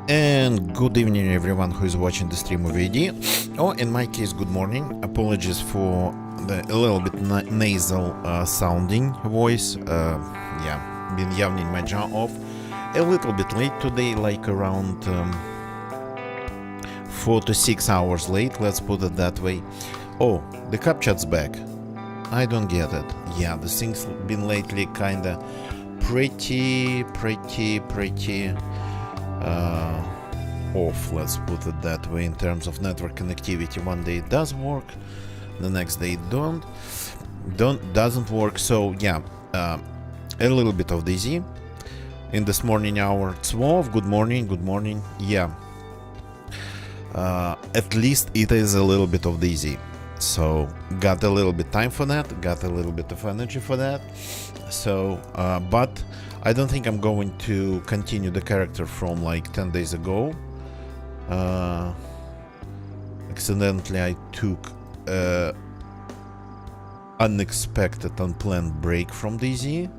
And good evening everyone who is watching the stream of AD. Or in my case, good morning. Apologies for the a little bit nasal sounding voice. Yeah, been yawning my jaw off. A little bit late today, like around 4 to 6 hours late, let's put it that way. Oh, the CapChat's back. I don't get it. Yeah, the thing's been lately kinda pretty off, let's put it that way, in terms of network connectivity. One day it does work, the next day it doesn't work. So yeah, a little bit of dizzy in this morning hour. Swov, good morning. Yeah, at least it is a little bit of dizzy, so got a little bit time for that, got a little bit of energy for that. So but I don't think I'm going to continue the character from like 10 days ago. Accidentally I took unexpected, unplanned break from DZ.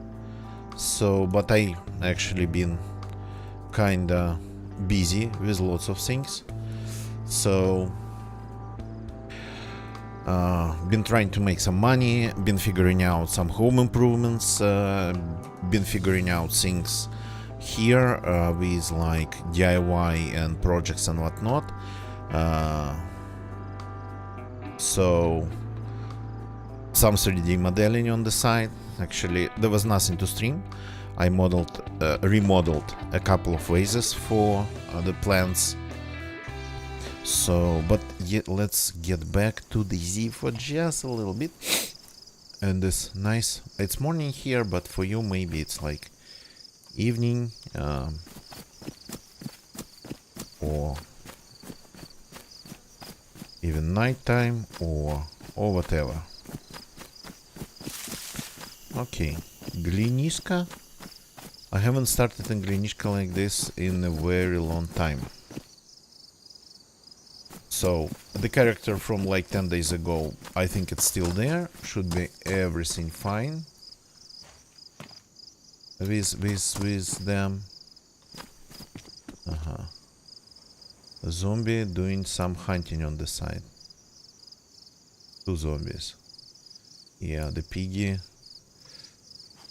So, but I actually been kinda busy with lots of things. So, been trying to make some money, been figuring out some home improvements, been figuring out things here with like DIY and projects and whatnot. So some 3D modeling on the side. Actually, there was nothing to stream. I remodeled a couple of vases for the plants. So, but yet let's get back to the Z for just a little bit. And this nice, it's morning here, but for you maybe it's like evening, or even nighttime, or whatever. Okay, Gliniska. I haven't started in Gliniska like this in a very long time. So the character from like 10 days ago, I think it's still there. Should be everything fine with them. A zombie doing some hunting on the side. 2 zombies. Yeah, the piggy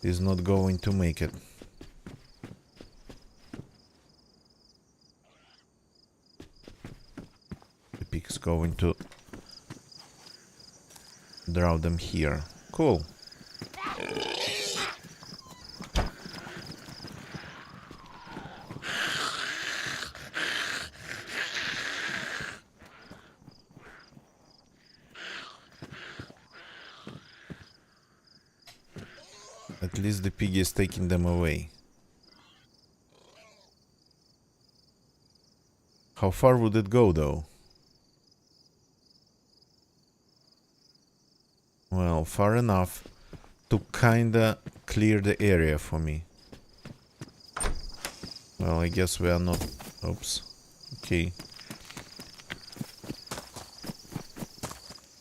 is not going to make it. The pig's going to draw them here. Cool. At least the pig is taking them away. How far would it go though? Well, far enough to kinda clear the area for me. Well, I guess we are not... Oops. Okay.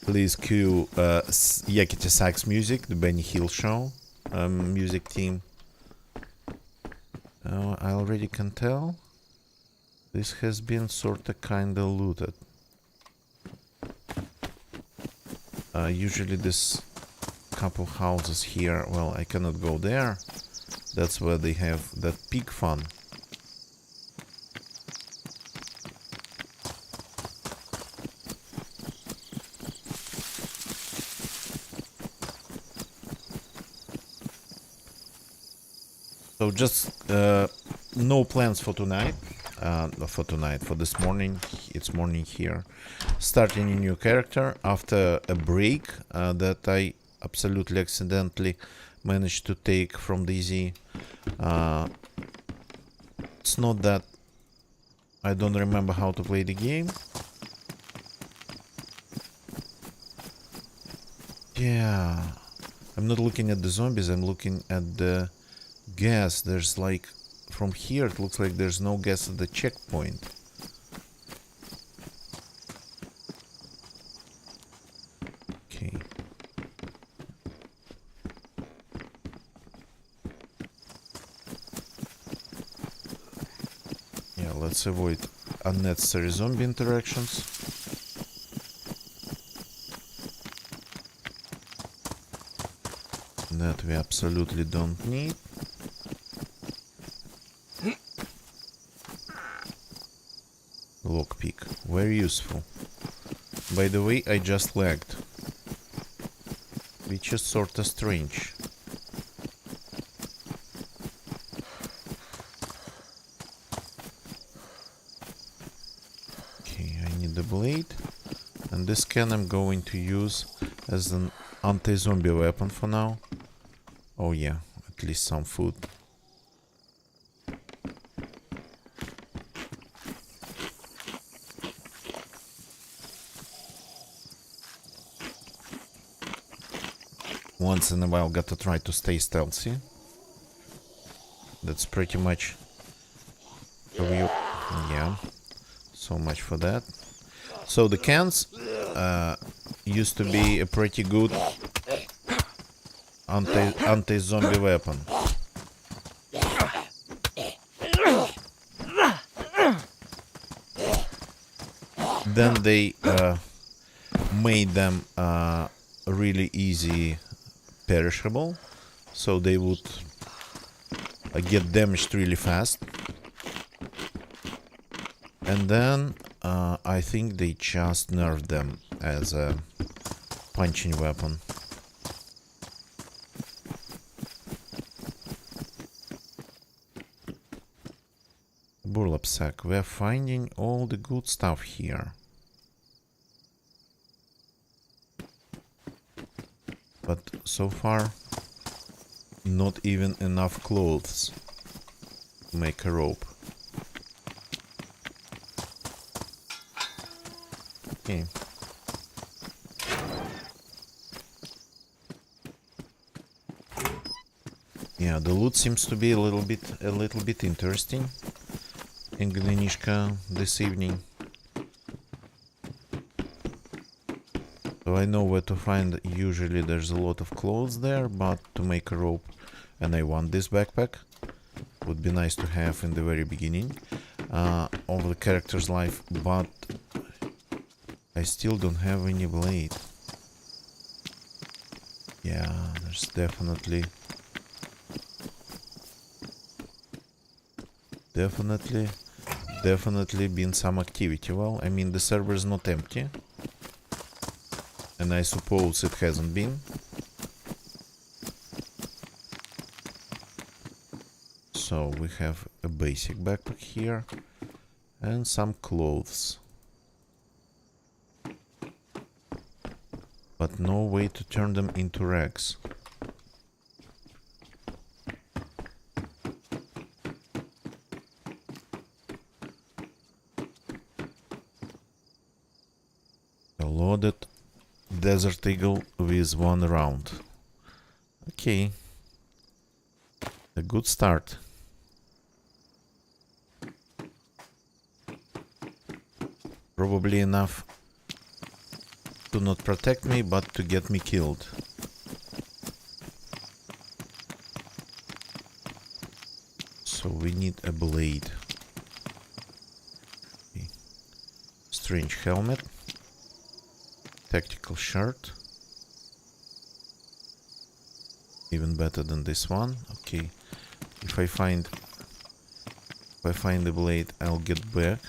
Please cue Yakety Sax music, the Benny Hill show. Music team. I already can tell this has been sorta kinda looted. Usually this couple houses here, well, I cannot go there. That's where they have that pig fun. So just no plans for tonight. For this morning. It's morning here. Starting a new character after a break that I absolutely accidentally managed to take from DZ. It's not that I don't remember how to play the game. Yeah, I'm not looking at the zombies, I'm looking at the gas. There's like, from here it looks like there's no gas at the checkpoint. Okay. let's avoid unnecessary zombie interactions. That we absolutely don't need. Lockpick, very useful. By the way, I just lagged, which is sorta strange. Okay, I need the blade, and this can I'm going to use as an anti-zombie weapon for now. Oh yeah, at least some food. Once in a while gotta try to stay stealthy. That's pretty much how you... Yeah, so much for that. So the cans used to be a pretty good anti-zombie weapon. Then they made them really easy perishable, so they would get damaged really fast. And then I think they just nerfed them as a punching weapon. Burlap sack, we're finding all the good stuff here. But so far, not even enough clothes to make a rope. Okay. Yeah, the loot seems to be a little bit interesting in Gdenishka this evening. So I know where to find. Usually there's a lot of clothes there, but to make a rope, and I want this backpack, would be nice to have in the very beginning of the character's life, but I still don't have any blade. Yeah, there's definitely been some activity. Well, I mean, the server is not empty, and I suppose it hasn't been. So we have a basic backpack here and some clothes, but no way to turn them into rags. A loaded Desert Eagle with 1 round. Okay, a good start. Probably enough to not protect me, but to get me killed. So we need a blade. Okay. Strange helmet. Tactical shirt. Even better than this one. Okay. If I find the blade, I'll get back.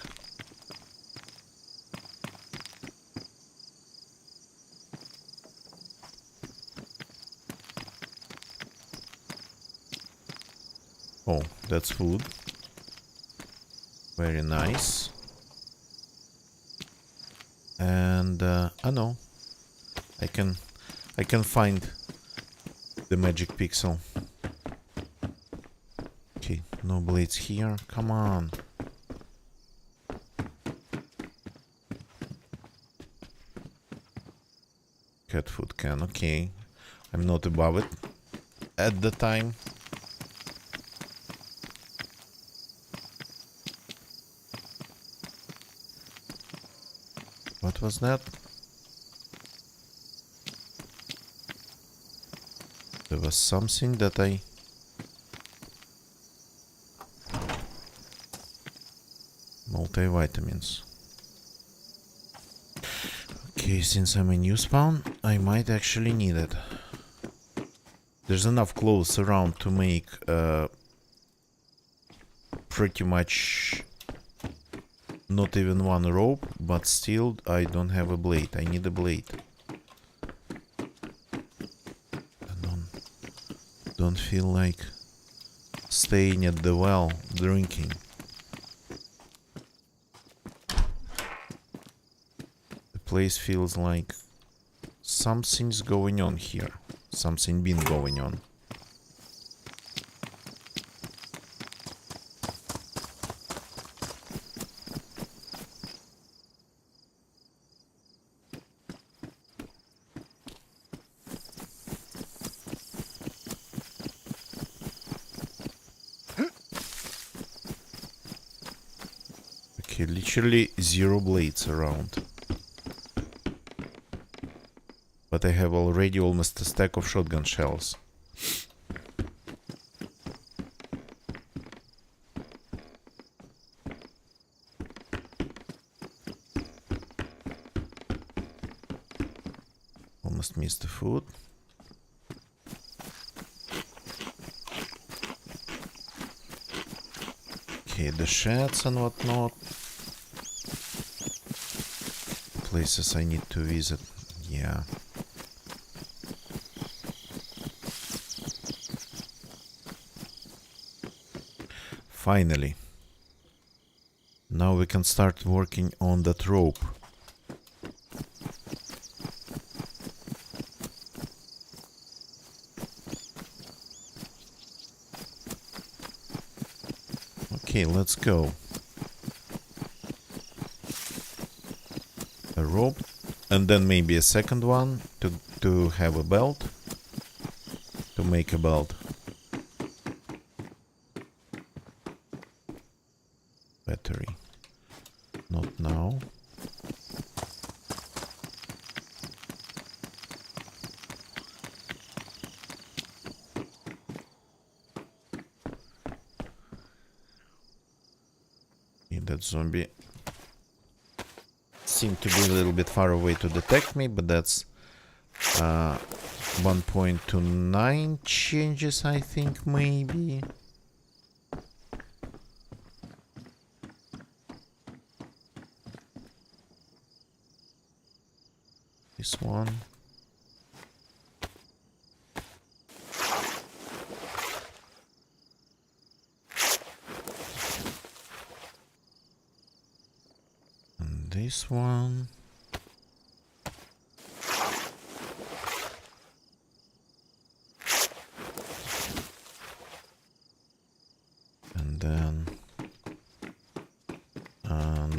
Oh, that's food. Very nice. And oh no, I can find the magic pixel. Okay, no blades here. Come on. Cat food can. Okay, I'm not above it at the time. What was that? There was something that I... multivitamins. Okay, since I'm a new spawn, I might actually need it. There's enough clothes around to make pretty much not even one rope, but still I don't have a blade. I need a blade. I don't feel like staying at the well drinking. The place feels like something's going on here. Something been going on. Okay, literally 0 blades around. But I have already almost a stack of shotgun shells. Almost missed the food. Okay, the sheds and whatnot. Places I need to visit. Yeah. Finally. Now we can start working on that rope. Okay, let's go. A rope, and then maybe a second one to have a belt. To make a belt. Battery. Not now. That zombie seemed to be a little bit far away to detect me, but that's 1.29 changes, I think, maybe. This one. This one. And then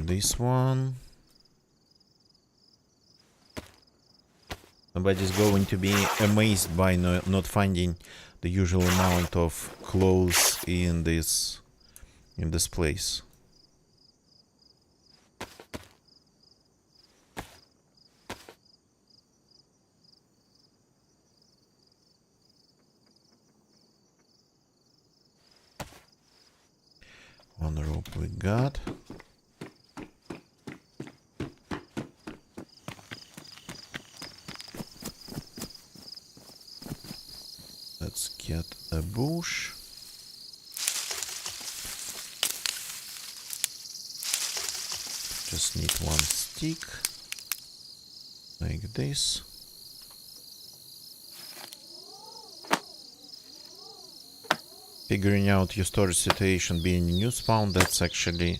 this one. Somebody's going to be amazed by not finding the usual amount of clothes in this place. One rope we got. Let's get a bush. Just need one stick. Like this. Figuring out your storage situation being a new spawn, that's actually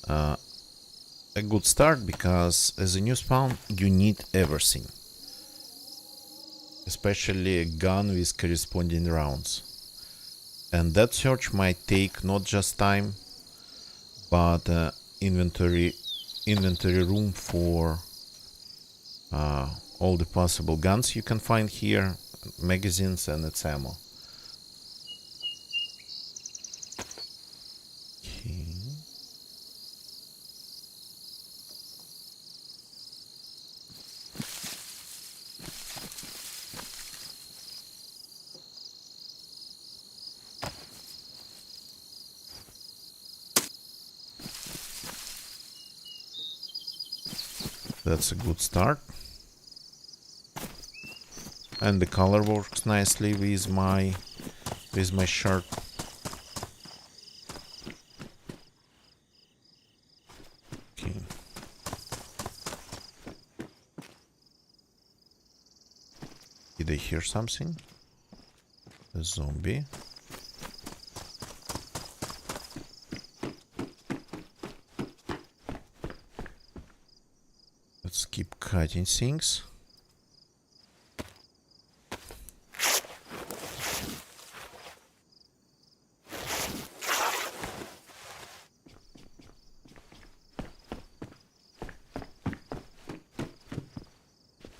a good start, because as a new spawn you need everything, especially a gun with corresponding rounds, and that search might take not just time but inventory room for all the possible guns you can find here, magazines and its ammo. That's a good start. And the color works nicely with my shirt. Okay. Did I hear something? A zombie. Let's keep cutting things.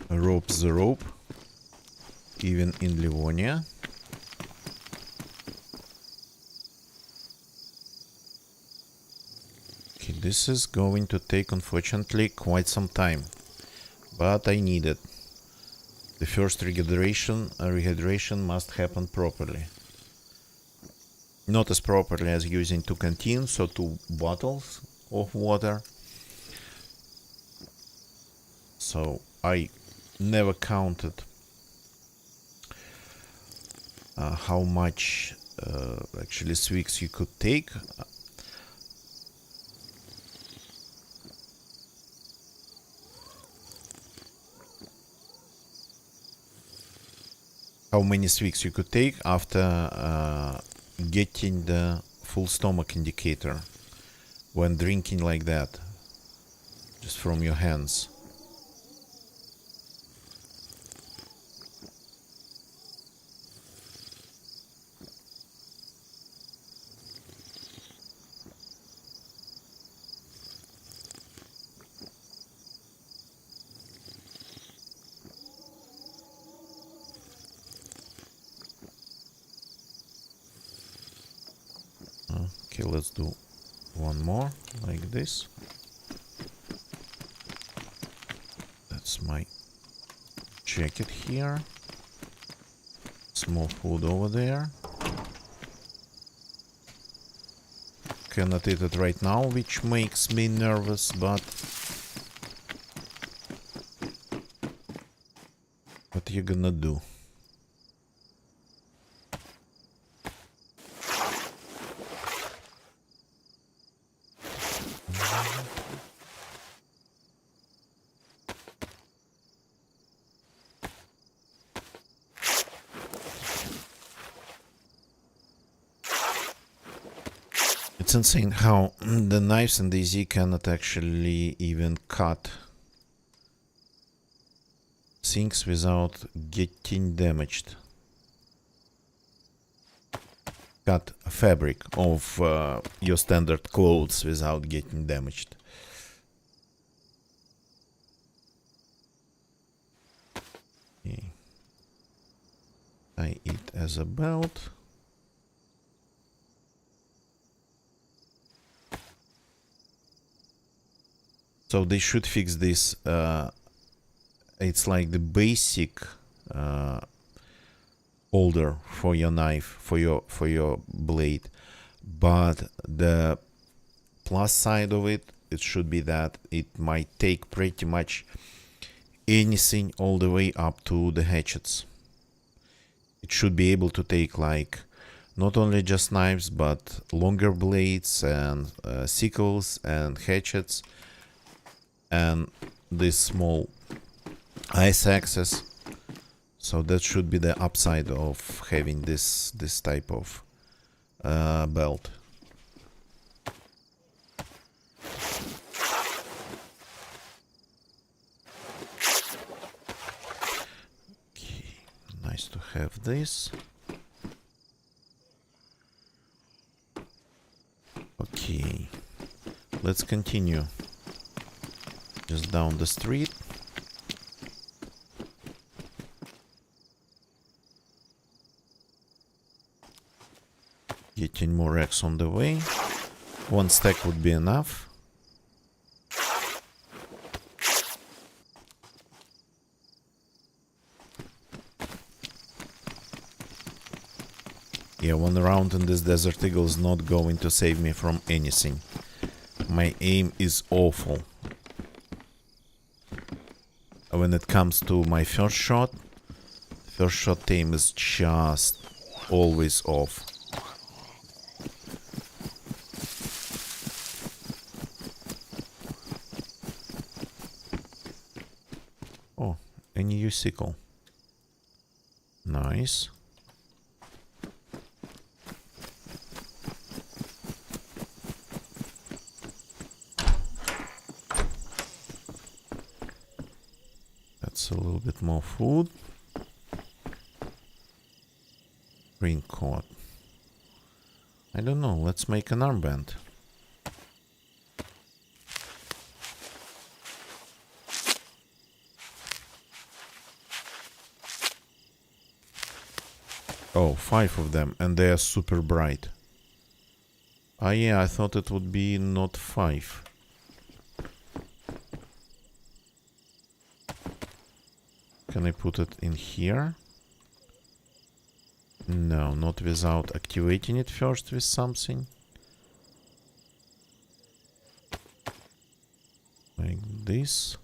Rope's the rope, even in Livonia. Okay, this is going to take, unfortunately, quite some time, but I need it. The first rehydration must happen properly. Not as properly as using 2 canteens or 2 bottles of water. So I never counted how much actually swigs you could take. How many swigs you could take after getting the full stomach indicator when drinking like that, just from your hands. Okay, let's do one more like this. That's my jacket here. Small food over there. Cannot eat it right now, which makes me nervous, but what you gonna do? It's insane how the knives in DayZ cannot actually even cut things without getting damaged. Cut fabric of your standard clothes without getting damaged. Okay. Tie it as a belt. So they should fix this. It's like the basic holder for your knife, for your blade, but the plus side of it, it should be that it might take pretty much anything all the way up to the hatchets. It should be able to take like not only just knives, but longer blades and sickles and hatchets. And this small ice axes. So that should be the upside of having this type of belt. Okay, nice to have this. Okay, let's continue. Just down the street. Getting more racks on the way. 1 stack would be enough. Yeah, 1 round in this Desert Eagle is not going to save me from anything. My aim is awful. when it comes to my first shot aim is just always off. Oh, a new sickle. Nice. That's a little bit more food. Green cord. I don't know, let's make an armband. Oh, 5 of them, and they are super bright. Ah, yeah, I thought it would be not 5. Can I put it in here? No, not without activating it first with something. Like this.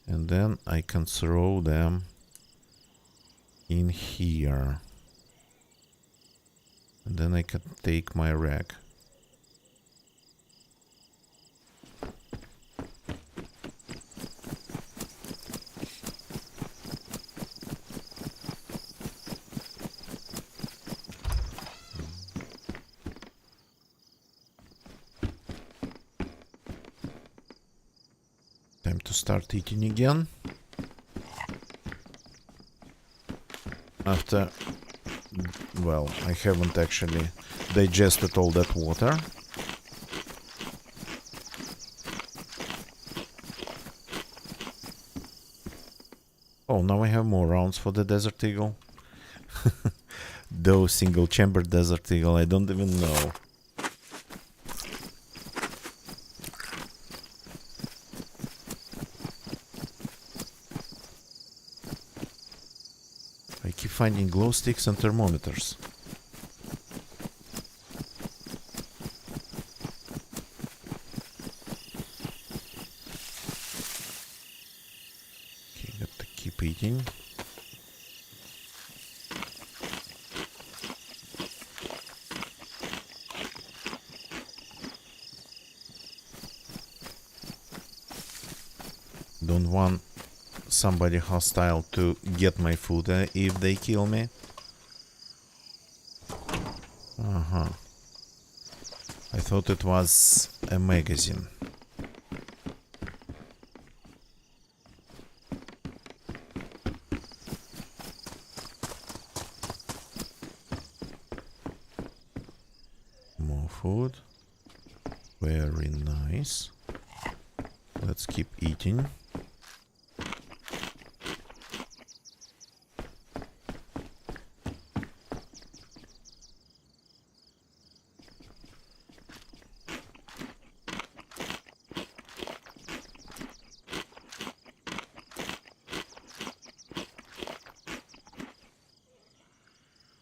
And then I can throw them in here. And then I can take my rack. Time to start eating again. After, well, I haven't actually digested all that water. Oh, now I have more rounds for the Desert Eagle. Those single chamber Desert Eagle, I don't even know. I keep finding glow sticks and thermometers. Okay, got to keep eating. Don't want somebody hostile to get my food if they kill me. Uh-huh. I thought it was a magazine. More food. Very nice. Let's keep eating.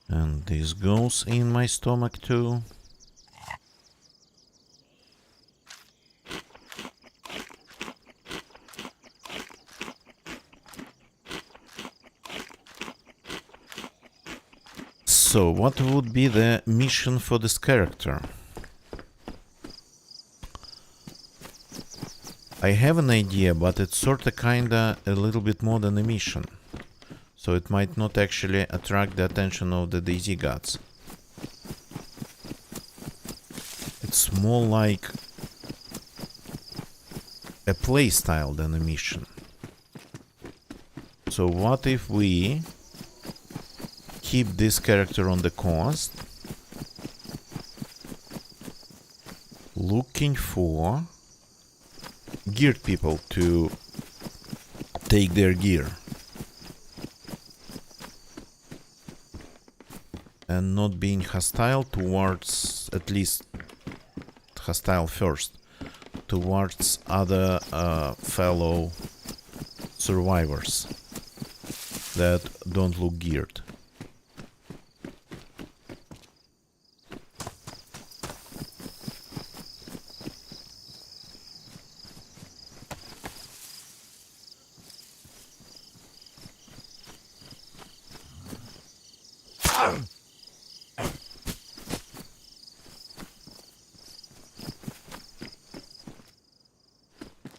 And this goes in my stomach too. So, what would be the mission for this character? I have an idea, but it's sorta kinda a little bit more than a mission. So it might not actually attract the attention of the Daisy Gods. It's more like a playstyle than a mission. So what if we keep this character on the coast, looking for geared people to take their gear, and not being hostile towards, at least hostile first, towards other fellow survivors that don't look geared.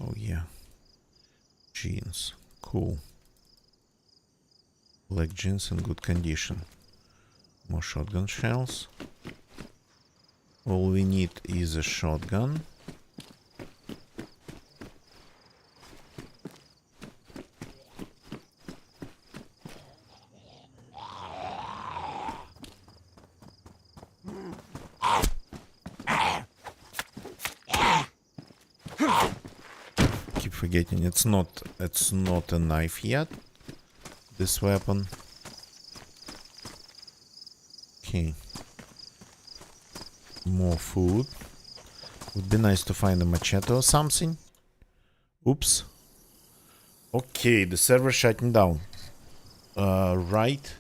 Oh yeah. Jeans. Cool. Black jeans in good condition. More shotgun shells. All we need is a shotgun. Keep forgetting it's not a knife yet. This weapon. Okay. More food. Would be nice to find a machete or something. Oops. Okay, the server shutting down. Right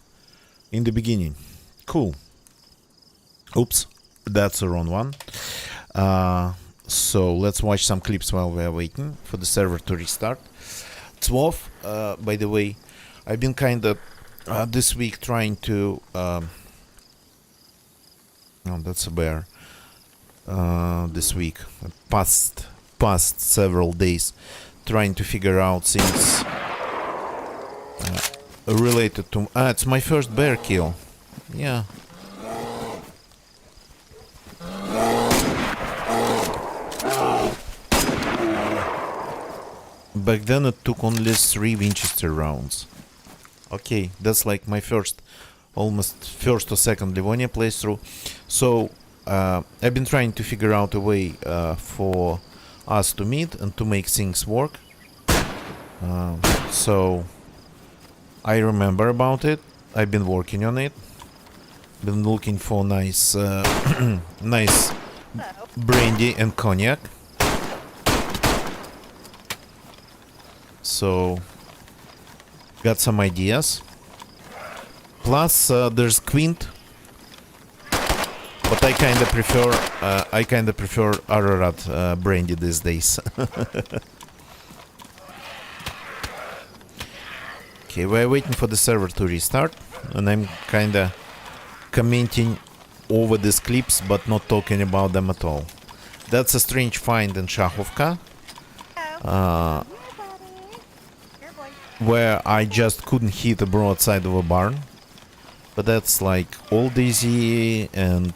in the beginning. Cool. Oops, that's the wrong one. So let's watch some clips while we are waiting for the server to restart. 12, by the way, I've been kind of this week trying to... oh, that's a bear. This week, past several days, trying to figure out things related to... it's my first bear kill. Yeah. Back then it took only 3 Winchester rounds. Okay, that's like my almost first or second Livonian playthrough. So I've been trying to figure out a way for us to meet and to make things work. So I remember about it. I've been working on it. Been looking for nice, nice brandy and cognac. So got some ideas. Plus there's Quint, but I kind of prefer Ararat brandy these days. Okay, we're waiting for the server to restart, and I'm kind of commenting over these clips, but not talking about them at all. That's a strange find in Shakhovka, where I just couldn't hit the broadside of a barn. But that's like old easy, and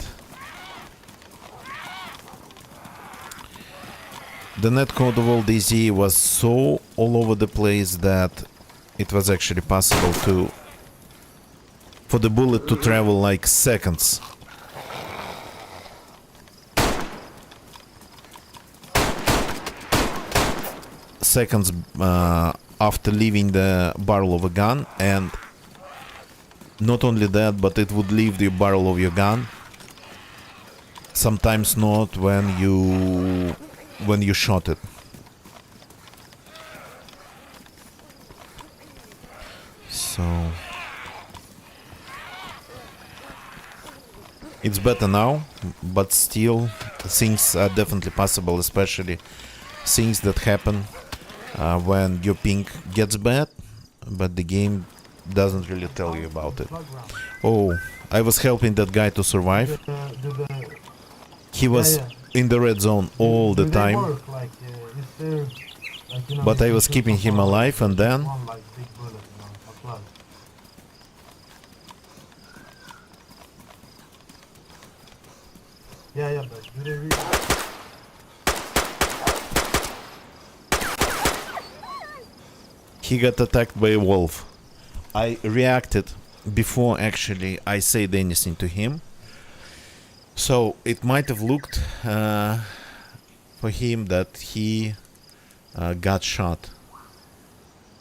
the netcode of old easy was so all over the place that it was actually possible for the bullet to travel like seconds. Seconds after leaving the barrel of a gun, and not only that, but it would leave the barrel of your gun. Sometimes not when you shot it. So it's better now, but still things are definitely possible, especially things that happen when your ping gets bad, but the game doesn't really tell you about it. Oh, I was helping that guy to survive. He was in the red zone all the time, but I was keeping him alive, and then he got attacked by a wolf. I reacted before actually I said anything to him. So it might have looked for him that he got shot.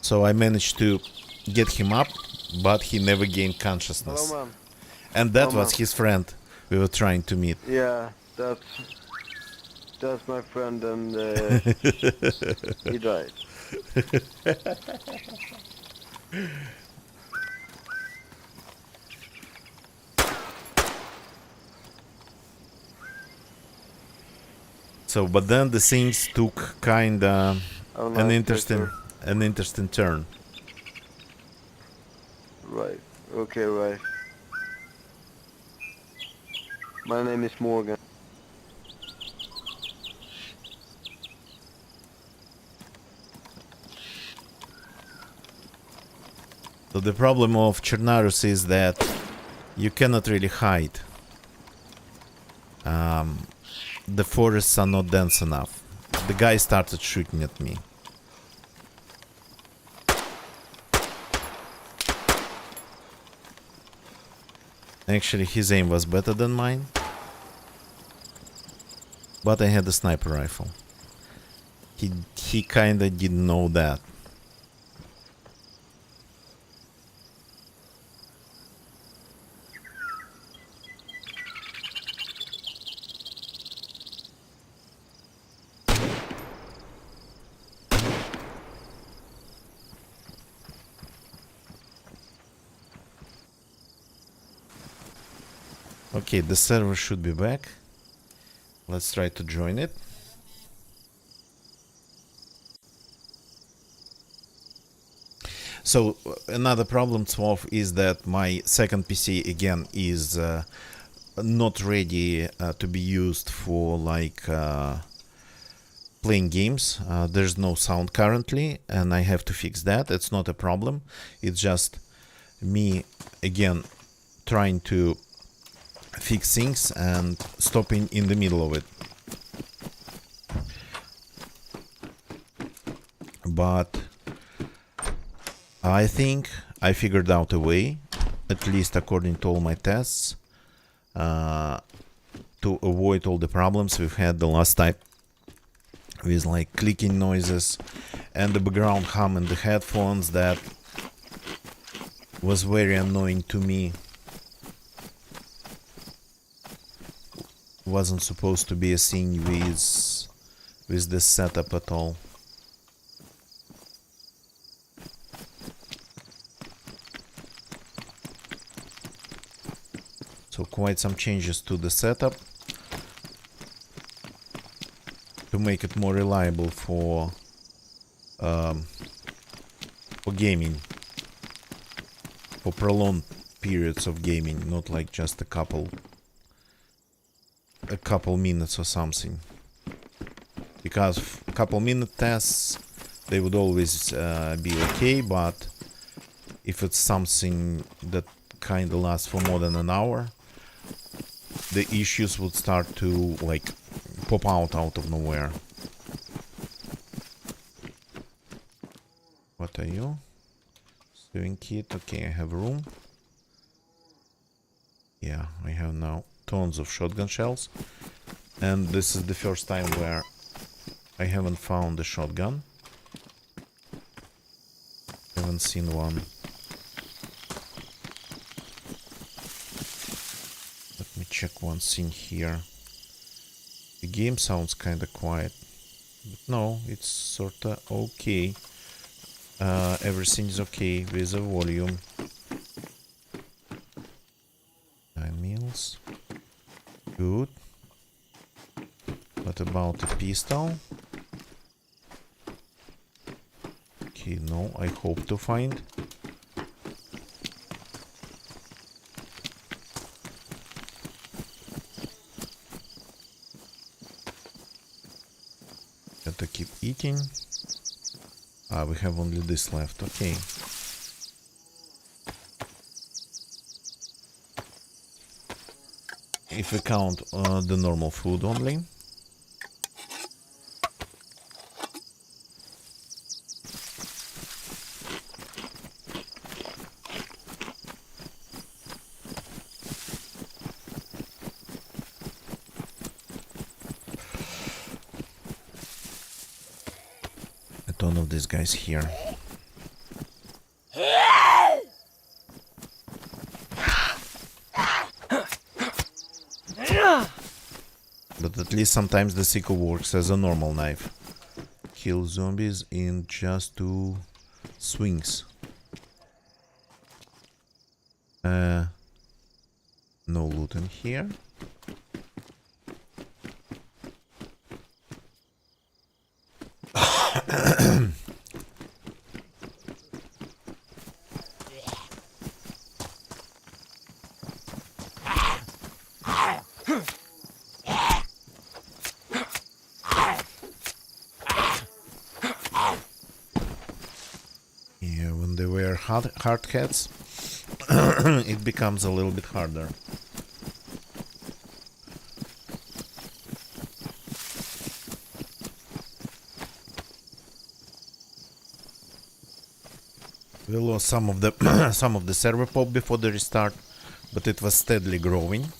So I managed to get him up, but he never gained consciousness. Hello, ma'am. And that Hello, was his friend we were trying to meet. Yeah, that's my friend, and he died. So, but then the things took kinda an interesting turn. Right. Okay. Right. My name is Morgan. So the problem of Chernarus is that you cannot really hide. The forests are not dense enough. The guy started shooting at me. Actually, his aim was better than mine. But I had a sniper rifle. He kinda didn't know that. Okay, the server should be back. Let's try to join it. So another problem to solve is that my second PC again is not ready to be used for like playing games. There's no sound currently, and I have to fix that. It's not a problem. It's just me again trying to fix things and stopping in the middle of it. But I think I figured out a way, at least according to all my tests, to avoid all the problems we've had the last time with like clicking noises and the background hum in the headphones that was very annoying to me. Wasn't supposed to be a thing with this setup at all. So quite some changes to the setup to make it more reliable for gaming, for prolonged periods of gaming, not like just a couple minutes or something. Because a couple minute tests, they would always be okay, but if it's something that kind of lasts for more than an hour, the issues would start to like pop out of nowhere. What are you? Stewing kit. Okay, I have room. Yeah, I have now tons of shotgun shells. And this is the first time where I haven't found a shotgun. Haven't seen one. Let me check one thing here. The game sounds kinda quiet. But no, it's sorta okay. Everything is okay with the volume. 9 mils. Good. What about the pistol? Okay, no, I hope to find. Gotta keep eating. Ah, we have only this left, okay. If we count the normal food only. A ton of these guys here. But at least sometimes the sickle works as a normal knife. Kill zombies in just 2 swings. No loot in here. hard cats, it becomes a little bit harder. We lost some of the some of the server pop before the restart, but it was steadily growing.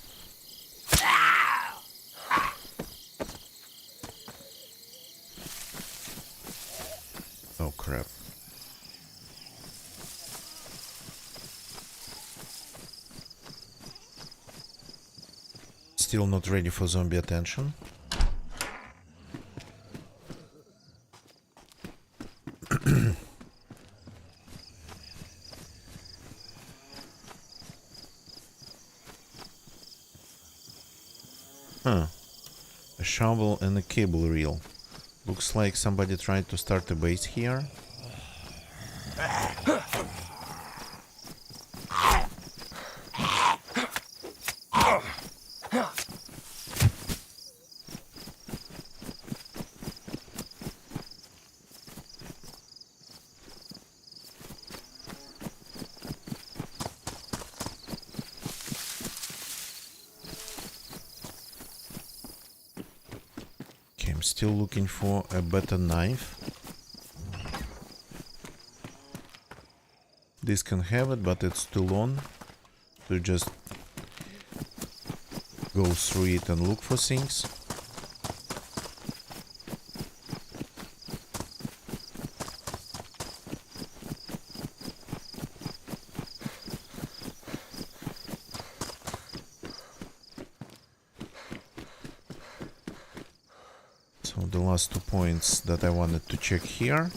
Oh crap. Still not ready for zombie attention. Huh. A shovel and a cable reel. Looks like somebody tried to start a base here. Still looking for a better knife. This can have it, but it's too long to just go through it and look for things. So the last 2 points that I wanted to check here.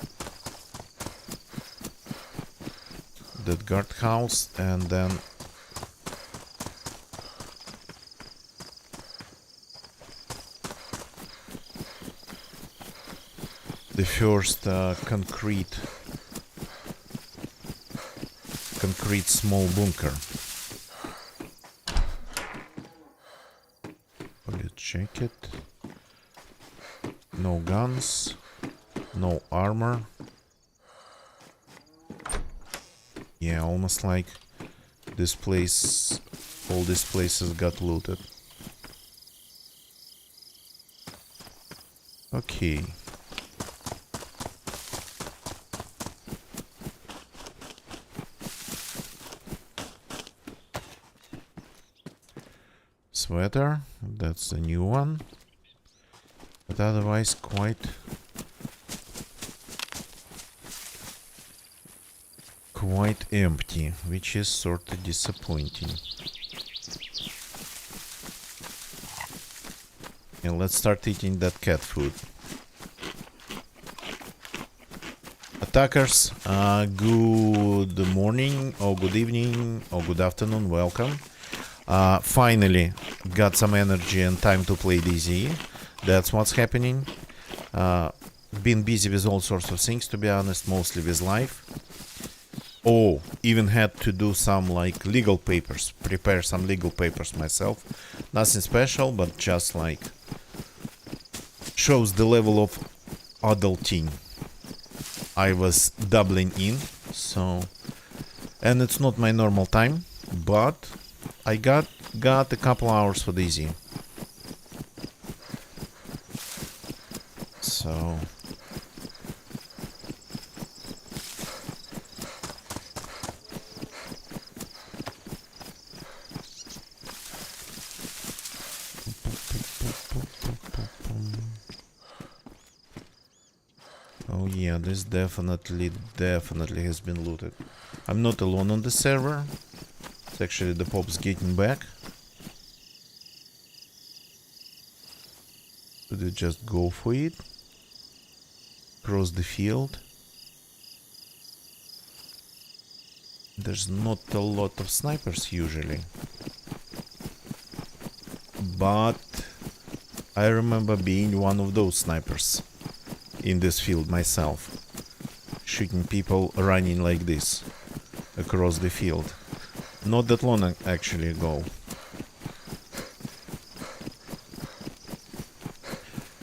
That guardhouse, and then the first concrete small bunker. Let's check it. No guns, no armor. Yeah, almost like this place, all these places got looted. Okay. Sweater, that's the new one. But otherwise quite empty, which is sort of disappointing. And let's start eating that cat food. Attackers, good morning or good evening or good afternoon, welcome. Finally got some energy and time to play DZ. That's what's happening. Been busy with all sorts of things, to be honest, mostly with life. Oh, even had to do some like legal papers, prepare some legal papers myself. Nothing special, but just like shows the level of adulting I was doubling in. So, and it's not my normal time, but I got a couple hours for DZ. So oh yeah, this definitely has been looted. I'm not alone on the server. It's actually the pops getting back. Did it just go for it? Across the field. There's not a lot of snipers usually. But I remember being one of those snipers in this field myself. Shooting people running like this across the field. Not that long actually ago.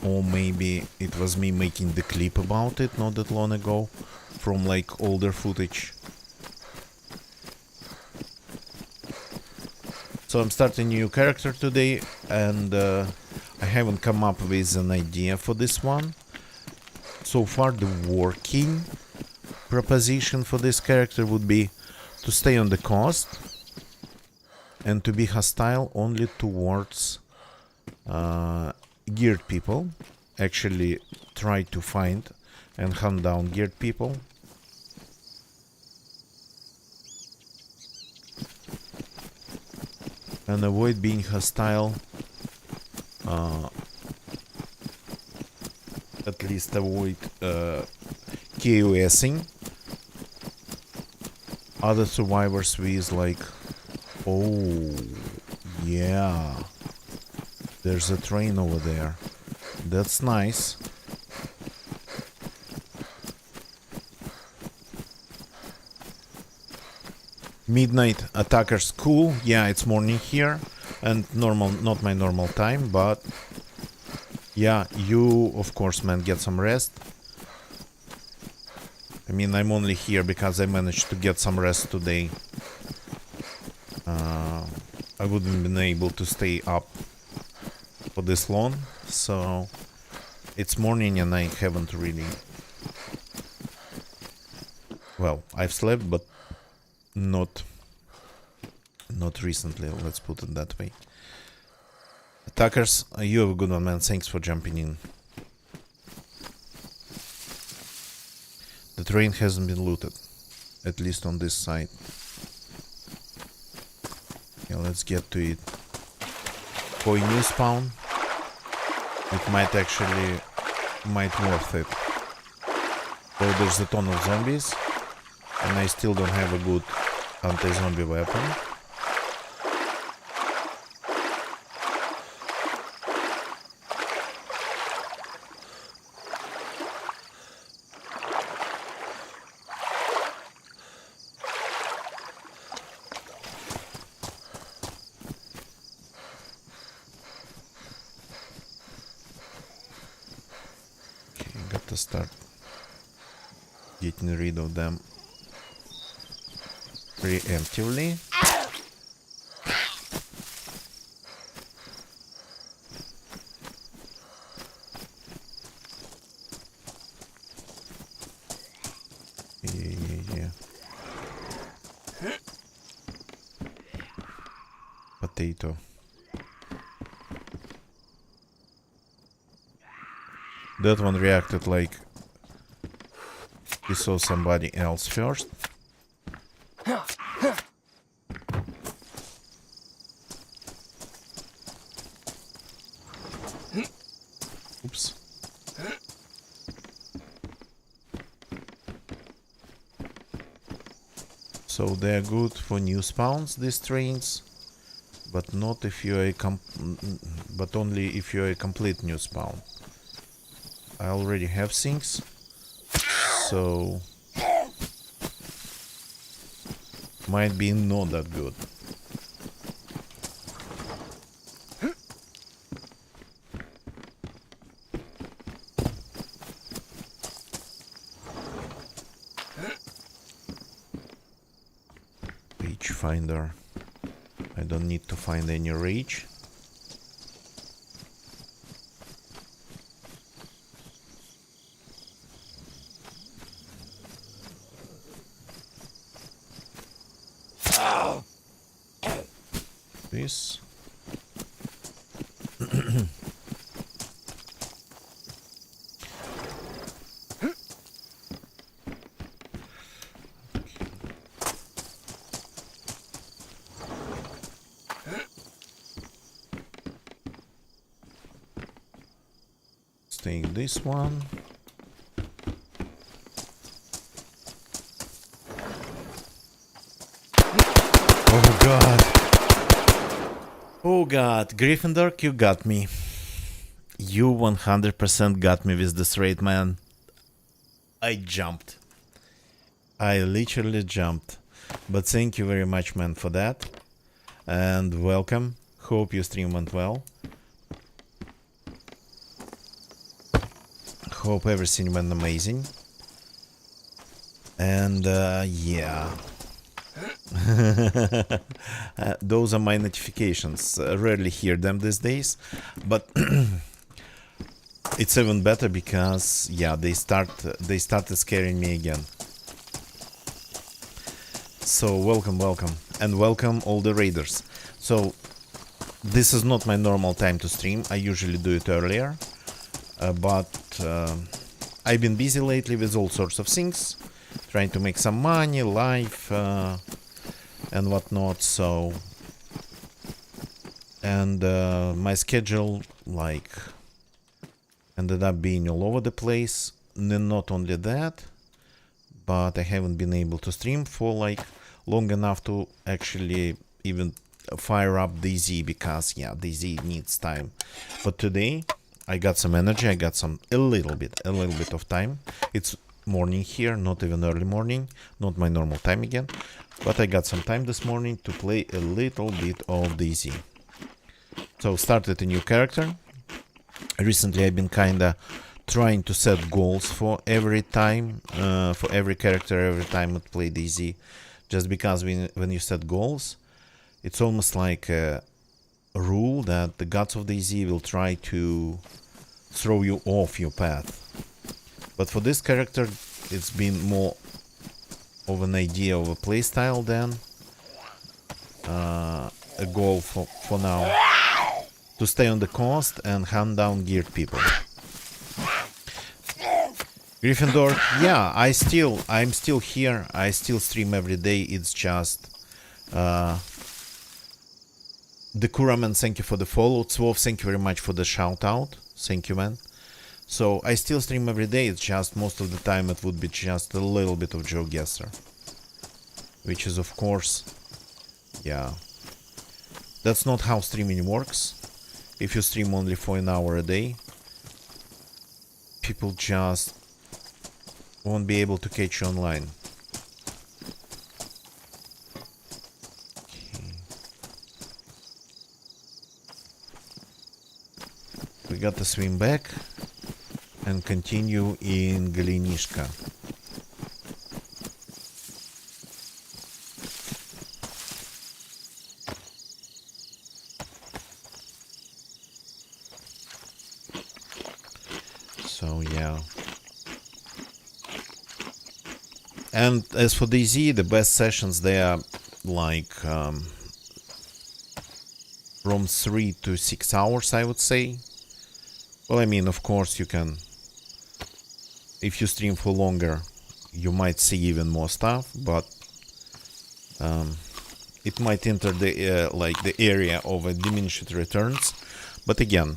Or maybe it was me making the clip about it not that long ago from like older footage. So I'm starting a new character today, and I haven't come up with an idea for this one. So far, the working proposition for this character would be to stay on the coast and to be hostile only towards geared people. Actually, try to find and hunt down geared people. And avoid being hostile. At least avoid KOSing other survivors with like, oh yeah, there's a train over there. That's nice. Midnight attackers, cool. Yeah, it's morning here and normal, not my normal time, but yeah, you of course, man, get some rest. I mean, I'm only here because I managed to get some rest today. I wouldn't have been able to stay up for this long, so it's morning and I haven't really... Well, I've slept, but not recently, let's put it that way. Attackers, you have a good one, man. Thanks for jumping in. The train hasn't been looted, at least on this side. Yeah, let's get to it. For a new spawn, it might actually worth it. Though there's a ton of zombies, and I still don't have a good anti-zombie weapon. Got to start getting rid of them preemptively. Yeah. Potato. That one reacted like he saw somebody else first. Oops. So they're good for new spawns, these trains, but not if you're a but only if you're a complete new spawn. I already have things, so might be not that good. Rage finder. I don't need to find any rage. This. Take this one. Oh god. Oh god, Gryffindor, you got me. You 100% got me with this raid, man. I jumped. I literally jumped. But thank you very much, man, for that. And welcome. Hope your stream went well. Hope everything went amazing. And yeah. Those are my notifications. Rarely hear them these days, but it's even better because yeah, they started scaring me again. So welcome, and welcome all the raiders. So this is not my normal time to stream. I usually do it earlier, but I've been busy lately with all sorts of things, trying to make some money, life, and whatnot. So, and my schedule like ended up being all over the place. Not only that, but I haven't been able to stream for like long enough to actually even fire up DayZ, because yeah, DayZ needs time. But today I got some energy, I got a little bit of time. It's morning here, not even early morning, not my normal time again, but I got some time this morning to play a little bit of DayZ. So started a new character. Recently I've been kinda trying to set goals for every time, for every character, every time I play DayZ, just because when you set goals, it's almost like a rule that the gods of DayZ will try to throw you off your path. But for this character, it's been more of an idea of a playstyle than a goal for now. To stay on the coast and hunt down geared people. Gryffindor, yeah, I'm still here. I still stream every day. It's just the Kuraman, thank you for the follow. Zwov, thank you very much for the shout out. Thank you, man. So I still stream every day. It's just most of the time it would be just a little bit of Joe Guesser, which is of course, yeah, that's not how streaming works. If you stream only for an hour a day, people just won't be able to catch you online. Okay. We got to swim back and continue in Galinishka. So yeah. And as for DayZ, the best sessions they are like from 3 to 6 hours, I would say. Well, I mean, of course, you can, if you stream for longer, you might see even more stuff, but it might enter the like the area of a diminished returns. But again,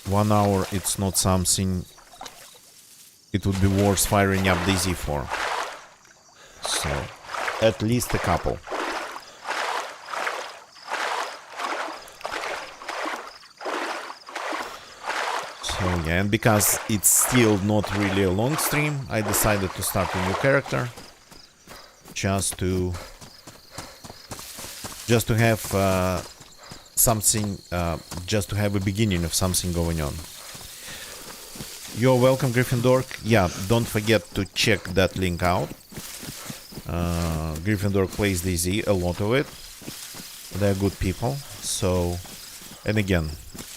1 hour, it's not something it would be worth firing up DayZ for. So, at least a couple. So yeah, and because it's still not really a long stream, I decided to start a new character. Just to have something, just to have a beginning of something going on. You're welcome, Gryffindor. Yeah, don't forget to check that link out. Gryffindor plays DayZ, a lot of it. They're good people. So, and again,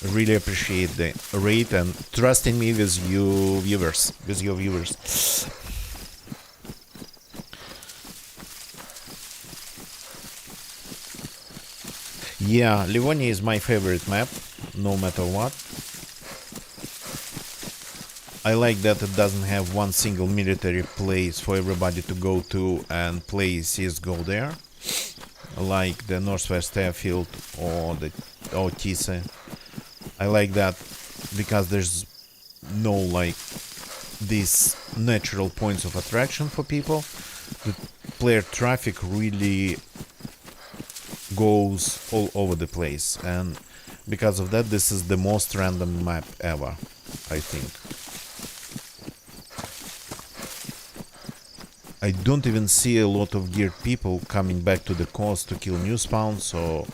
really appreciate the rate and trusting me with you viewers, with your viewers. Yeah, Livonian is my favorite map, no matter what. I like that it doesn't have one single military place for everybody to go to and play CSGO there, like the Northwest Airfield or the Tise. I like that because there's no like these natural points of attraction for people. The player traffic really goes all over the place, and because of that, this is the most random map ever, I think. I don't even see a lot of geared people coming back to the coast to kill new spawns, so,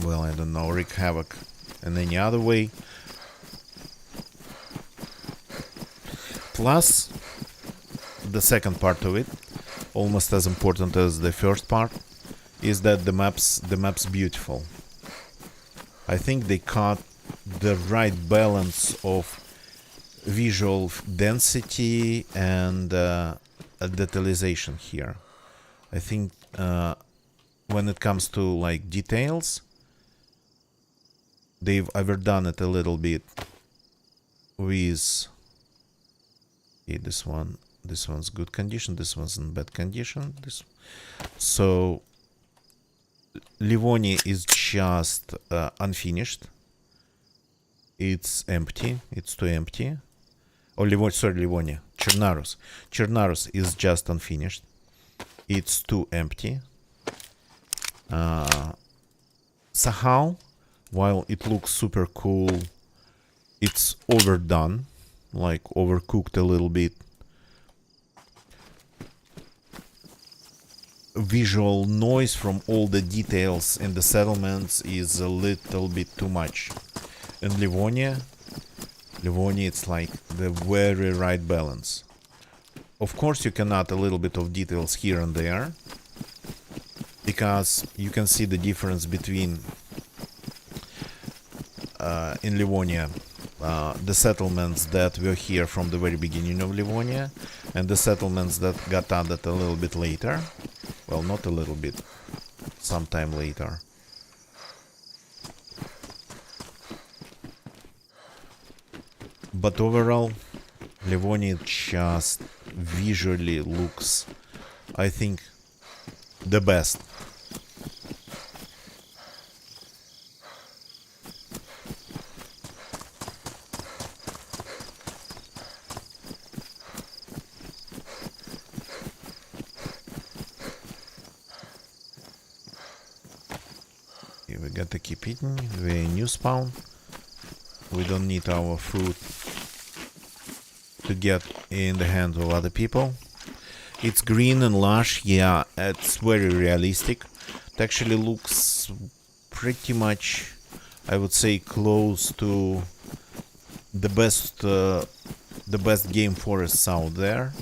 well, I don't know, wreak havoc in any other way. Plus, the second part of it, almost as important as the first part, is that the map's beautiful. I think they caught the right balance of visual density and detailization here. I think when it comes to like details, they've overdone it a little bit with this one's good condition, this one's in bad condition. So Livonian is just unfinished. It's empty. It's too empty. Oh, Livonia. Chernarus is just unfinished. It's too empty. Sahau, while it looks super cool, it's overdone, like overcooked a little bit. Visual noise from all the details in the settlements is a little bit too much. And Livonia, it's like the very right balance. Of course, you can add a little bit of details here and there, because you can see the difference between in Livonia the settlements that were here from the very beginning of Livonia and the settlements that got added a little bit later. Well, not a little bit, sometime later. But overall, Livonia just visually looks, I think, the best. We gotta keep eating. We're new spawn. We don't need our food to get in the hands of other people. It's green and lush. Yeah, it's very realistic. It actually looks pretty much, I would say, close to the best game forests out there.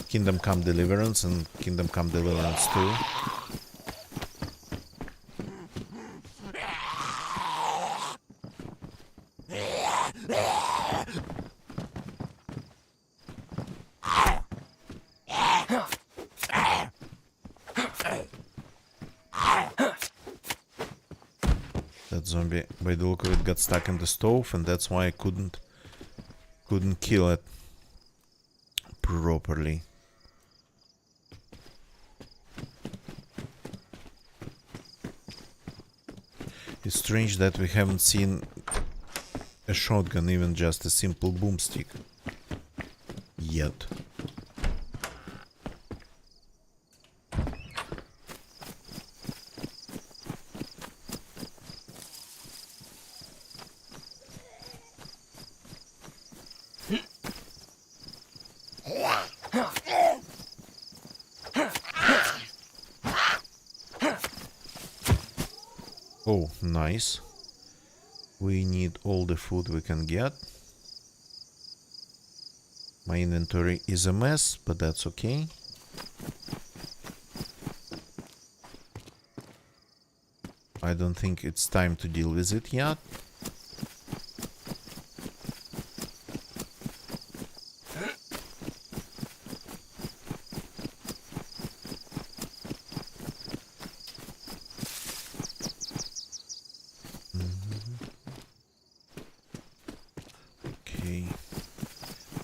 Kingdom Come Deliverance and Kingdom Come Deliverance 2. That zombie, by the look of it, got stuck in the stove, and that's why I couldn't kill it properly. It's strange that we haven't seen a shotgun, even just a simple boomstick, yet. Oh, nice. We need all the food we can get. My inventory is a mess, but that's okay. I don't think it's time to deal with it yet.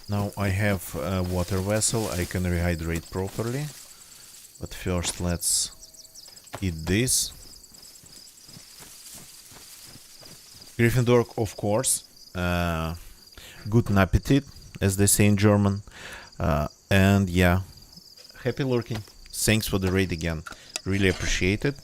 Now I have a water vessel, I can rehydrate properly. But first let's eat this. Gryffindor, of course. Guten Appetit, as they say in German. And yeah, happy lurking. Thanks for the raid again. Really appreciate it.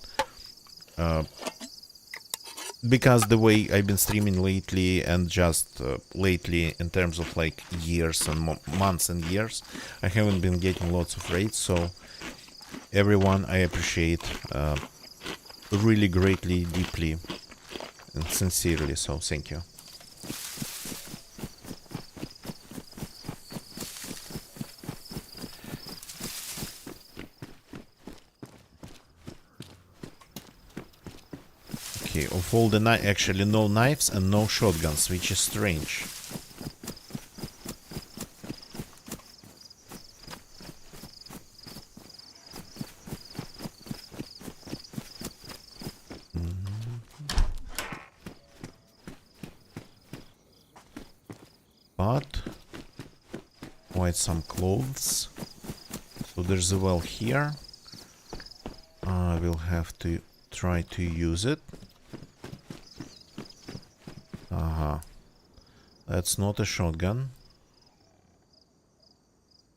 Because the way I've been streaming lately, and just lately in terms of like years and months and years, I haven't been getting lots of raids, so everyone I appreciate really greatly, deeply and sincerely, so thank you. Okay, of all the knives, actually no knives and no shotguns, which is strange. But quite some clothes. So there's a well here. I will have to try to use it. That's not a shotgun.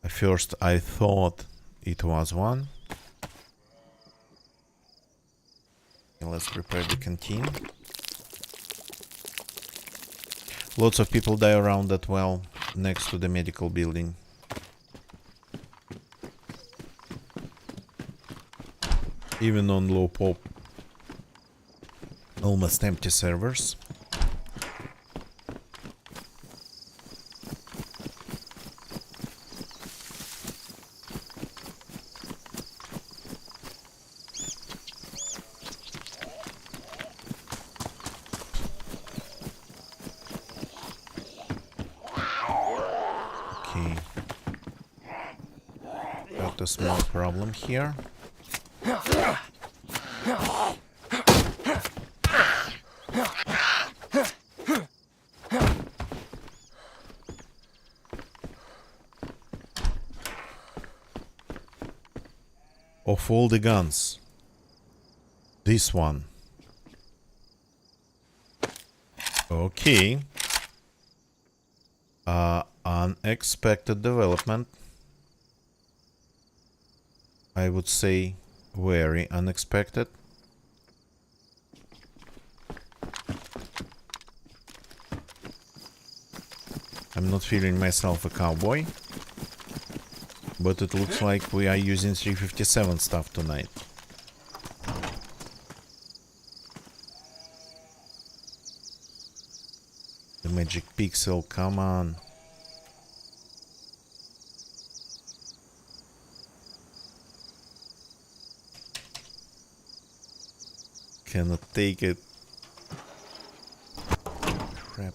At first I thought it was one. Okay, let's prepare the canteen. Lots of people die around that well next to the medical building. Even on low pop, almost empty servers. Okay. Got a small problem here. Of all the guns, this one. Okay. Unexpected development. I would say very unexpected. I'm not feeling myself a cowboy, but it looks like we are using 357 stuff tonight. The magic pixel, come on. Cannot take it. Crap.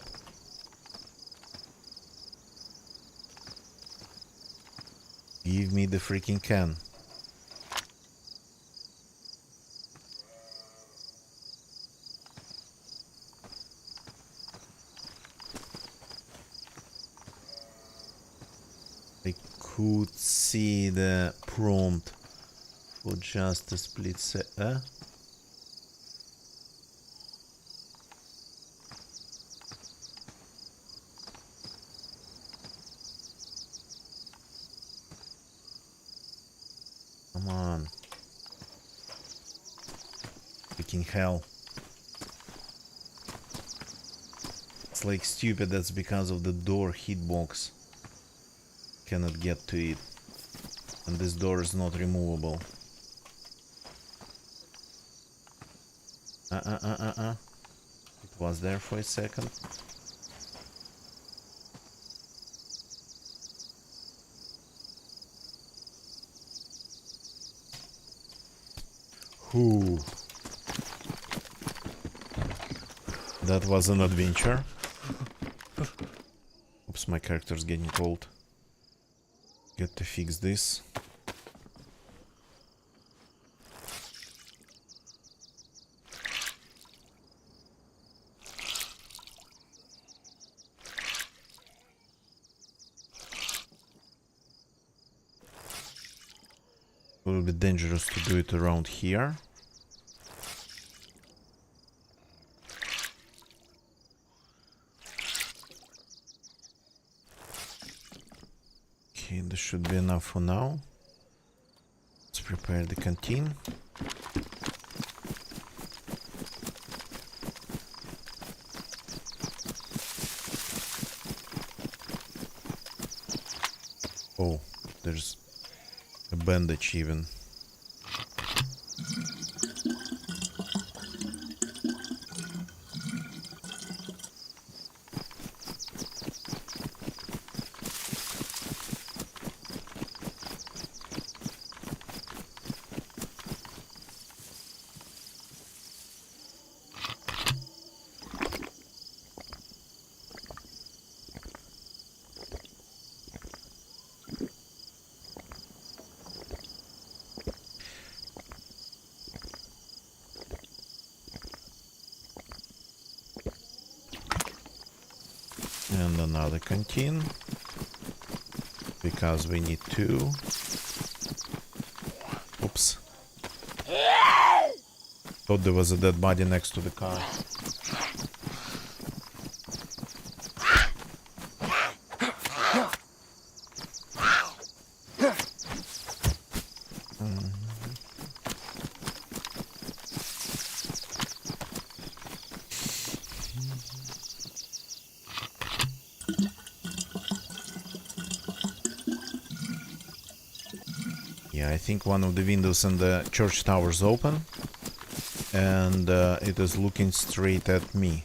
Give me the freaking can. I could see the prompt for just a split second. Come on. Freaking hell. It's like stupid, that's because of the door hitbox. Cannot get to it. And this door is not removable. It was there for a second. Whew. That was an adventure. Oops, my character's getting cold. Got to fix this. It will be dangerous to do it around here. Okay, this should be enough for now. Let's prepare the canteen. Oh, there's a bandage even. And another canteen. Because we need two. Oops. Thought there was a dead body next to the car. Yeah, I think one of the windows in the church tower is open. And it is looking straight at me.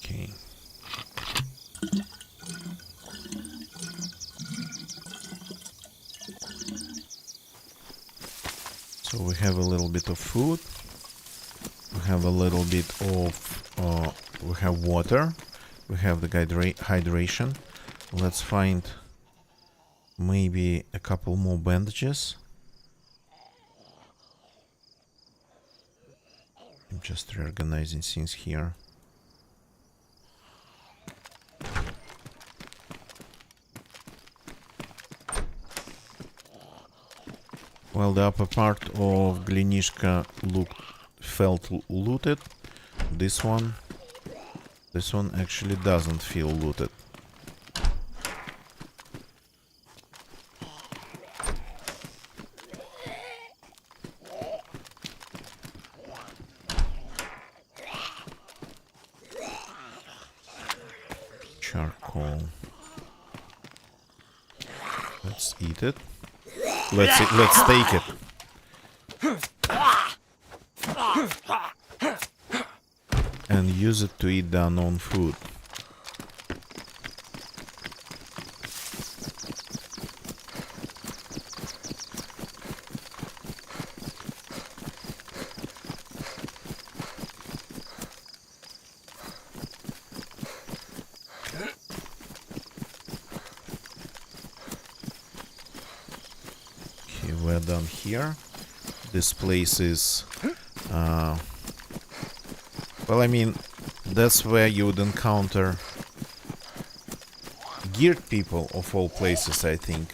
Okay. So we have a little bit of food. We have a little bit of we have water. We have the hydration. Let's find maybe a couple more bandages. I'm just reorganizing things here. Well, the upper part of Glinishka felt looted. This one actually doesn't feel looted. Charcoal. Let's eat it. Let's take it. And use it to eat the unknown food. Okay, we're done here. This place is well, I mean, that's where you would encounter geared people of all places, I think.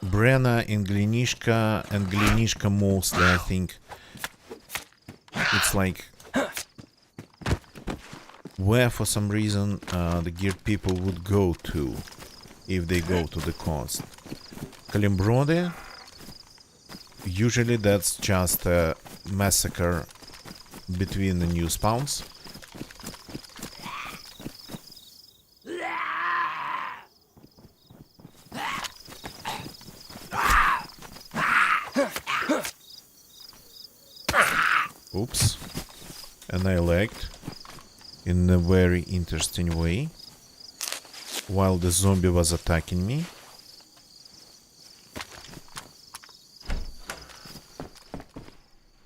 Brenna in Glinishka, and Glinishka mostly, I think. It's like where, for some reason, the geared people would go to if they go to the coast. Kalimbrode, usually that's just a massacre between the new spawns. Oops. And I lagged in a very interesting way while the zombie was attacking me.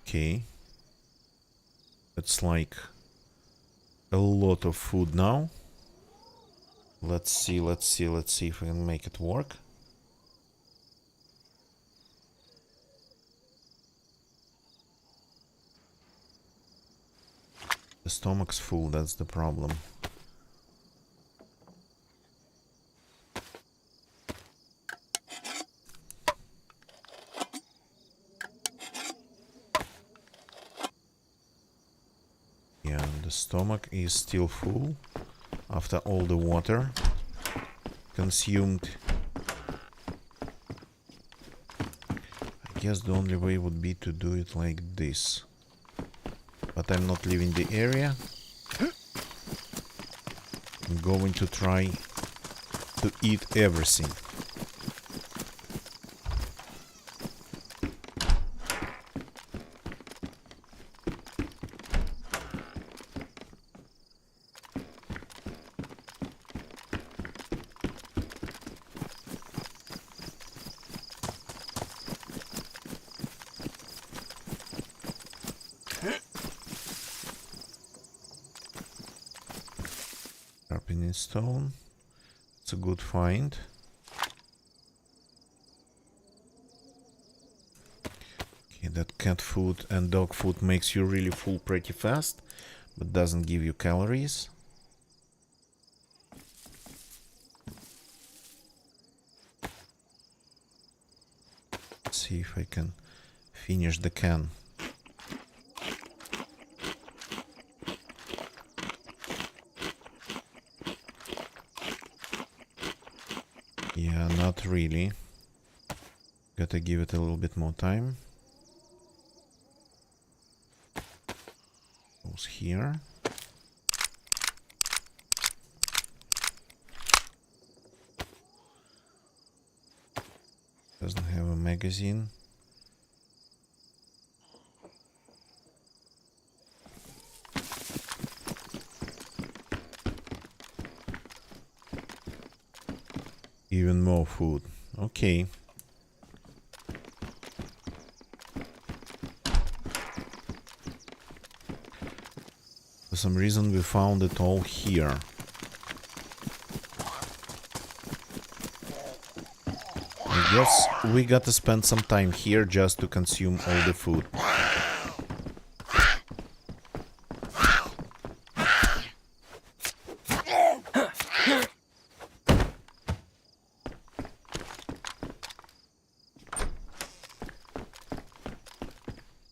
Okay. It's like a lot of food now. Let's see if we can make it work. The stomach's full, that's the problem. Yeah, the stomach is still full after all the water consumed. I guess the only way would be to do it like this. But I'm not leaving the area. I'm going to try to eat everything. Grinding stone. It's a good find. Okay, that cat food and dog food makes you really full pretty fast, but doesn't give you calories. Let's see if I can finish the can. Yeah, not really. Gotta give it a little bit more time. Goes here. Doesn't have a magazine. Even more food. Okay. For some reason we found it all here. I guess we gotta spend some time here just to consume all the food.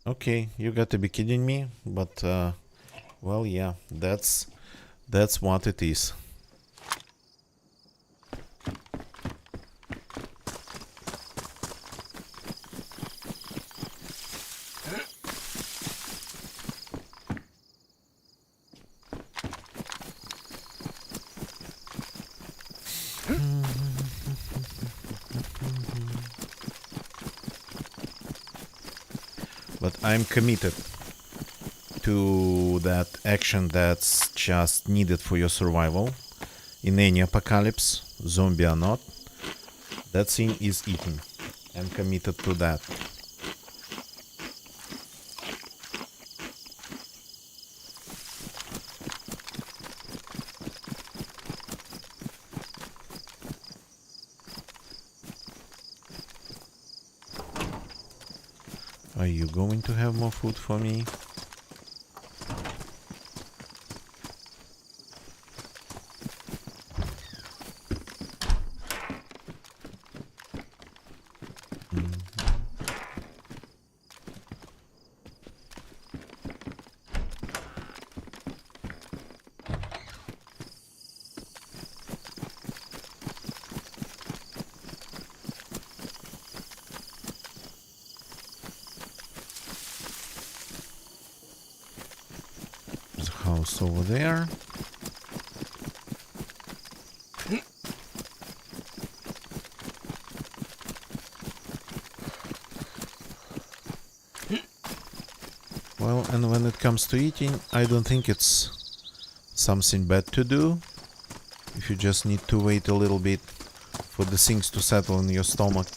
Okay, you gotta be kidding me, but well, yeah, that's what it is. But I'm committed to that action that's just needed for your survival. In any apocalypse, zombie or not, that thing is eating. I'm committed to that. Are you going to have more food for me? There's a house over there. Well, and when it comes to eating, I don't think it's something bad to do. If you just need to wait a little bit for the things to settle in your stomach.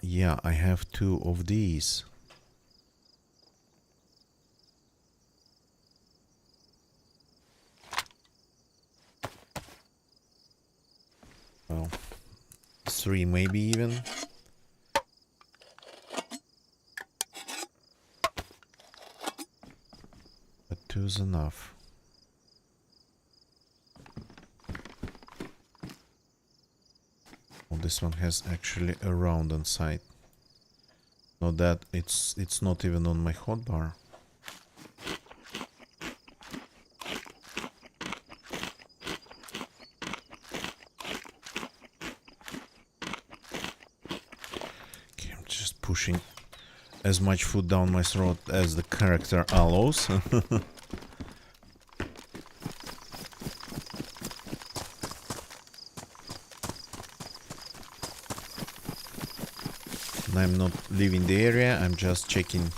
Yeah, I have 2 of these. Well, 3 maybe even. But 2's enough. Oh, this one has actually a round inside. Not that it's not even on my hotbar. Okay, I'm just pushing as much food down my throat as the character allows. I'm not leaving the area, I'm just checking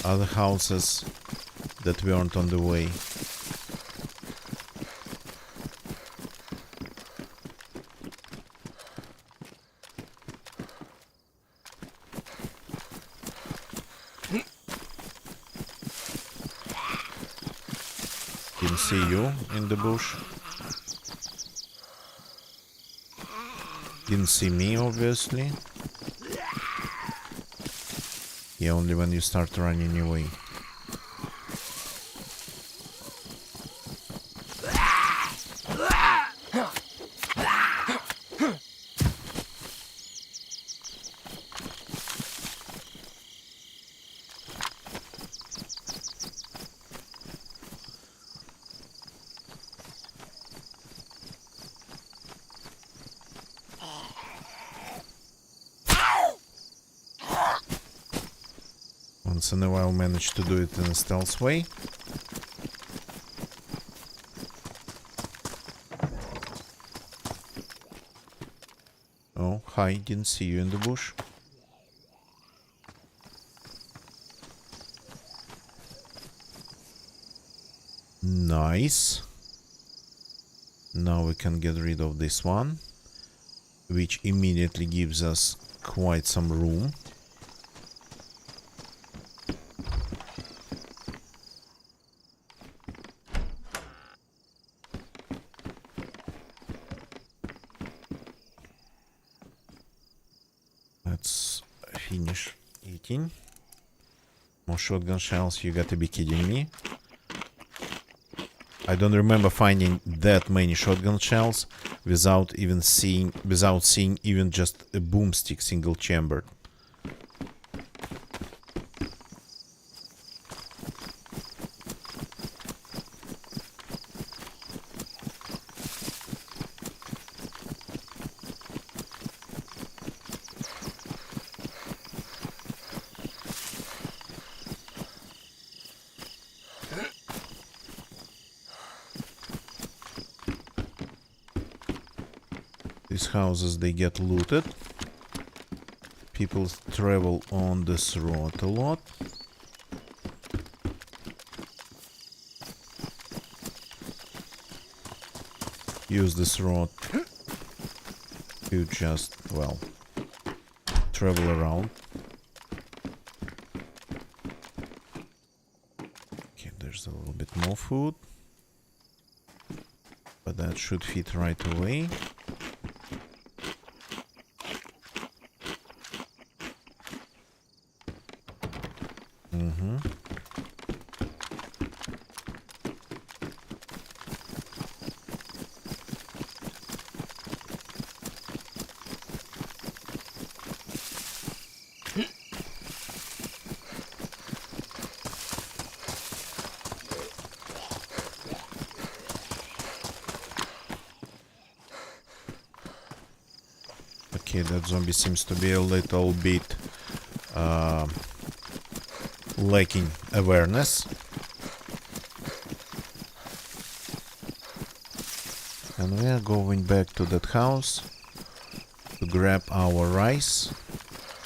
other houses that weren't on the way. didn't see you in the bush. Didn't see me, obviously. Yeah, only when you start running away. Once in a while manage to do it in a stealth way. Oh, hi, didn't see you in the bush. Nice. Now we can get rid of this one, which immediately gives us quite some room. Let's finish eating. More shotgun shells, you gotta be kidding me. I don't remember finding that many shotgun shells without seeing even just a boomstick single chambered. These houses, they get looted. People travel on this road a lot. Use this road to just, well, travel around. Okay, there's a little bit more food, but that should fit right away. Okay, that zombie seems to be a little bit lacking awareness. And we are going back to that house to grab our rice,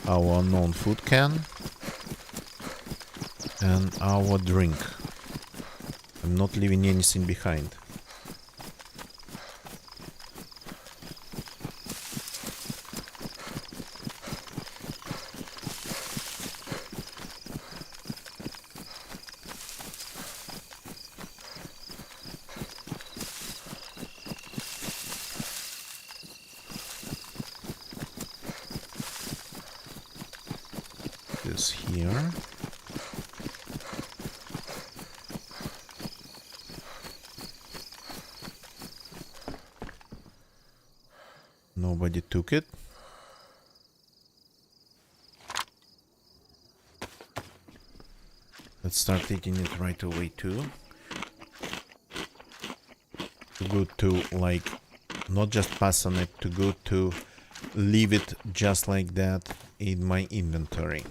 our unknown food can, and our drink. I'm not leaving anything behind. This here. Nobody took it. Let's start eating it right away too. Too good to, like, not just pass on it, too good to leave it just like that in my inventory.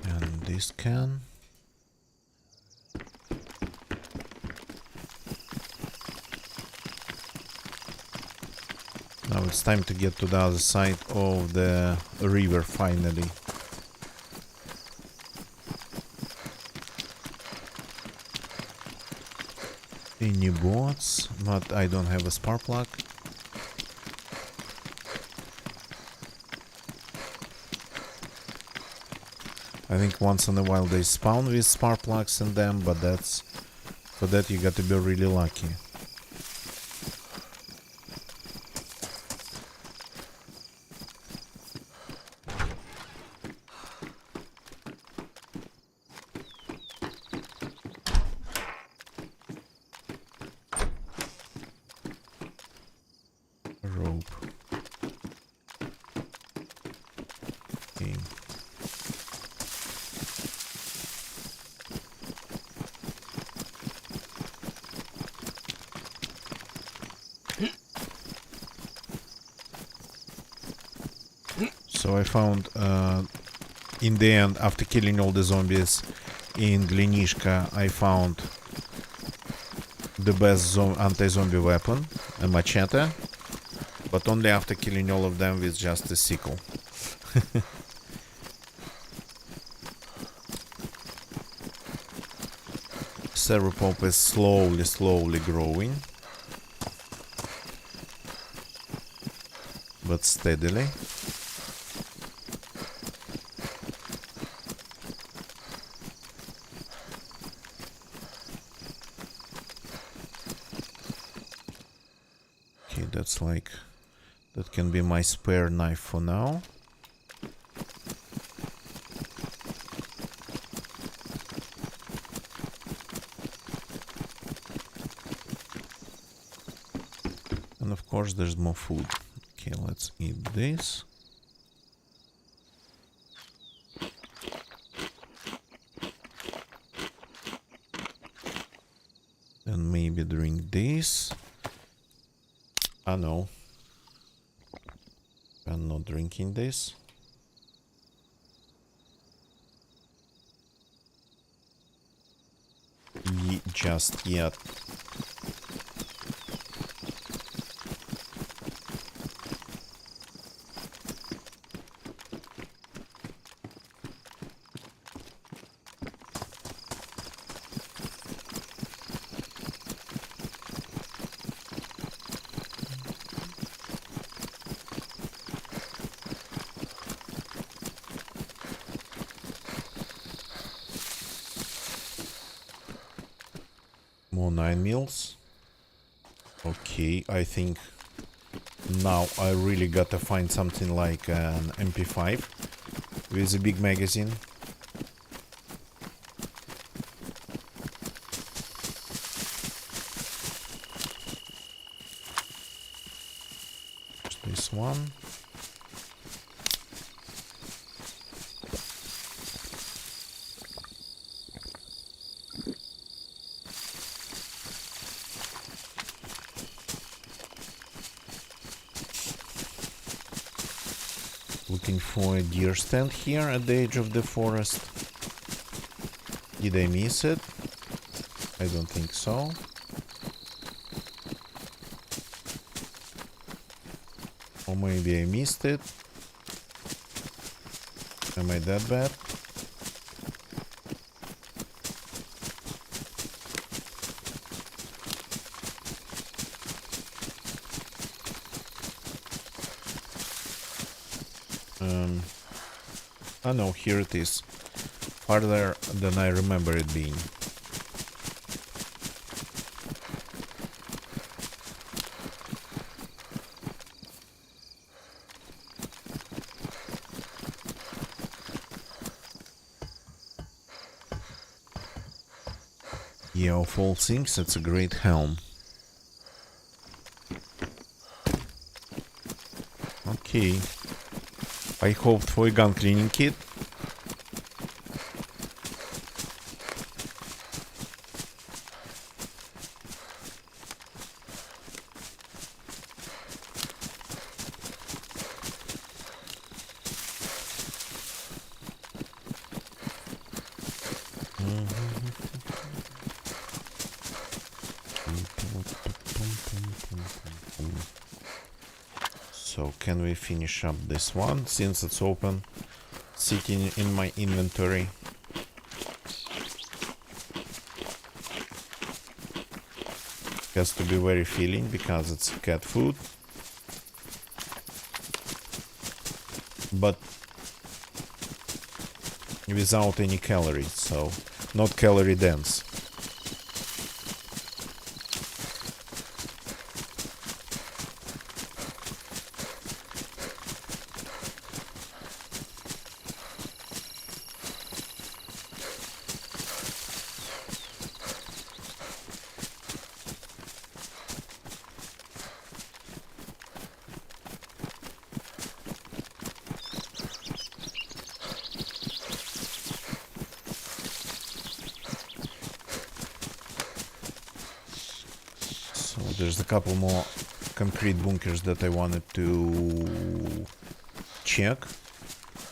And this can. Now it's time to get to the other side of the river finally. Any boats, but I don't have a spark plug. I think once in a while they spawn with spark plugs in them, but for that you got to be really lucky. Rope. Okay. So I found, in the end, after killing all the zombies in Glinishka, I found the best anti-zombie weapon, a machete, but only after killing all of them with just a sickle. Ceropop is slowly growing, but steadily. Okay, that's like, that can be my spare knife for now. And of course there's more food. Okay, let's eat this. And maybe drink this. Ah no. I'm not drinking this. Just yet. More 9 meals. Okay, I think now I really gotta find something like an MP5 with a big magazine. This one. Looking for a deer stand here at the edge of the forest. Did I miss it? I don't think so. Or maybe I missed it. Am I that bad? Oh no, here it is. Farther than I remember it being. Yeah, of all things, it's a great helm. Okay. I hoped for a gun cleaning kit. So can we finish up this one since it's open, sitting in my inventory? Has to be very filling because it's cat food. But without any calories, so not calorie dense. There's a couple more concrete bunkers that I wanted to check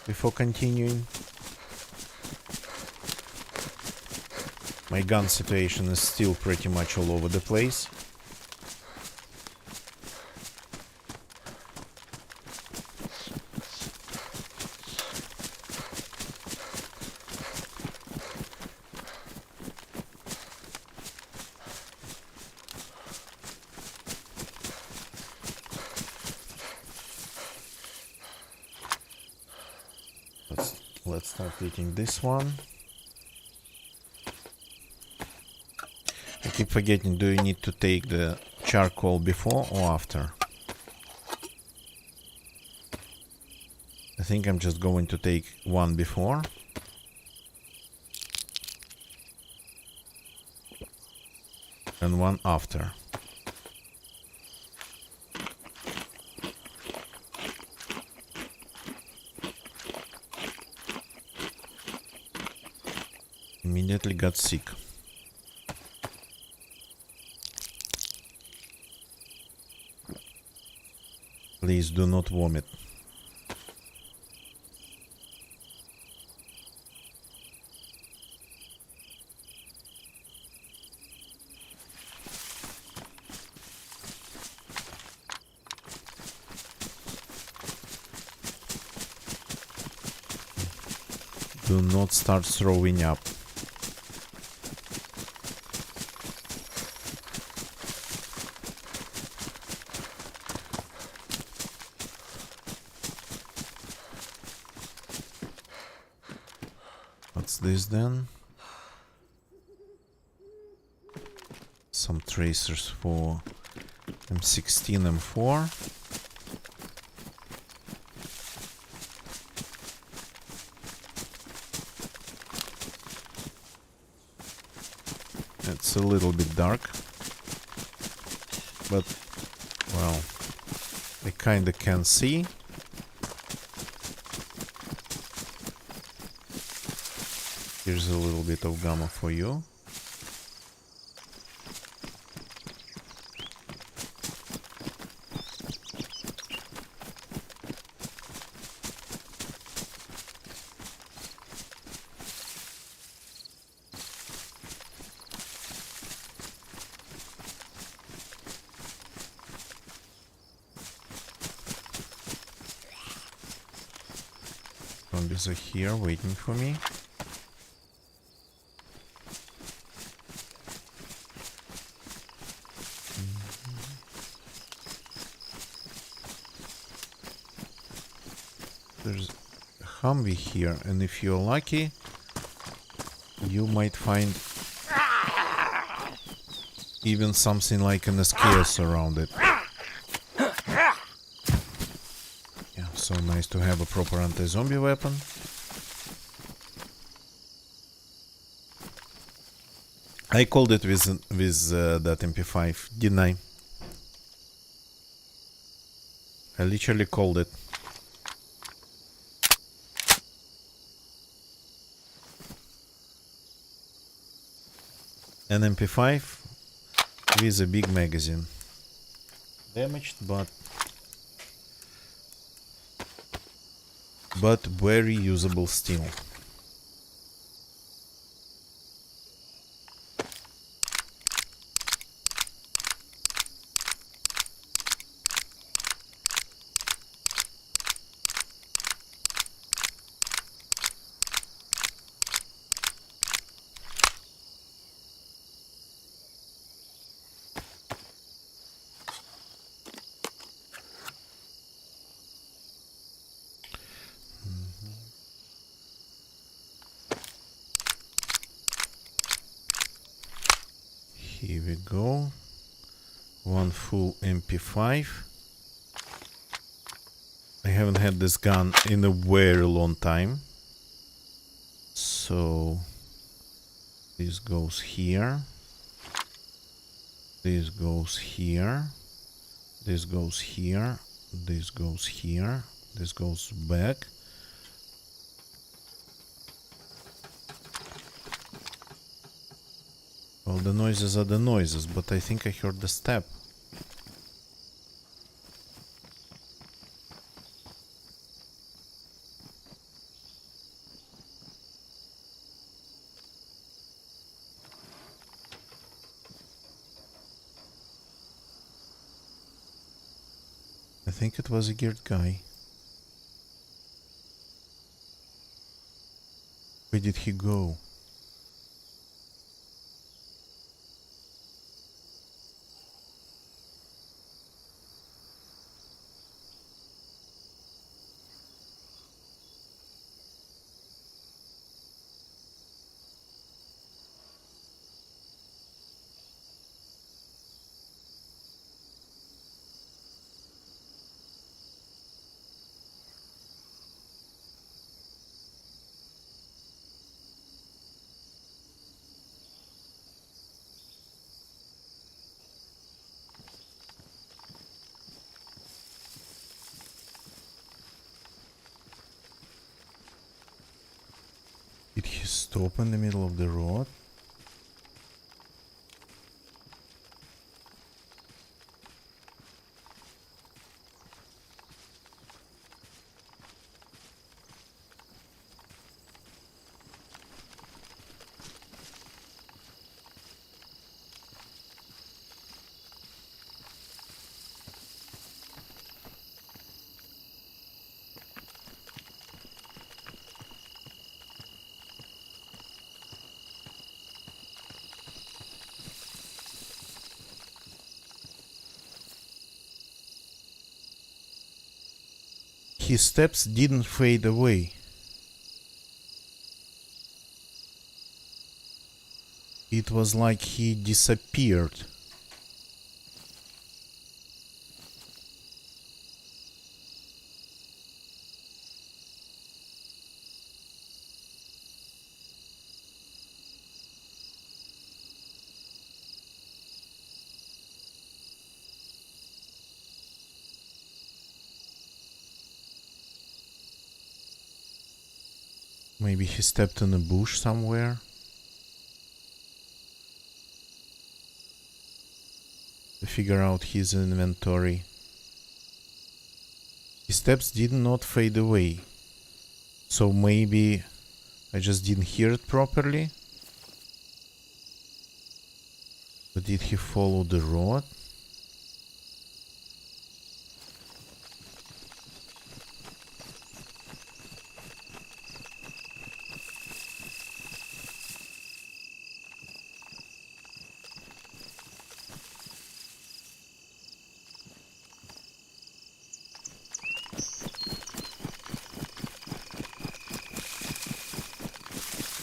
before continuing. My gun situation is still pretty much all over the place. Let's start eating this one. I keep forgetting, do you need to take the charcoal before or after? I think I'm just going to take one before. And one after. Immediately got sick. Please do not vomit. Do not start throwing up. What's this then? Some tracers for M16, M4. It's a little bit dark, but well, I kinda can see. Here's a little bit of gamma for you. Zombies are here waiting for me. There's a Humvee here, and if you're lucky, you might find even something like an SKS around it. Yeah, so nice to have a proper anti-zombie weapon. I called it with that MP5, didn't I? I literally called it. An MP5 with a big magazine. Damaged, but very usable still. Here we go. One full MP5. I haven't had this gun in a very long time. So this goes here. This goes here. This goes here. This goes here. This goes back. Well, the noises are the noises, but I think I heard the step. I think it was a geared guy. Where did he go? Did he stop in the middle of the road? His steps didn't fade away. It was like he disappeared. Maybe he stepped in a bush somewhere. To figure out his inventory. His steps did not fade away. So maybe I just didn't hear it properly. But did he follow the road?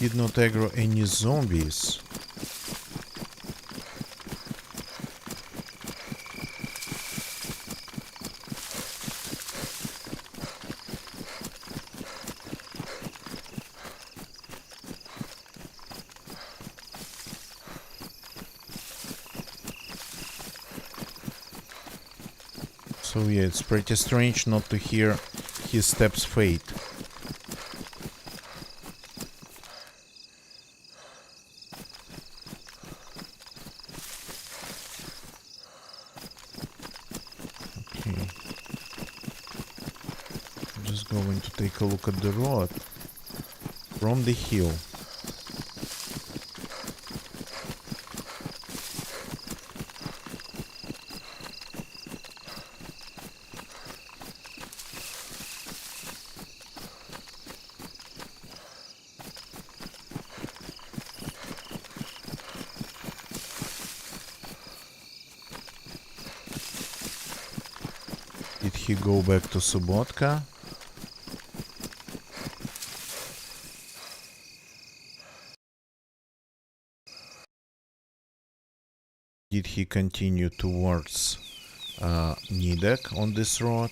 Did not aggro any zombies. So yeah, it's pretty strange not to hear his steps fade. Okay. I'm just going to take a look at the road from the hill. Did he go back to Subotka? Did he continue towards Nidek on this road?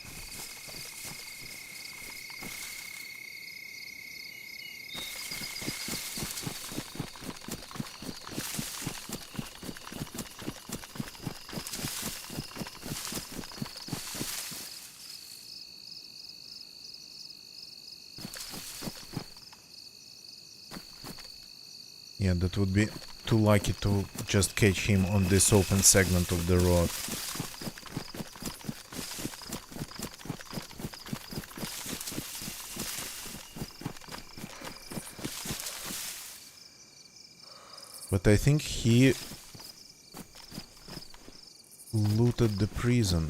Yeah, that would be too lucky to just catch him on this open segment of the road. But I think he looted the prison.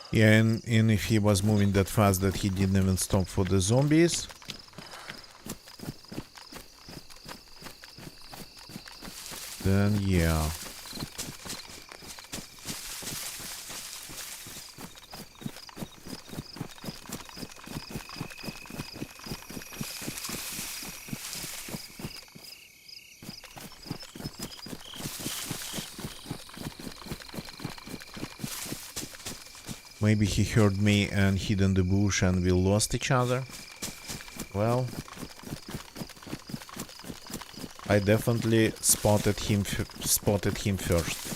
Yeah, and if he was moving that fast that he didn't even stop for the zombies. Then yeah. Maybe he heard me and hid in the bush and we lost each other. Well, I definitely spotted him first.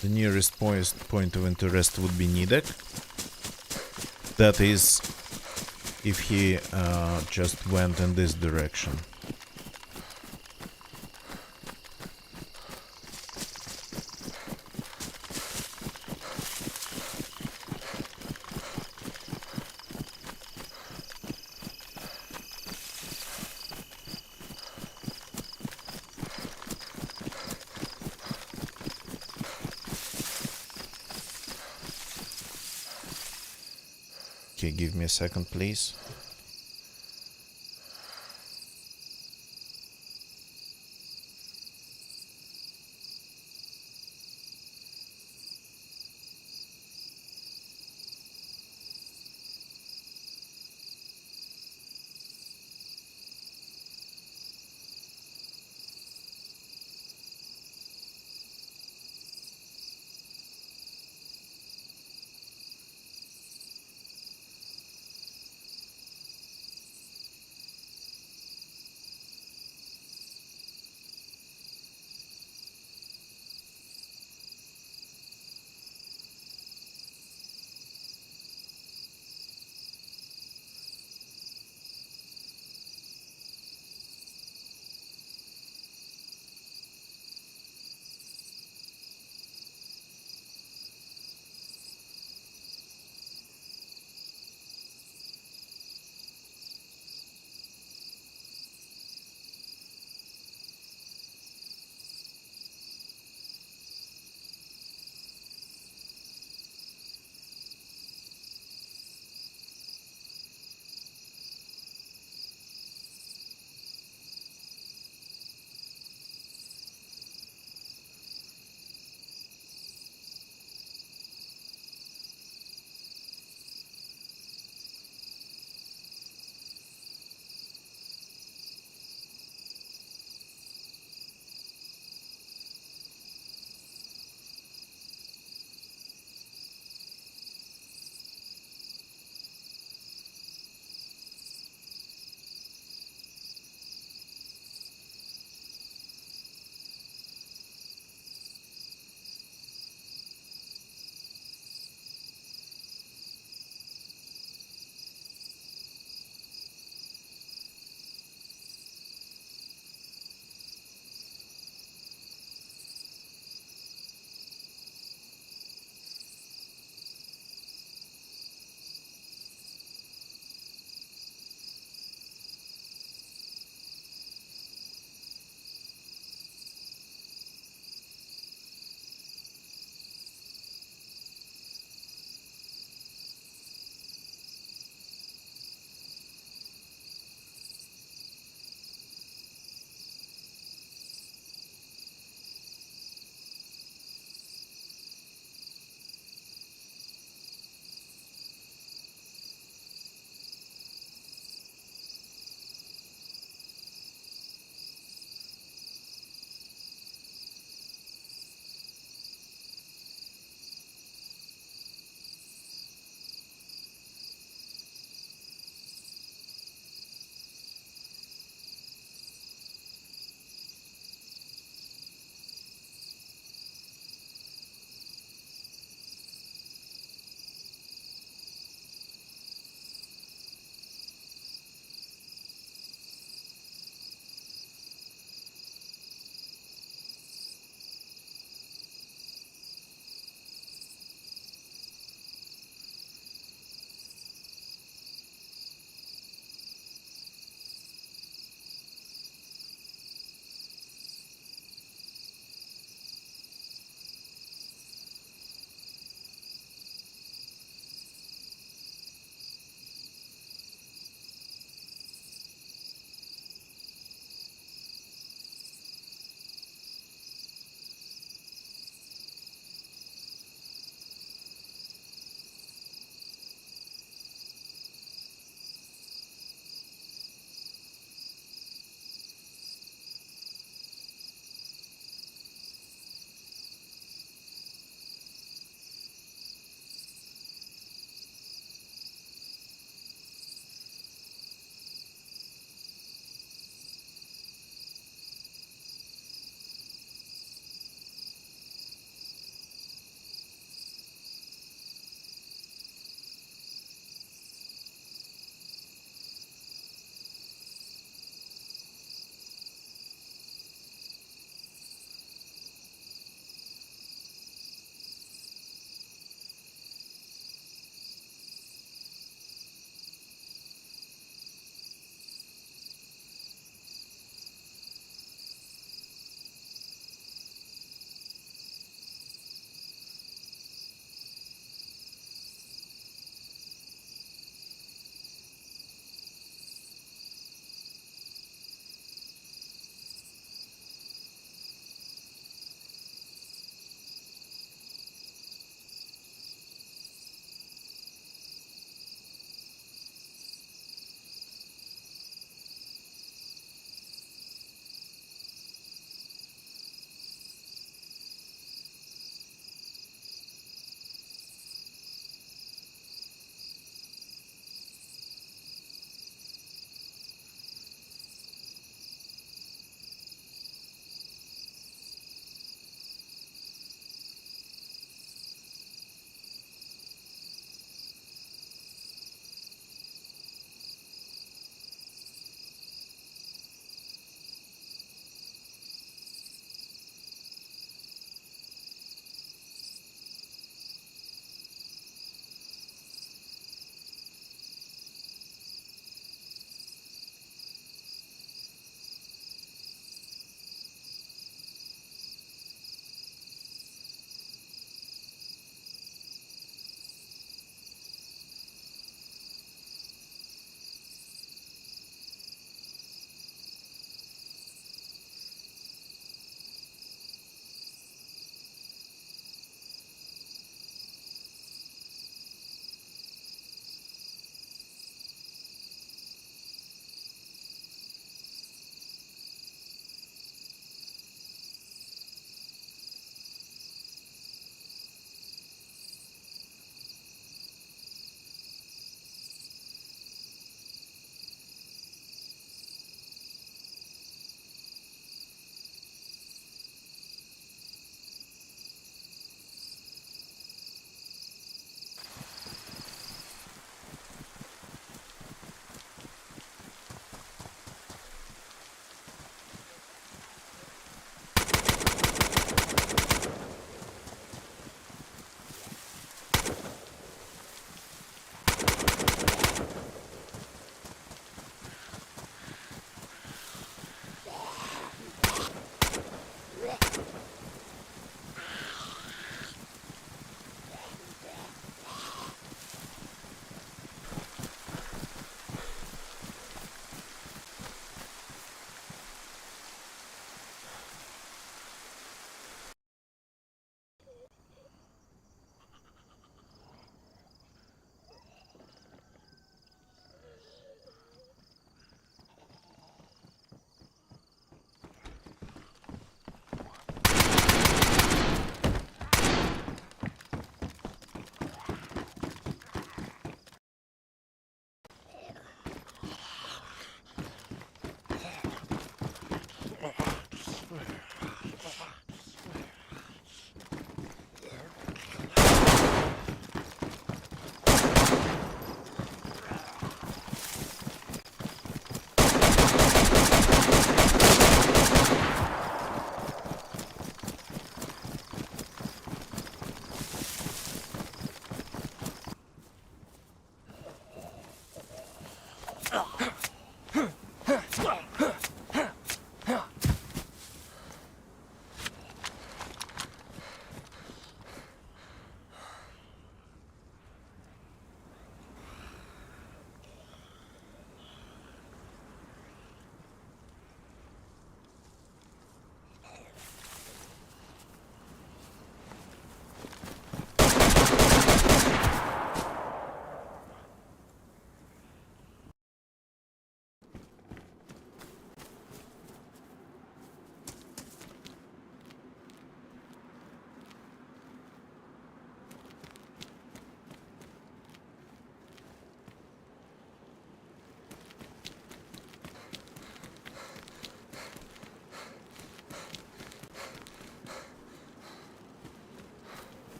The nearest point of interest would be Nidek. That is, if he just went in this direction. Okay, give me a second, please.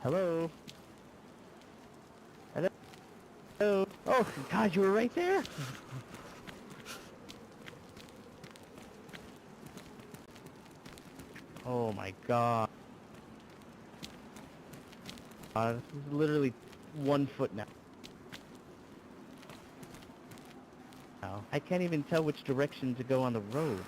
Hello? Hello? Oh, God, you were right there? Oh my God. This is literally 1 foot now. I can't even tell which direction to go on the road.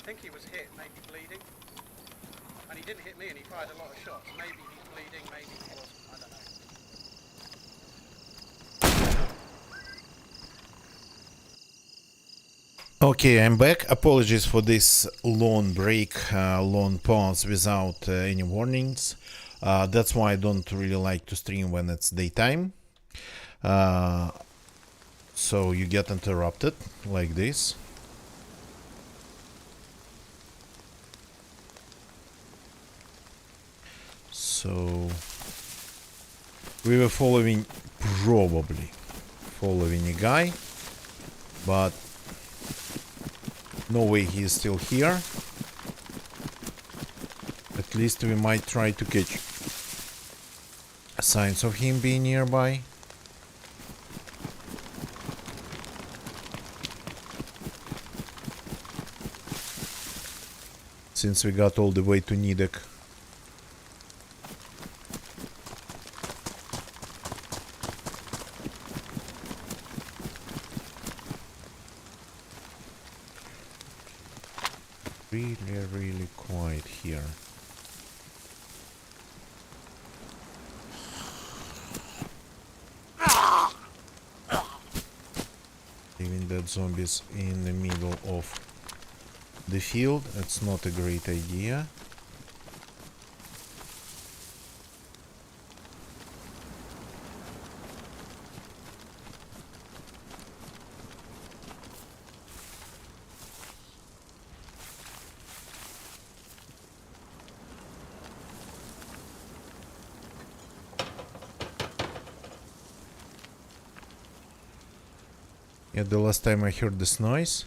think he was hit, maybe bleeding. And he didn't hit me and he fired a lot of shots. Maybe he's bleeding, maybe he wasn't. I don't know. Okay, I'm back. Apologies for this long break, long pause without any warnings. That's why I don't really like to stream when it's daytime. So you get interrupted like this. So we were probably following a guy, but no way he is still here. At least we might try to catch signs of him being nearby. Since we got all the way to Nidek. Really quiet here. Leaving dead zombies in the middle of the field, that's not a great idea. Yeah, the last time I heard this noise,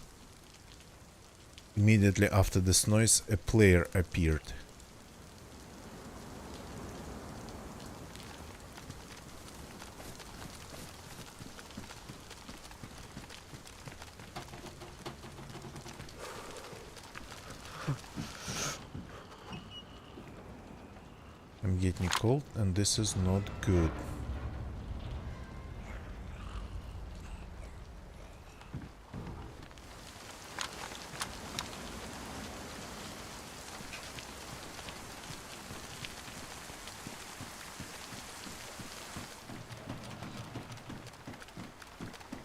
immediately after this noise, a player appeared. I'm getting cold and this is not good.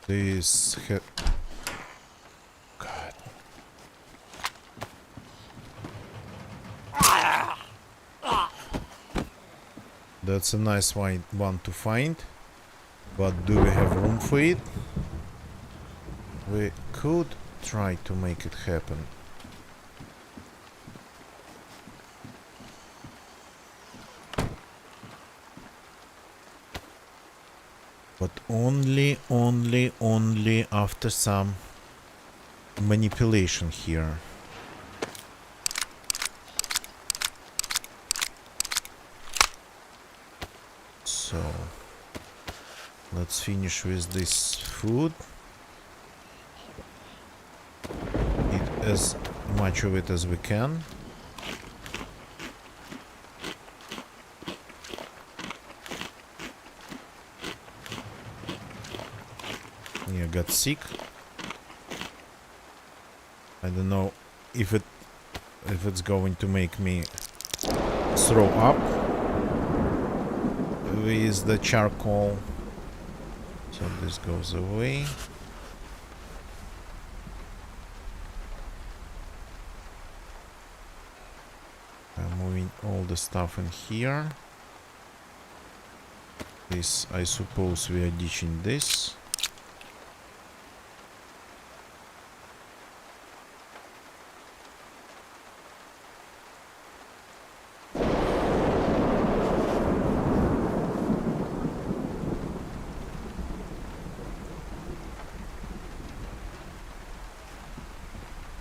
This God. That's a nice one to find, but do we have room for it? We could try to make it happen. But only after some manipulation here. So let's finish with this food. Eat as much of it as we can. Yeah, got sick. I don't know if it's going to make me throw up with the charcoal. So this goes away. I'm moving all the stuff in here. This, I suppose we are ditching this.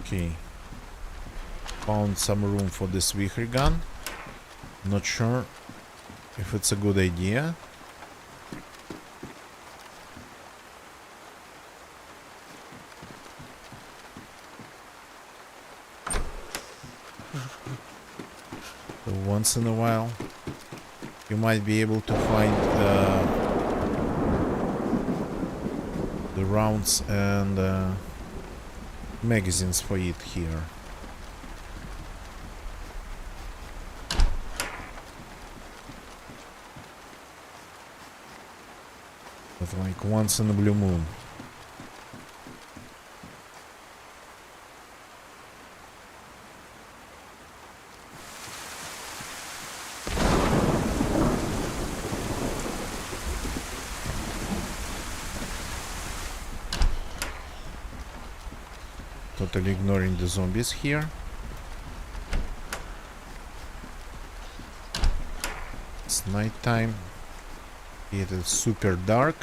Okay, found some room for this vehicle gun. Not sure if it's a good idea. So once in a while you might be able to find the rounds and magazines for it here. But like once in a blue moon. Totally ignoring the zombies here. It's nighttime. It is super dark.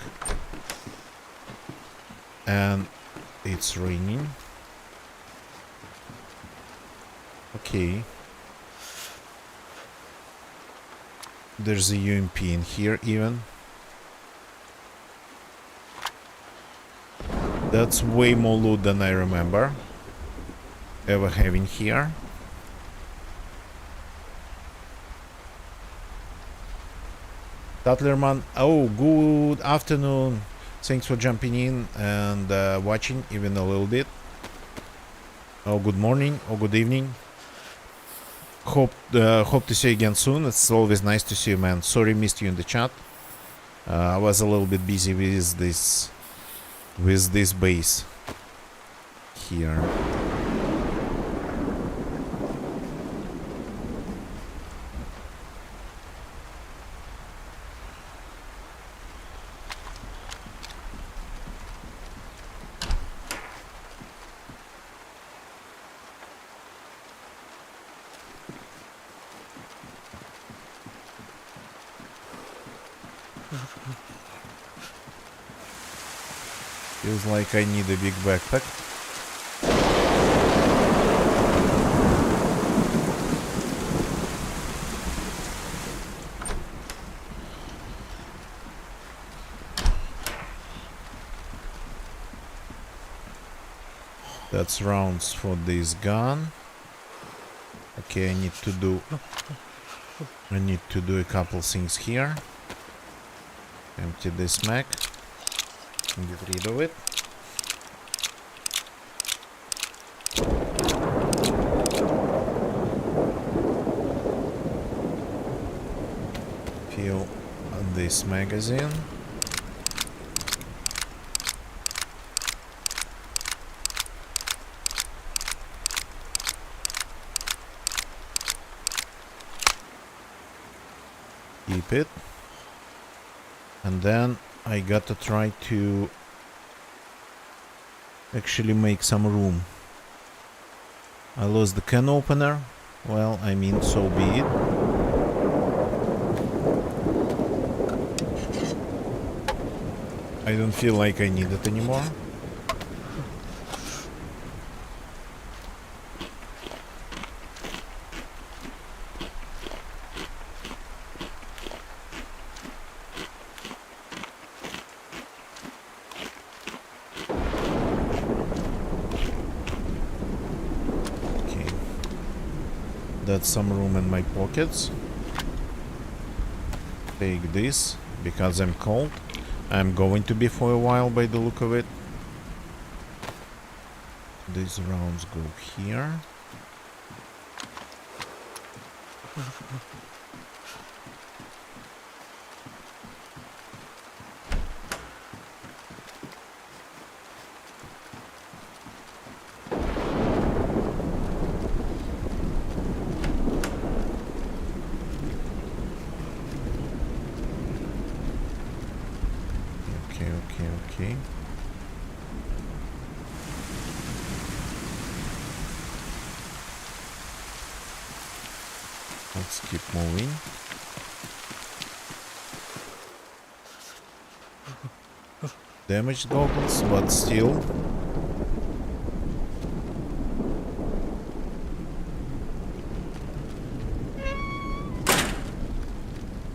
And it's raining. Okay. There's a UMP in here even. That's way more loot than I remember ever having here. Tatlerman, oh, good afternoon. Thanks for jumping in and watching even a little bit. Oh, good morning or good evening. Hope to see you again soon. It's always nice to see you, man. Sorry missed you in the chat. I was a little bit busy with this base here. Feels like I need a big backpack. That's rounds for this gun. Okay, I need to do a couple things here. Empty this mag. Get rid of it. Fill this magazine. Keep it. And then I gotta try to actually make some room. I lost the can opener. Well, I mean, so be it. I don't feel like I need it anymore. That's some room in my pockets. Take this, because I'm cold. I'm going to be for a while by the look of it. These rounds go here. Okay. Let's keep moving. Damaged goggles, but still.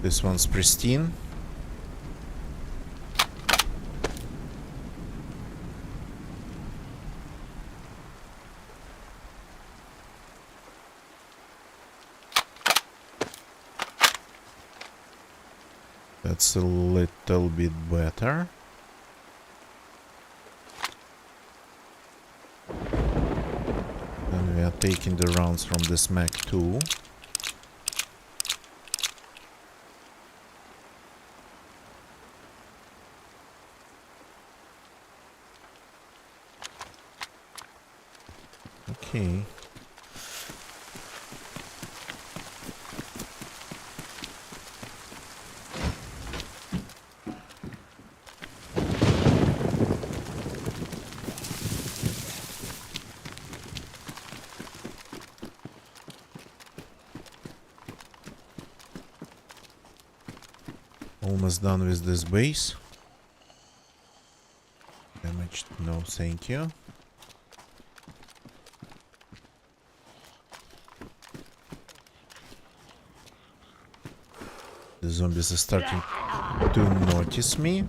This one's pristine. That's a little bit better. And we are taking the rounds from this mag too. Okay. Almost done with this base. Damaged? No, thank you. The zombies are starting to notice me.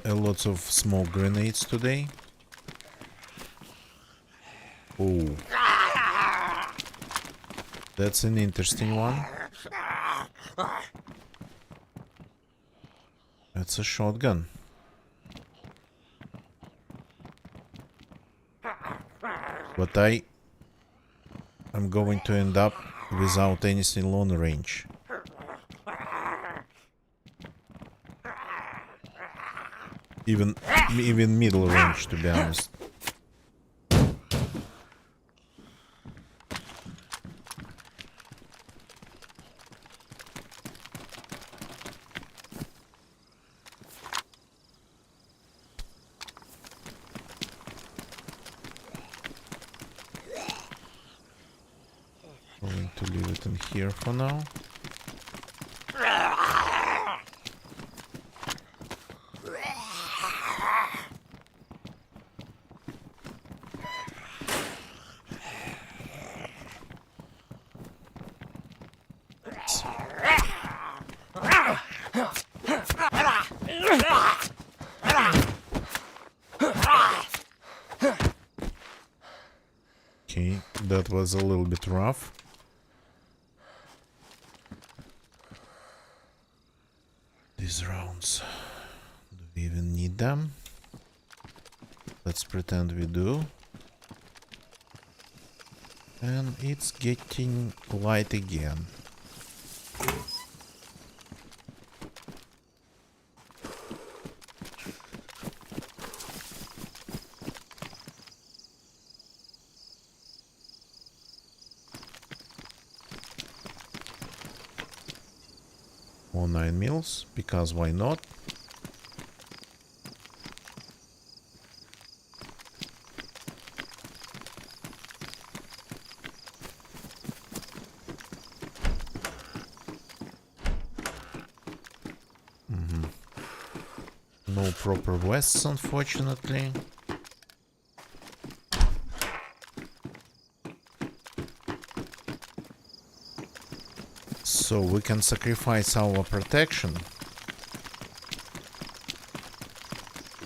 Lots of smoke grenades today. Oh, that's an interesting one. That's a shotgun. But I'm going to end up without anything long range. Even middle range, to be honest. Going to leave it in here for now. Okay, that was a little bit rough. These rounds, do we even need them? Let's pretend we do. And it's getting light again. More 9 mils, because why not? No proper vests, unfortunately. So we can sacrifice our protection,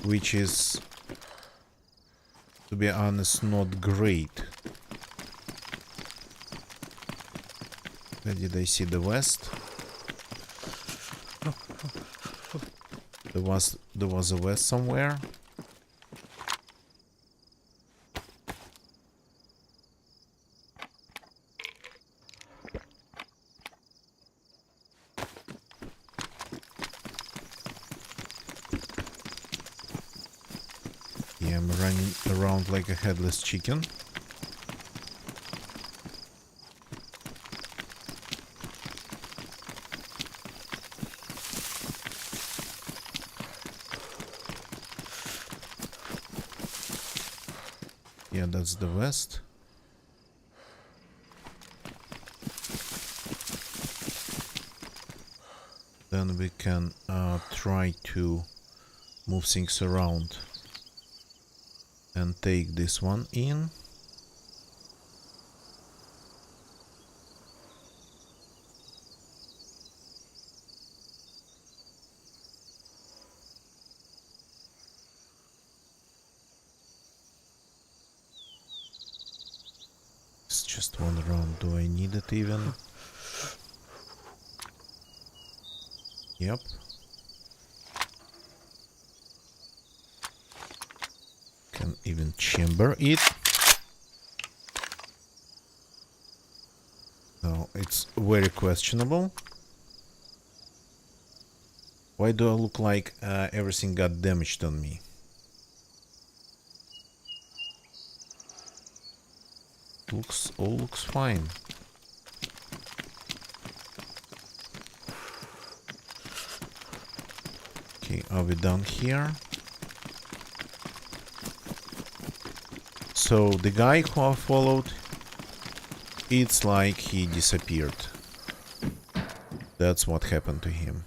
which is, to be honest, not great. Where did I see the vest? There was a vest somewhere. Yeah, I'm running around like a headless chicken. Yeah, that's the vest. Then we can try to move things around and take this one in. It's just one round. Do I need it even? Yep. Can even chamber it. It's very questionable. Why do I look like everything got damaged on me? All looks fine. Okay, are we done here? So the guy who I followed, it's like he disappeared. That's what happened to him.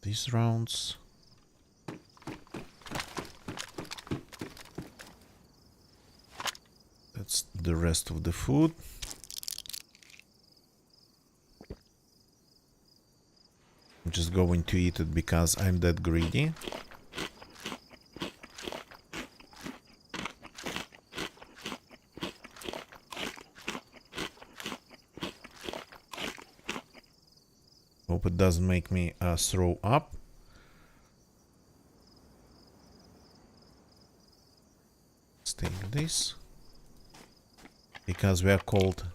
These rounds. That's the rest of the food. I'm just going to eat it because I'm that greedy. Hope it doesn't make me throw up. Let's take this. Because we are cold.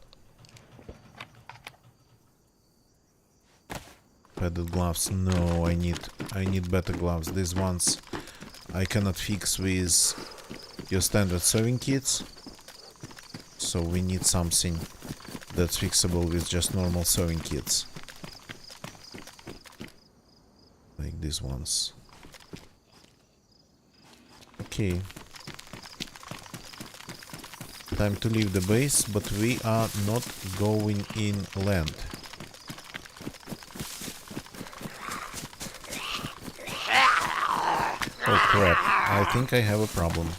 Padded gloves. No, I need better gloves. These ones I cannot fix with your standard sewing kits. So we need something that's fixable with just normal sewing kits. Like these ones. Okay. Time to leave the base, but we are not going inland. Oh crap, I think I have a problem.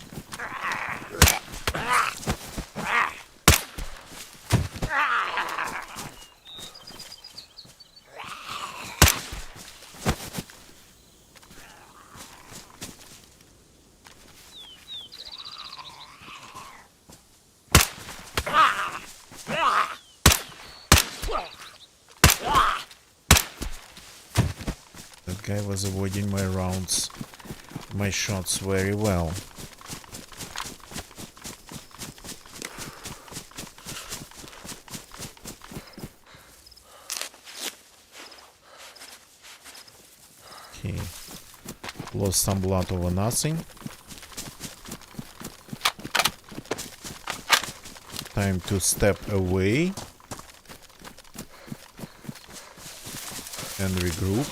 That guy was avoiding my rounds, my shots very well. Okay, lost some blood over nothing. Time to step away and regroup.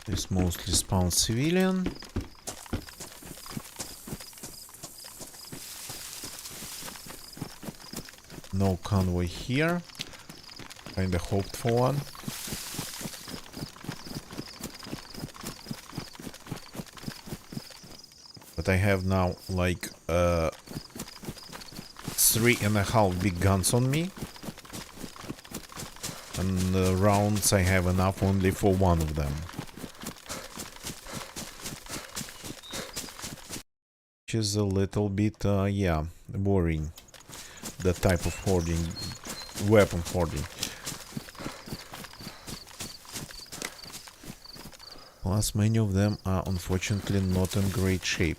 This mostly spawns civilian. No convoy here. Kinda hoped for one. But I have now like 3.5 big guns on me. And rounds I have enough only for one of them. Which is a little bit, yeah, boring. That type of hoarding, weapon hoarding. Plus, many of them are unfortunately not in great shape.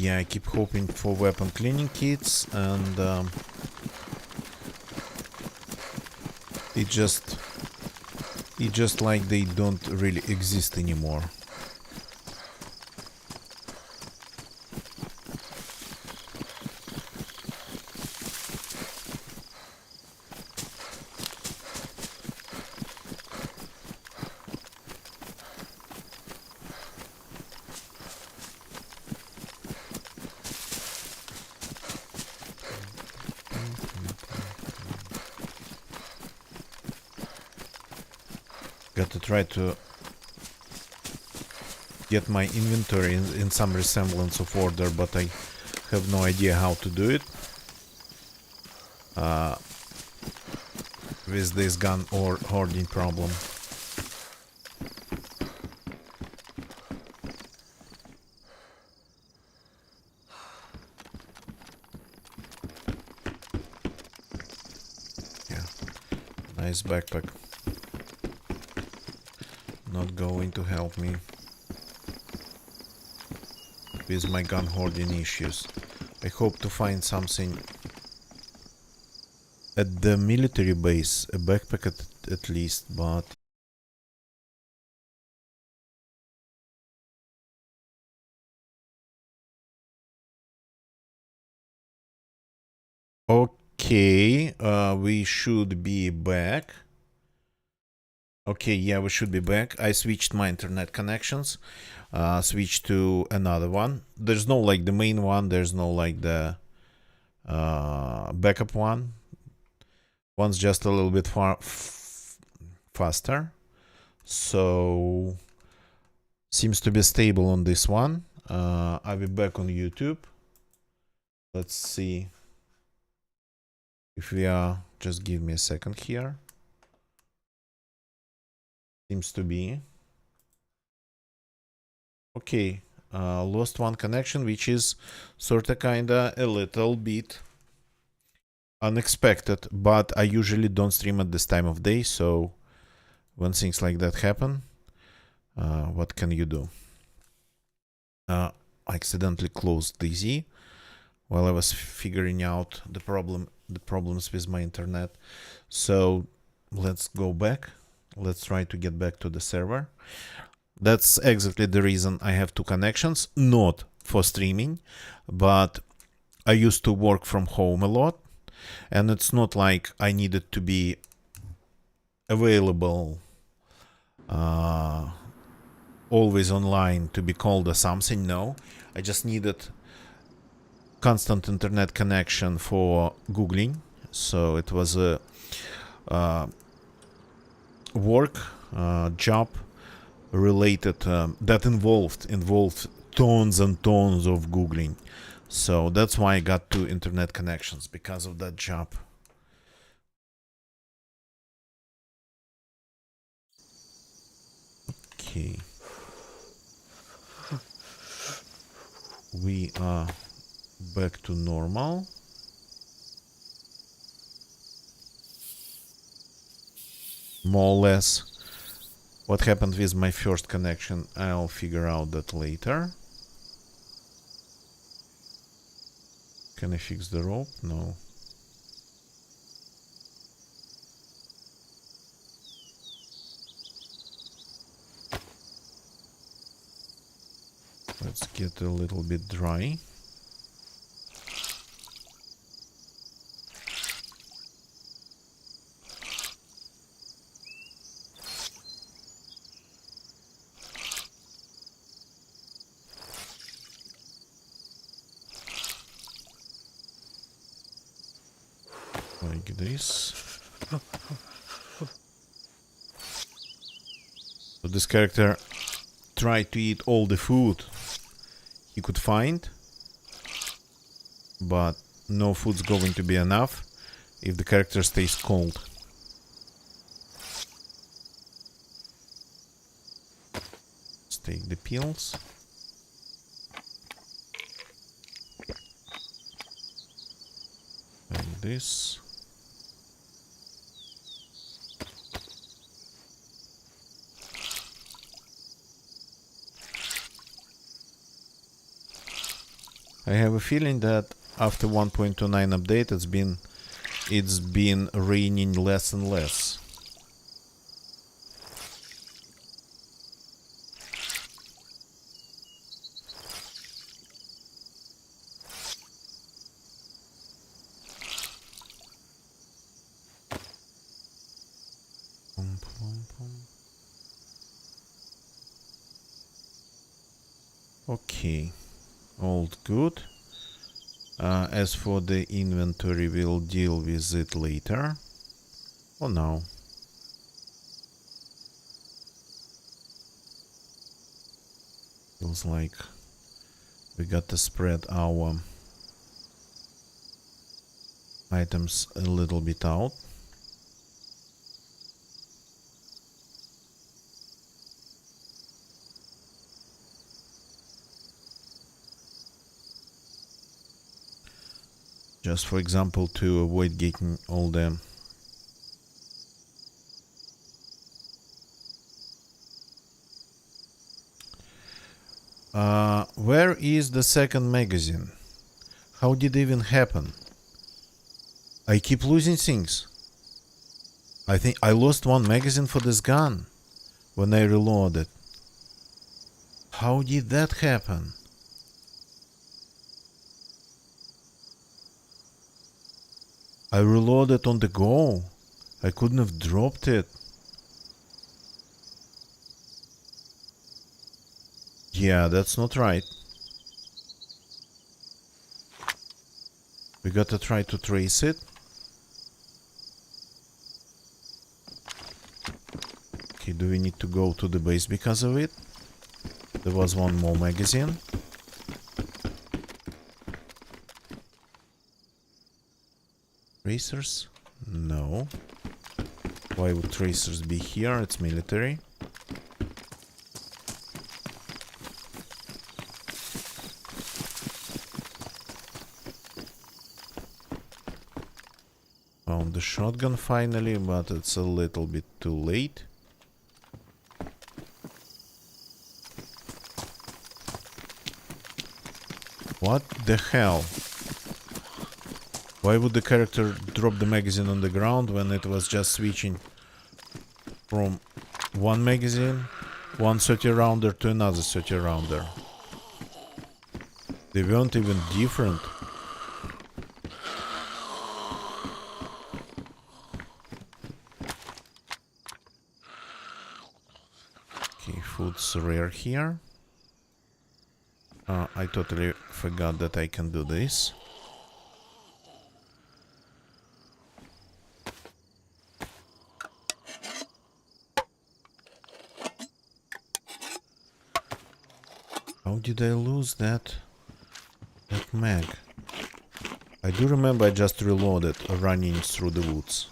yeah, I keep hoping for weapon cleaning kits, and it just like they don't really exist anymore. Got to try to get my inventory in some resemblance of order, but I have no idea how to do it with this gun or hoarding problem. Yeah, nice backpack. Not going to help me with my gun hoarding issues. I hope to find something at the military base, a backpack at least, but okay, we should be back. Okay, yeah, we should be back. I switched my internet connections, switched to another one. There's no like the main one, there's no like the backup one. One's just a little bit faster. So seems to be stable on this one. I'll be back on YouTube. Let's see if we are. Just give me a second here. Seems to be okay. Lost one connection, which is sort of kinda a little bit unexpected, but I usually don't stream at this time of day, so when things like that happen, what can you do? I accidentally closed DayZ while I was figuring out the problems with my internet. So let's go back. Let's try to get back to the server. That's exactly the reason I have two connections, not for streaming, but I used to work from home a lot, and it's not like I needed to be available always online to be called or something. No, I just needed constant internet connection for Googling. So it was a work job related that involved tons and tons of Googling. So that's why I got two internet connections, because of that job. Okay. We are back to normal. More or less. What happened with my first connection, I'll figure out that later. Can I fix the rope? No. Let's get a little bit dry. Like this. So this character tried to eat all the food he could find, but no food's going to be enough if the character stays cold. Let's take the pills. Like this. I have a feeling that after 1.29 update it's been raining less and less. Pum, pum, pum. Okay, all good. As for the inventory, we'll deal with it later. Or now. Feels like we got to spread our items a little bit out. Just for example, to avoid getting all the where is the second magazine? How did it even happen? I keep losing things. I think I lost one magazine for this gun when I reloaded. How did that happen? I reloaded on the go. I couldn't have dropped it. Yeah, that's not right. We gotta try to trace it. Okay, do we need to go to the base because of it? There was one more magazine. Tracers? No. Why would tracers be here? It's military. Found the shotgun finally, but it's a little bit too late. What the hell? Why would the character drop the magazine on the ground when it was just switching from one magazine, one 30 rounder to another 30 rounder? They weren't even different. Okay, food's rare here. I totally forgot that I can do this. How did I lose that mag? I do remember I just reloaded running through the woods.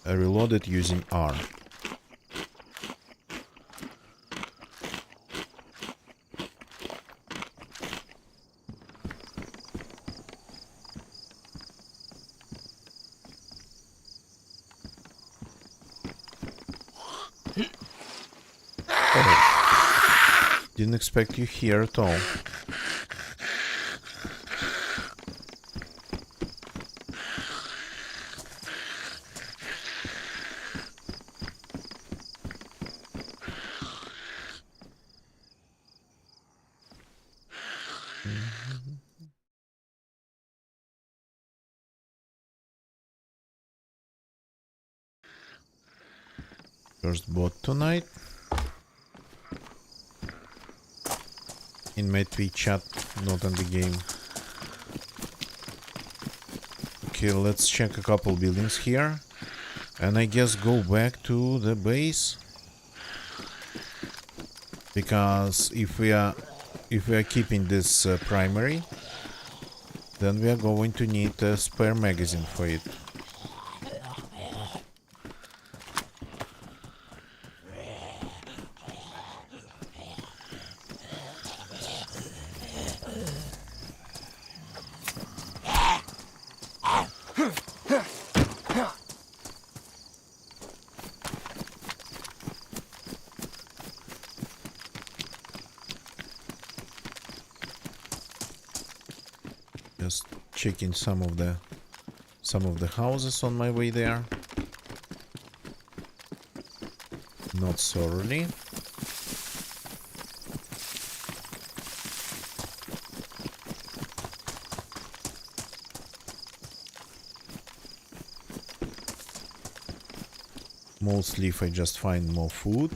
I reloaded using R. Didn't expect you here at all. First bot tonight. In my Twitch chat, not on the game. Okay, let's check a couple buildings here. And I guess go back to the base. Because if we are keeping this primary, then we are going to need a spare magazine for it. checking some of the houses on my way there. Not so early. Mostly if I just find more food.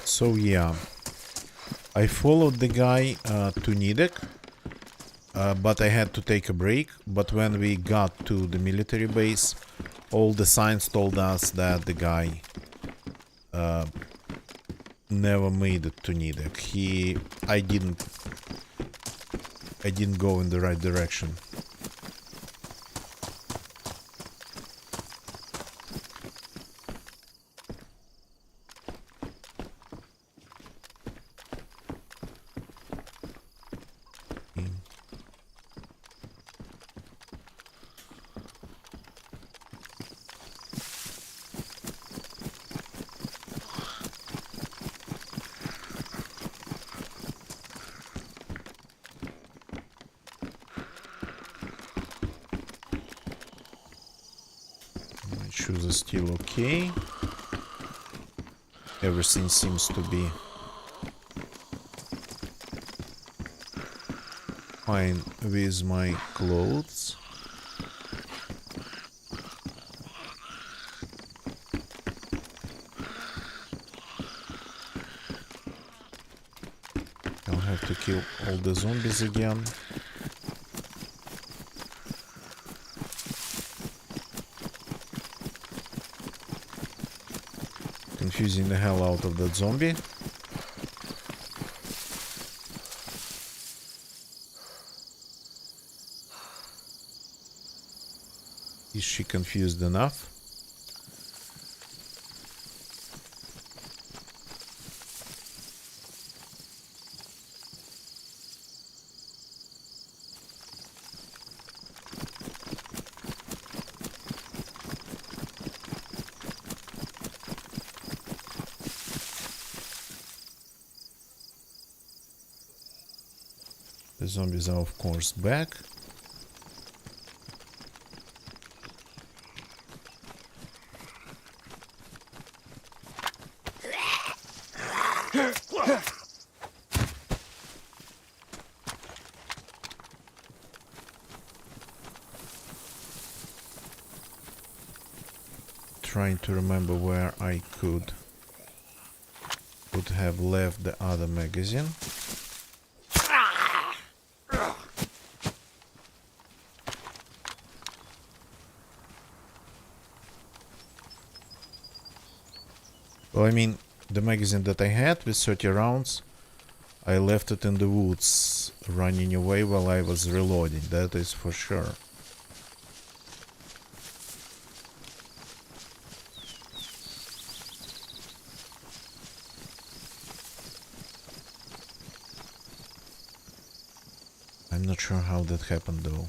So yeah, I followed the guy to Nidek, but I had to take a break. But when we got to the military base, all the signs told us that the guy never made it to Nidek. I didn't go in the right direction. My shoes are still okay. Everything seems to be fine with my clothes. I'll have to kill all the zombies again. Confusing the hell out of that zombie. Is she confused enough? The zombies are of course back. Trying to remember where I would have left the other magazine. Well, I mean, the magazine that I had with 30 rounds, I left it in the woods, running away while I was reloading, that is for sure. I'm not sure how that happened though.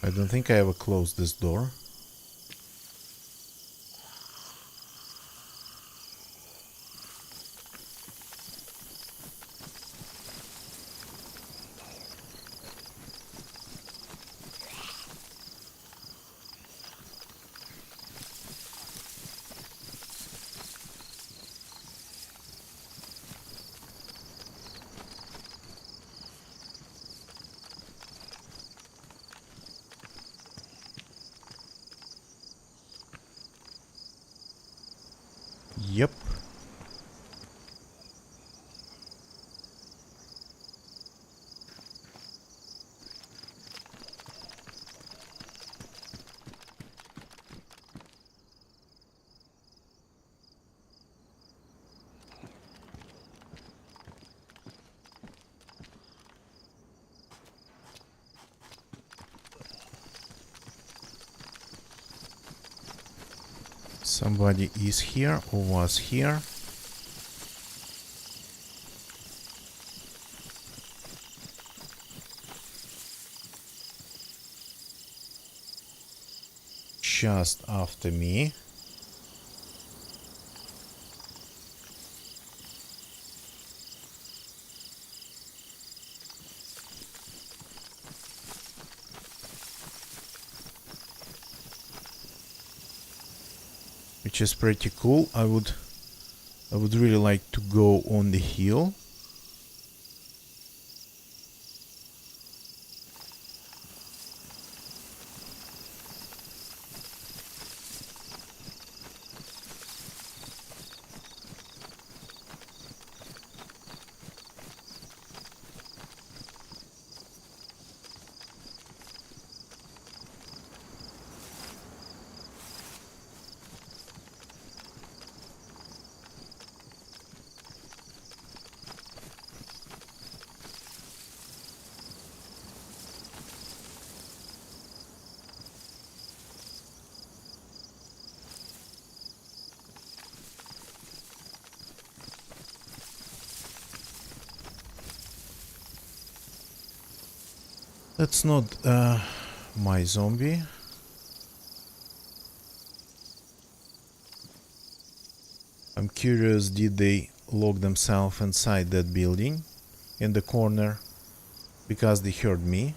I don't think I ever closed this door. Yep. Somebody is here or was here. Just after me. Which is pretty cool. I would really like to go on the hill. That's not my zombie. I'm curious, did they lock themselves inside that building in the corner because they heard me?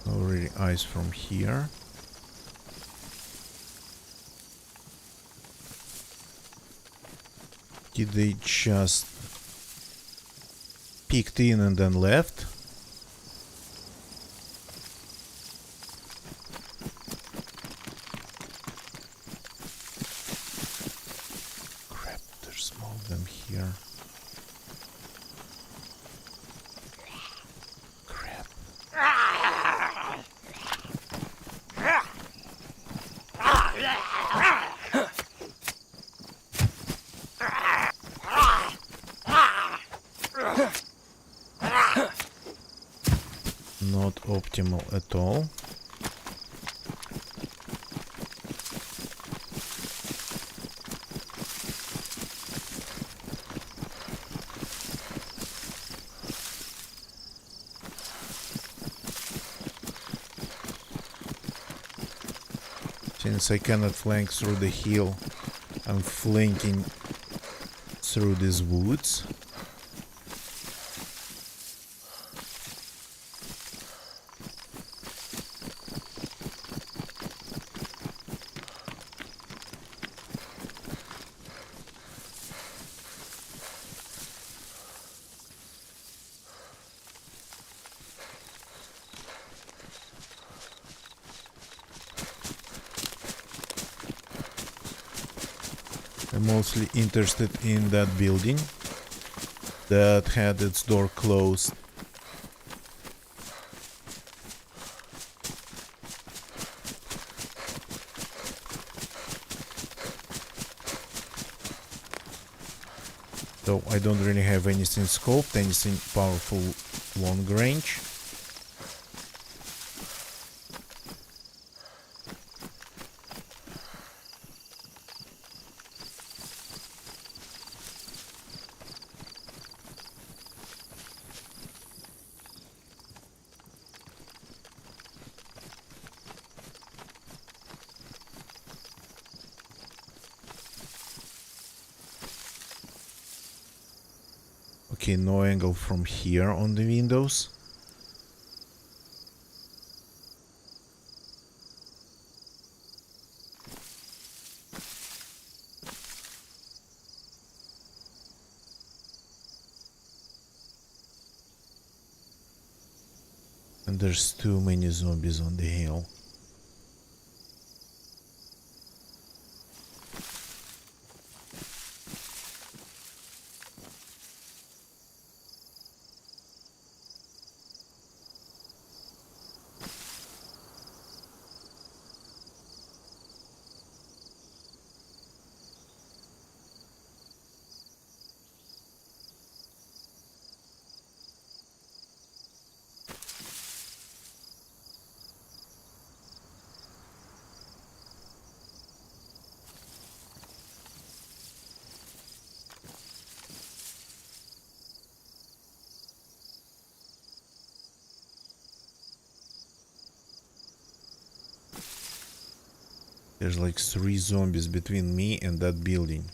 Already eyes from here. Did they just peeked in and then left? Crap, there's more of them here. Crap. Not optimal at all. Since I cannot flank through the hill, I'm flanking through these woods. I'm mostly interested in that building that had its door closed. So I don't really have anything scoped, anything powerful long range. Okay, no angle from here on the windows. And there's too many zombies on the hill. There's like 3 zombies between me and that building.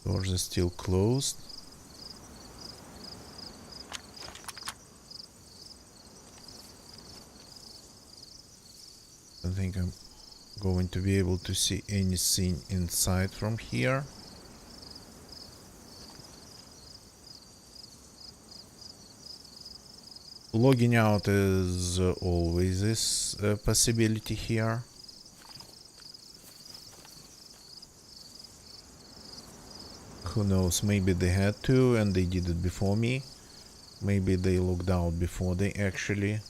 Doors are still closed. I think I'm going to be able to see anything inside from here. Logging out is always a possibility here. Who knows, maybe they had to and they did it before me. Maybe they logged out before they actually...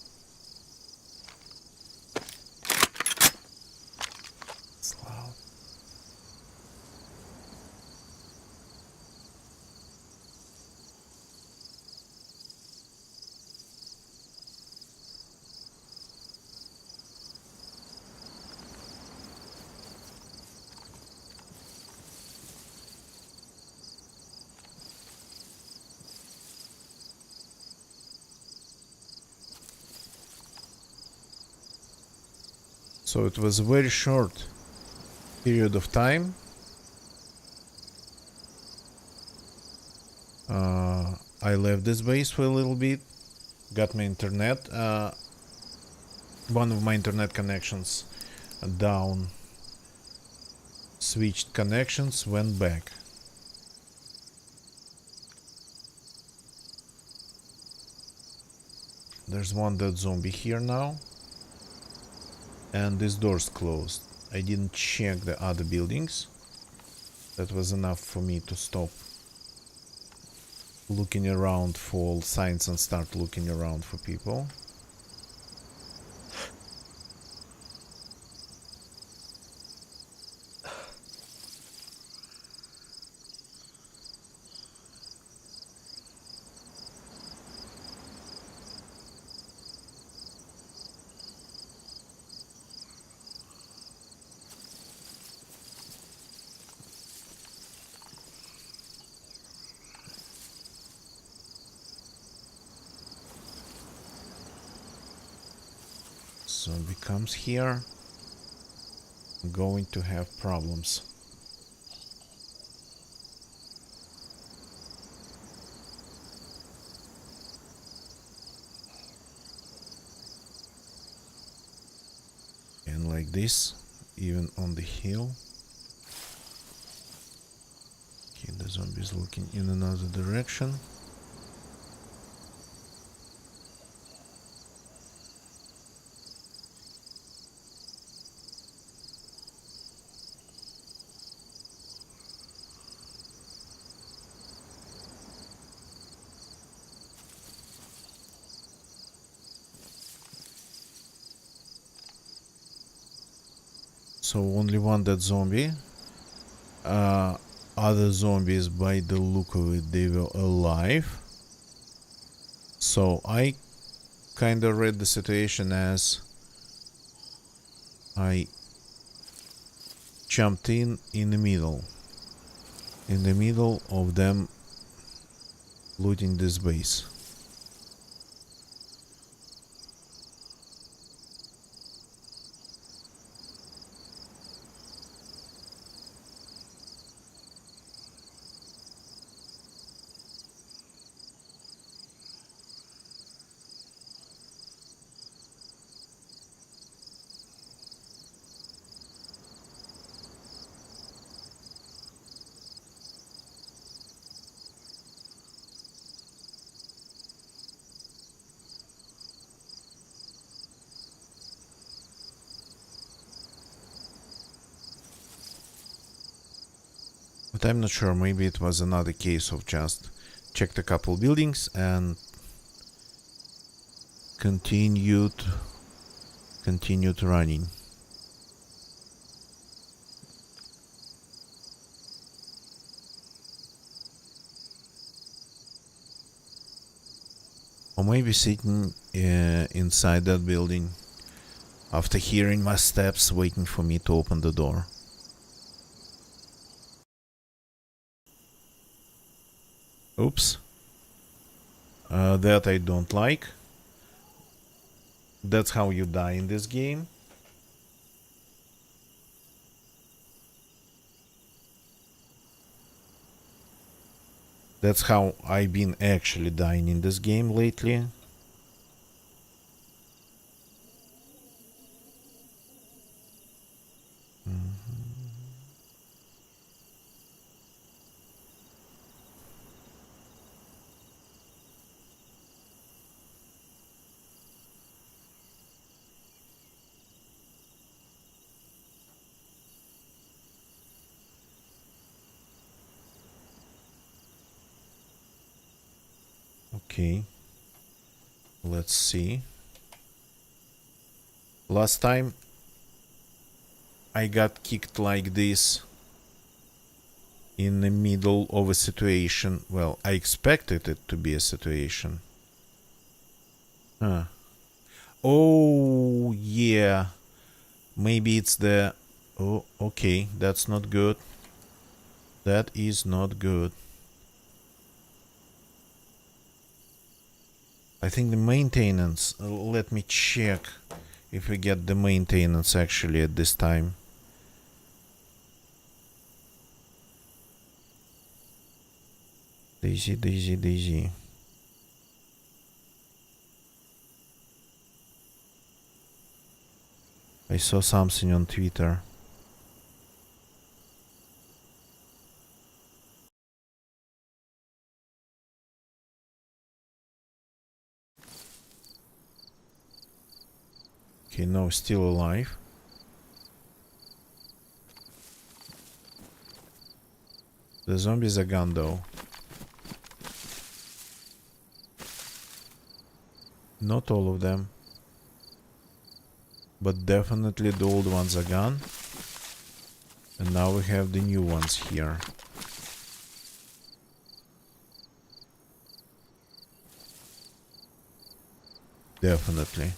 It's loud. So it was a very short period of time. I left this base for a little bit, got my internet, one of my internet connections down, switched connections, went back. There's one dead zombie here now. And this door's closed. I didn't check the other buildings. That was enough for me to stop looking around for signs and start looking around for people. Zombie comes here. I'm going to have problems. And like this, even on the hill. Okay, the zombie is looking in another direction. So only one dead zombie. other zombies. By the look of it, they were alive. So I kind of read the situation as I jumped in the middle of them looting this base. But I'm not sure, maybe it was another case of just checked a couple buildings and continued running. Or maybe sitting inside that building after hearing my steps waiting for me to open the door. Oops. That I don't like. That's how you die in this game. That's how I've been actually dying in this game lately. Okay. Let's see. Last time I got kicked like this in the middle of a situation. Well, I expected it to be a situation. Huh. Oh, yeah. Maybe it's the... Oh, okay. That's not good. That is not good. I think the maintenance... let me check if we get the maintenance actually at this time. Daisy, Daisy, Daisy. I saw something on Twitter. Okay, no, still alive. The zombies are gone though. Not all of them. But definitely the old ones are gone. And now we have the new ones here. Definitely.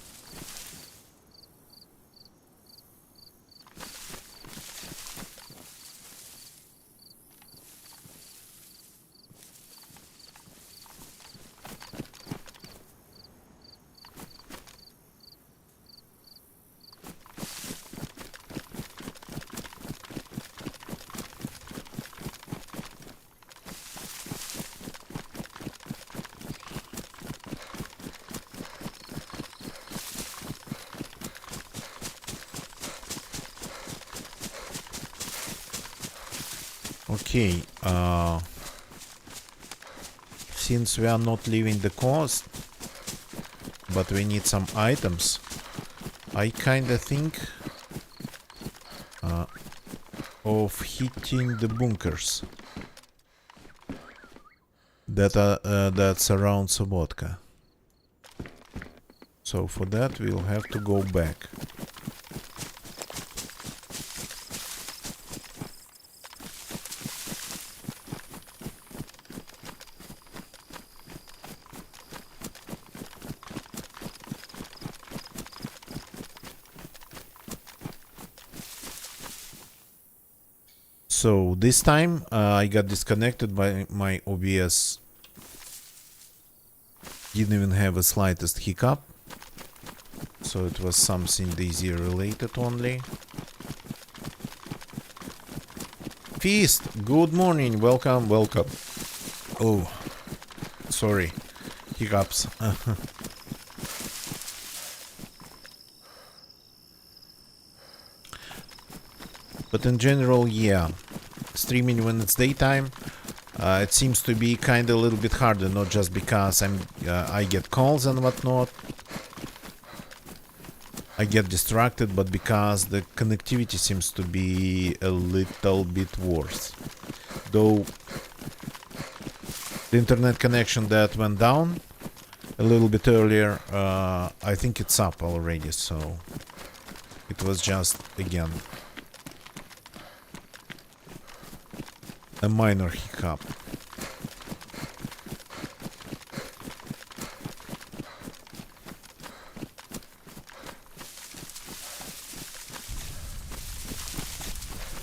Okay, since we are not leaving the coast, but we need some items, I kinda think of hitting the bunkers that surround Sobotka. So for that we'll have to go back. So this time I got disconnected by my OBS. Didn't even have a slightest hiccup. So it was something DayZ related only. Feast, good morning, welcome, welcome. Oh, sorry, hiccups. But in general, yeah, streaming when it's daytime, it seems to be kind of a little bit harder, not just because I get calls and whatnot, I get distracted, but because the connectivity seems to be a little bit worse. Though the internet connection that went down a little bit earlier, I think it's up already, so it was just, again, a minor hiccup.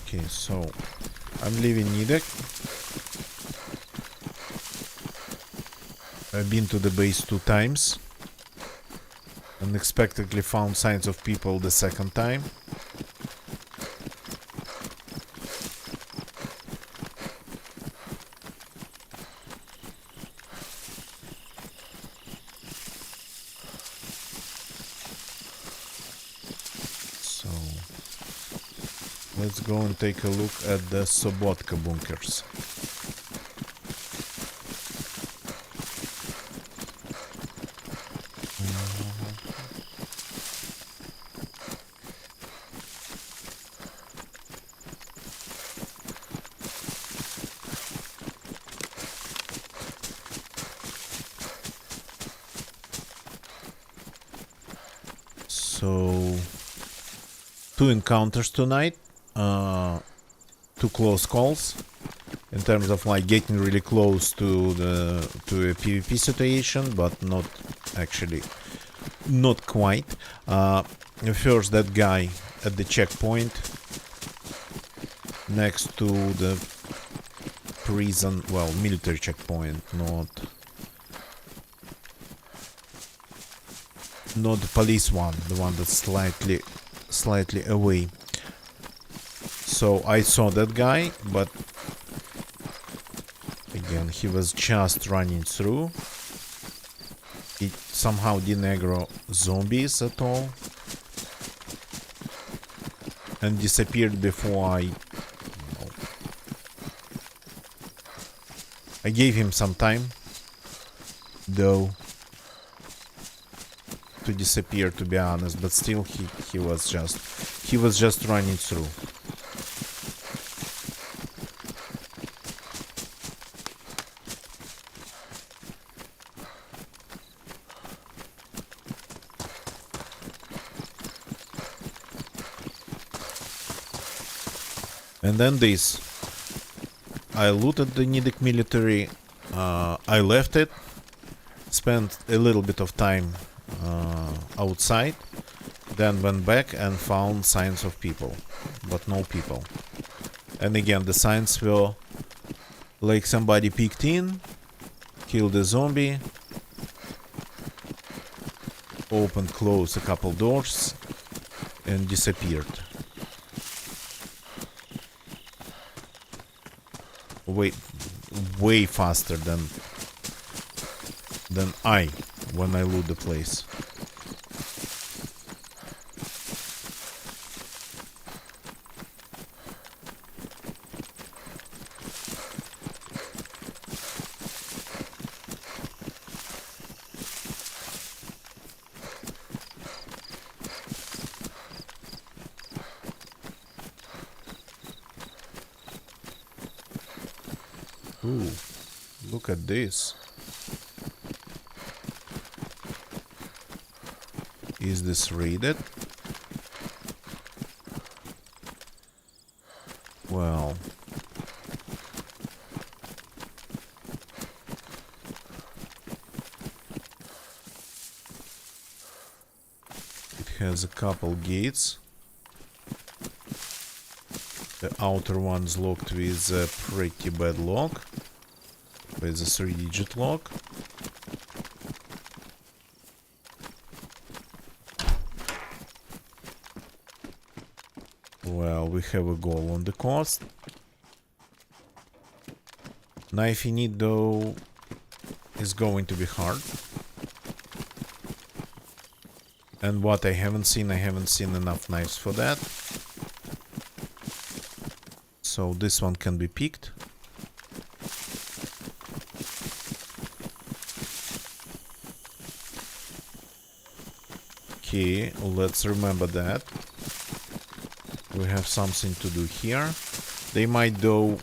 Okay, so I'm leaving Nidek. I've been to the base 2 times. Unexpectedly found signs of people the second time. So let's go and take a look at the Sobotka bunkers. So 2 encounters tonight, 2 close calls in terms of like getting really close to a PvP situation, but not actually, not quite. First, that guy at the checkpoint next to the prison, well, military checkpoint, not the police one, the one that's slightly away. So I saw that guy, but again, he was just running through. He somehow didn't aggro zombies at all and disappeared before I gave him some time, though, to disappear, to be honest, but still he was just running through. And then this, I looted the Nidek military, I left it, spent a little bit of time outside, then went back and found signs of people, but no people. And again, the signs were like somebody peeked in, killed a zombie, opened, closed a couple doors, and disappeared. Way faster than I when I loot the place. Ooh, look at this. Is this raided? Well, it has a couple gates. The outer one's locked with a pretty bad lock. With a 3-digit lock. Well, we have a goal on the coast. Knife in it though is going to be hard. And what I haven't seen enough knives for that. So this one can be picked. Okay, let's remember that. We have something to do here. They might though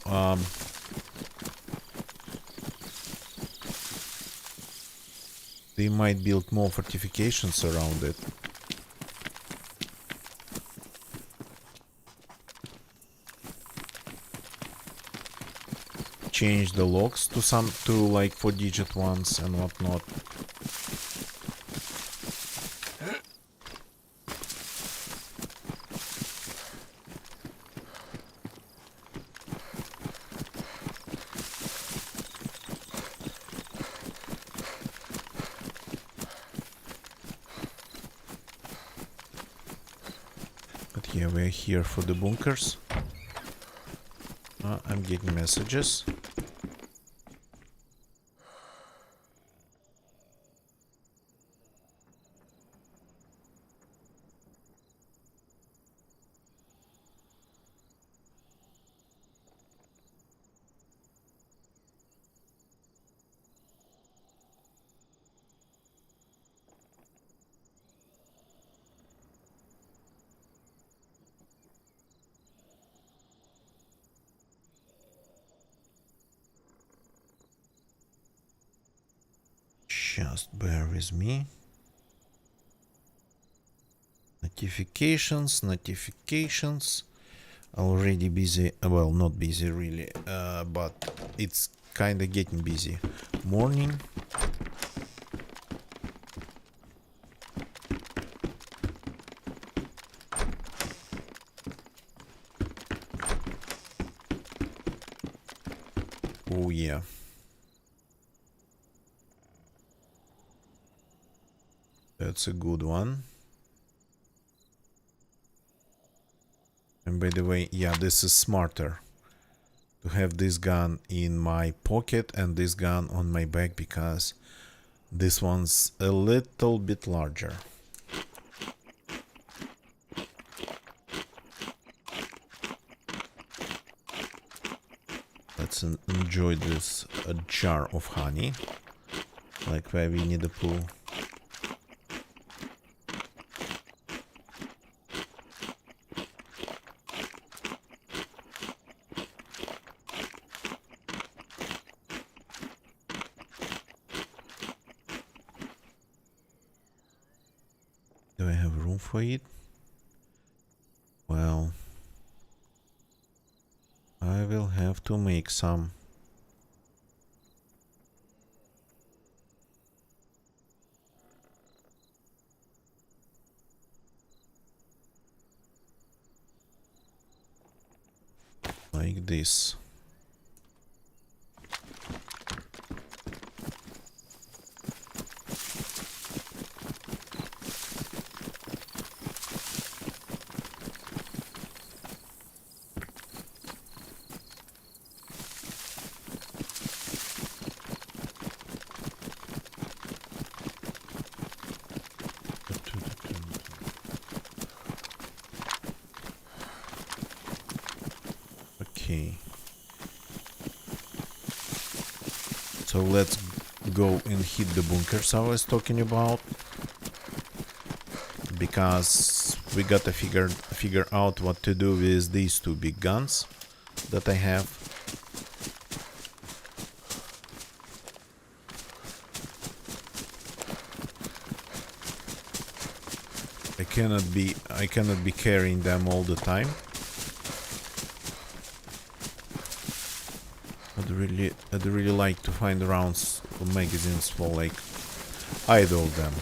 they might build more fortifications around it. Change the locks to like 4-digit ones and whatnot. But yeah, we're here for the bunkers. I'm getting messages. Just bear with me. Notifications. Already busy. Well, not busy really, but it's kinda getting busy. Morning. Oh yeah. That's a good one. And by the way, yeah, this is smarter to have this gun in my pocket and this gun on my back because this one's a little bit larger. Let's enjoy this jar of honey, like where we need a pool. Do I have room for it? Well, I will have to make some. Like this. Okay. So let's go and hit the bunkers I was talking about. Because we gotta figure out what to do with these two big guns that I have. I cannot be carrying them all the time. I'd really like to find rounds or magazines for like either of them.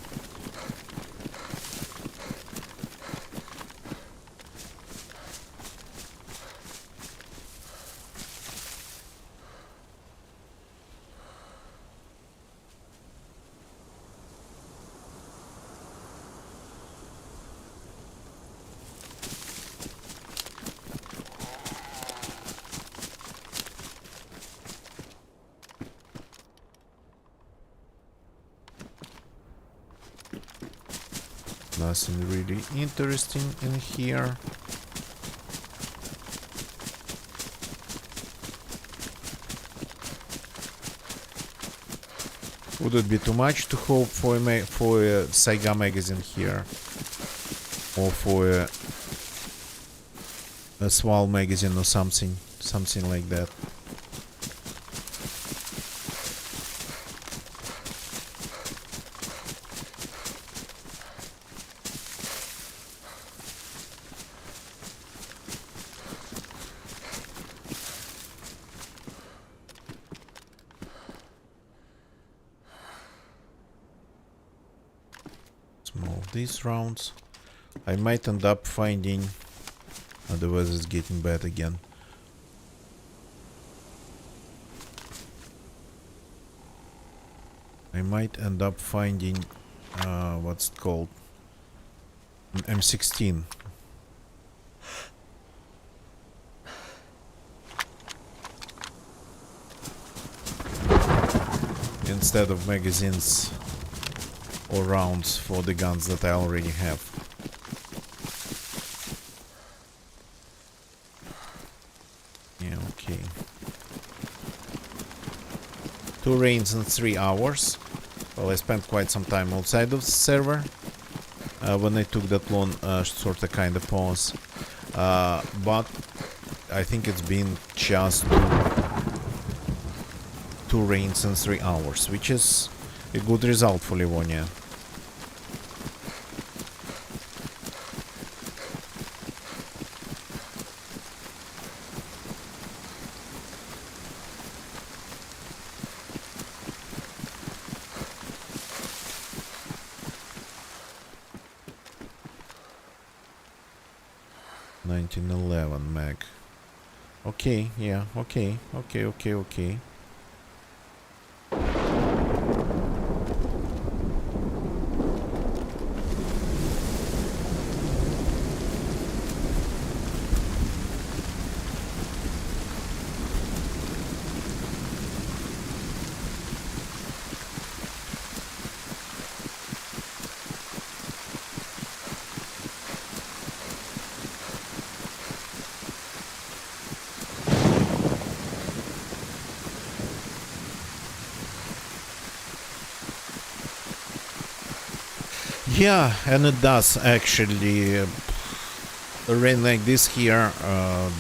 nothing really interesting in here. Would it be too much to hope for a Saiga magazine here? Or for a Swal magazine or something? Something like that. These rounds I might end up finding, the weather's getting bad again. I might end up finding what's it called, an M16. Instead of magazines or rounds for the guns that I already have. Yeah, okay. 2 rains in 3 hours. Well, I spent quite some time outside of the server. When I took that long sort of kind of pause. But I think it's been just 2 rains in 3 hours, which is a good result for Livonia. Mag. Okay, yeah, okay. Yeah, and it does actually. A rain like this here. Yeah.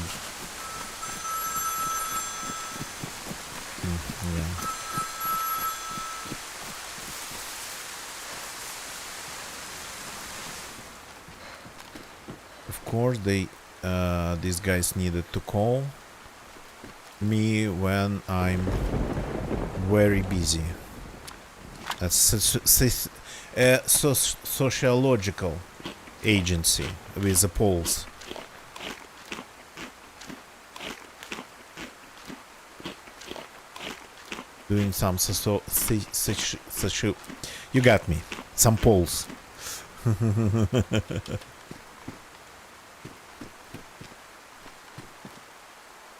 Of course, these guys needed to call me when I'm very busy. That's sociological agency with the polls. Doing some you got me. Some polls.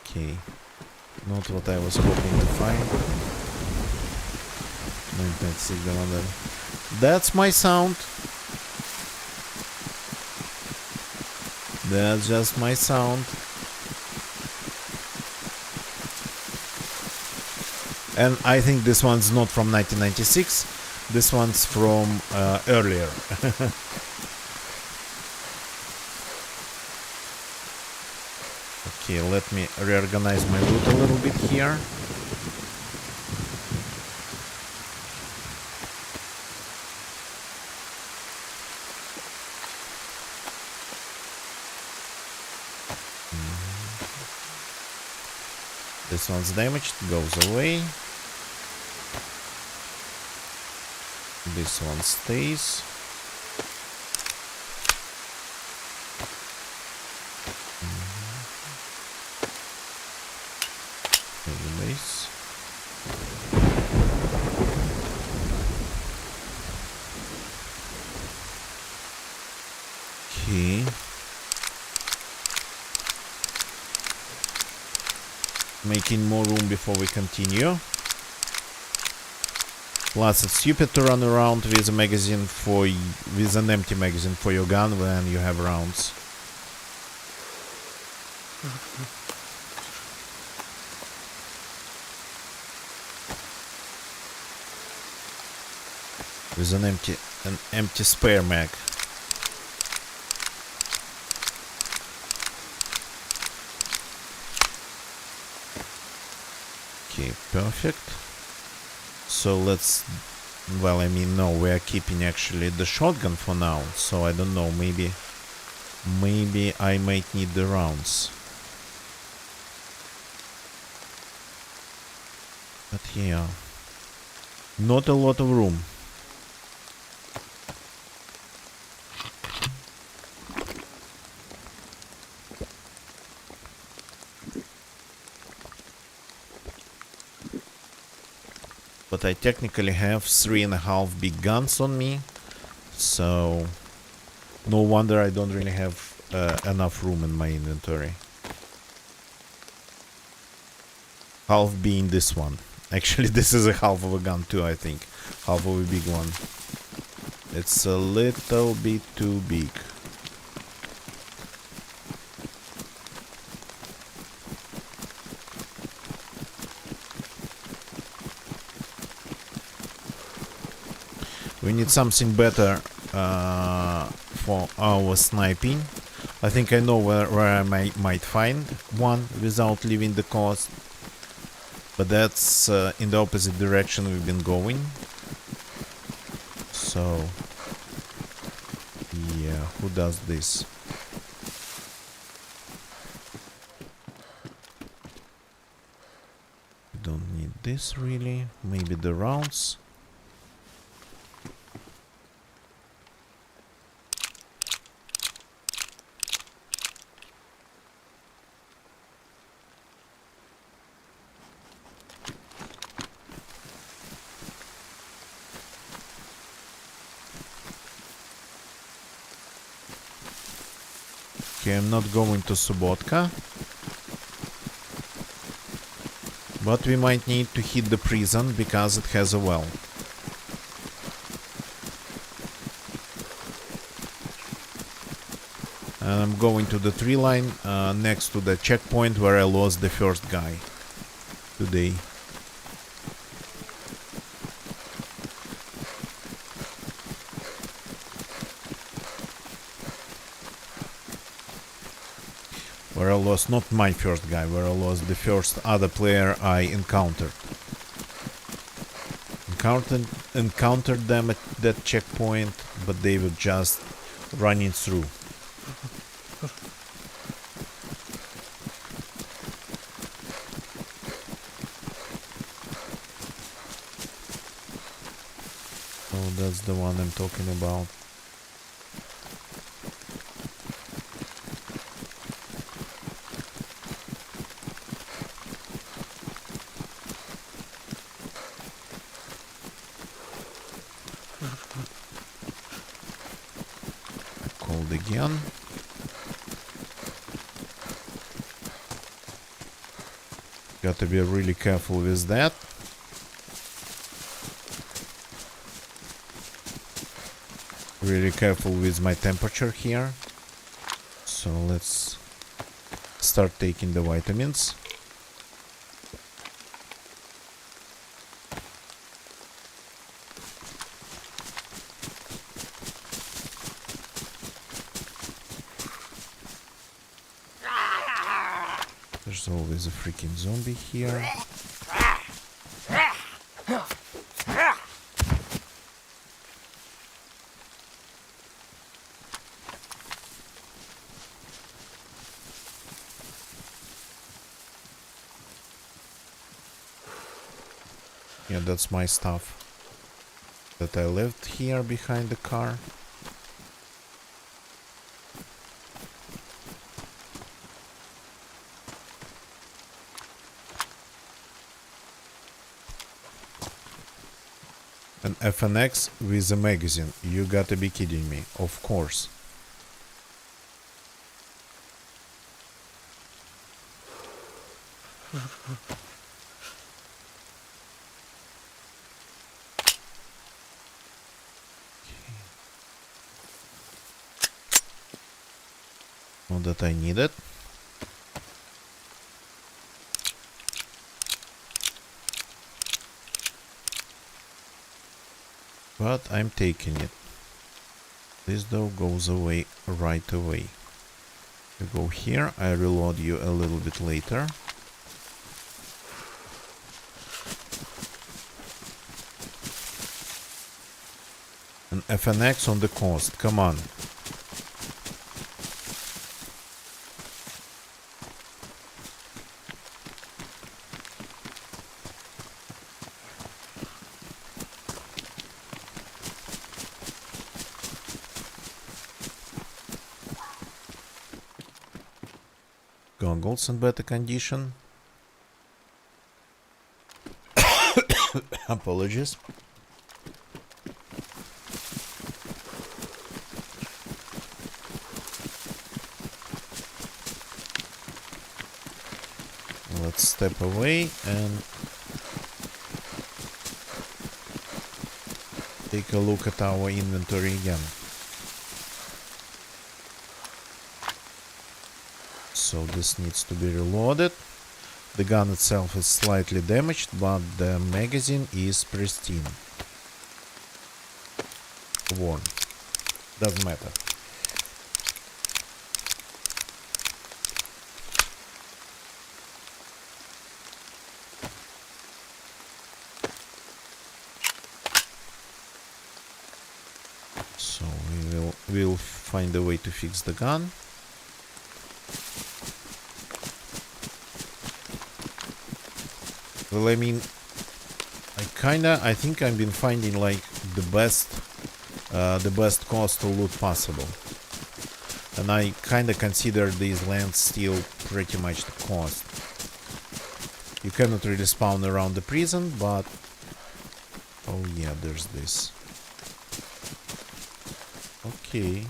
Okay. Not what I was hoping to find. 9.6. That's my sound. That's just my sound. And I think this one's not from 1996. This one's from earlier. Okay, let me reorganize my loot a little bit here. This one's damaged, goes away. This one stays. Anyways. Okay. Making more room before we continue. Plus, it's stupid to run around with a magazine with an empty magazine for your gun when you have rounds. With an empty spare mag. Okay, perfect. So let's... Well, I mean, no, we are keeping actually the shotgun for now. So I don't know, maybe I might need the rounds. But yeah, not a lot of room. But I technically have 3.5 big guns on me, so no wonder I don't really have enough room in my inventory. Half being this one. Actually, this is a half of a gun too, I think. Half of a big one. It's a little bit too big. We need something better for our sniping. I think I know where I might find one without leaving the coast. But that's in the opposite direction we've been going. So, yeah, who does this? We don't need this really. Maybe the rounds. Okay, I'm not going to Subotka. But we might need to hit the prison because it has a well. And I'm going to the tree line next to the checkpoint where I lost the first guy today. Where I lost not my first guy, where I lost the first other player I encountered. Encountered them at that checkpoint, but they were just running through. Oh, that's the one I'm talking about. Called again. Got to be really careful with that. Really careful with my temperature here. So let's start taking the vitamins. There's always a freaking zombie here. Yeah, that's my stuff that I left here behind the car. An FNX with a magazine. You gotta be kidding me. Of course. Not that I need it. But I'm taking it. This though goes away right away. You go here, I reload you a little bit later. An FNX on the coast, come on. Goggles in better condition. Apologies. Let's step away and take a look at our inventory again. So this needs to be reloaded. The gun itself is slightly damaged, but the magazine is pristine. Worn. Doesn't matter. So we'll find a way to fix the gun. Well, I mean, I think I've been finding like the best coastal loot possible, and I kinda consider these lands still pretty much the cost. You cannot really spawn around the prison, but oh yeah, there's this. Okay.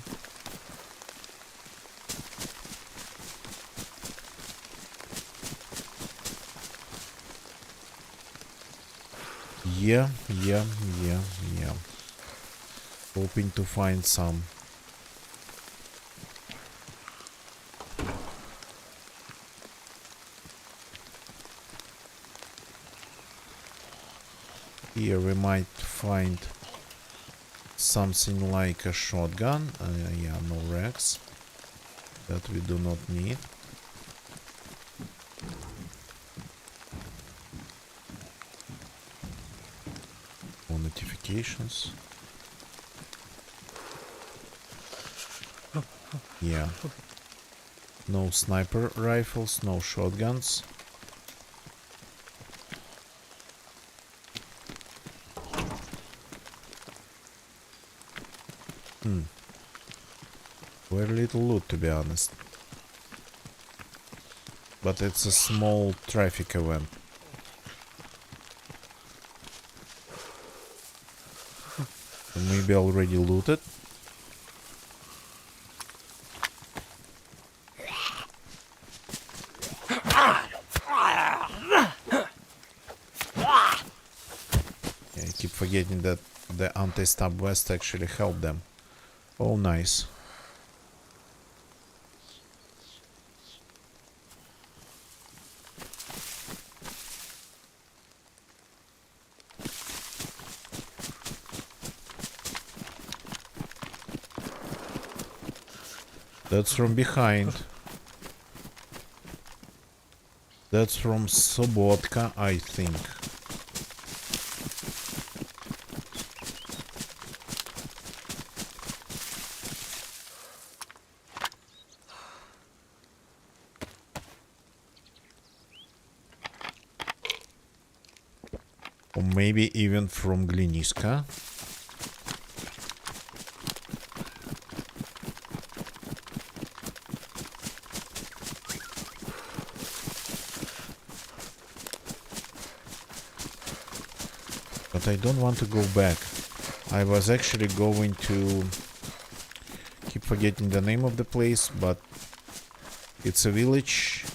Yeah. Hoping to find some. Here we might find something like a shotgun. Yeah, no Rex. That we do not need. No notifications. Yeah. No sniper rifles, no shotguns. Very little loot, to be honest. But it's a small traffic event. Maybe already looted. Yeah, I keep forgetting that the anti-stab vest actually helped them. Oh, nice. That's from behind. That's from Sobotka, I think. Or maybe even from Gliniska. But I don't want to go back. I was actually going to keep forgetting the name of the place, but it's a village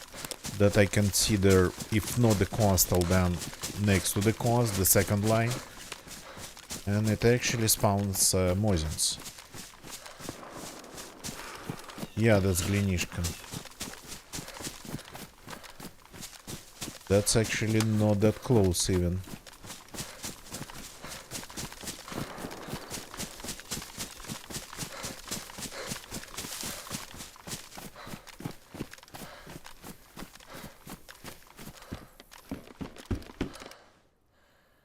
that I consider, if not the coastal, then next to the coast, the second line. And it actually spawns Mosins. Yeah, that's Glinishka. That's actually not that close even.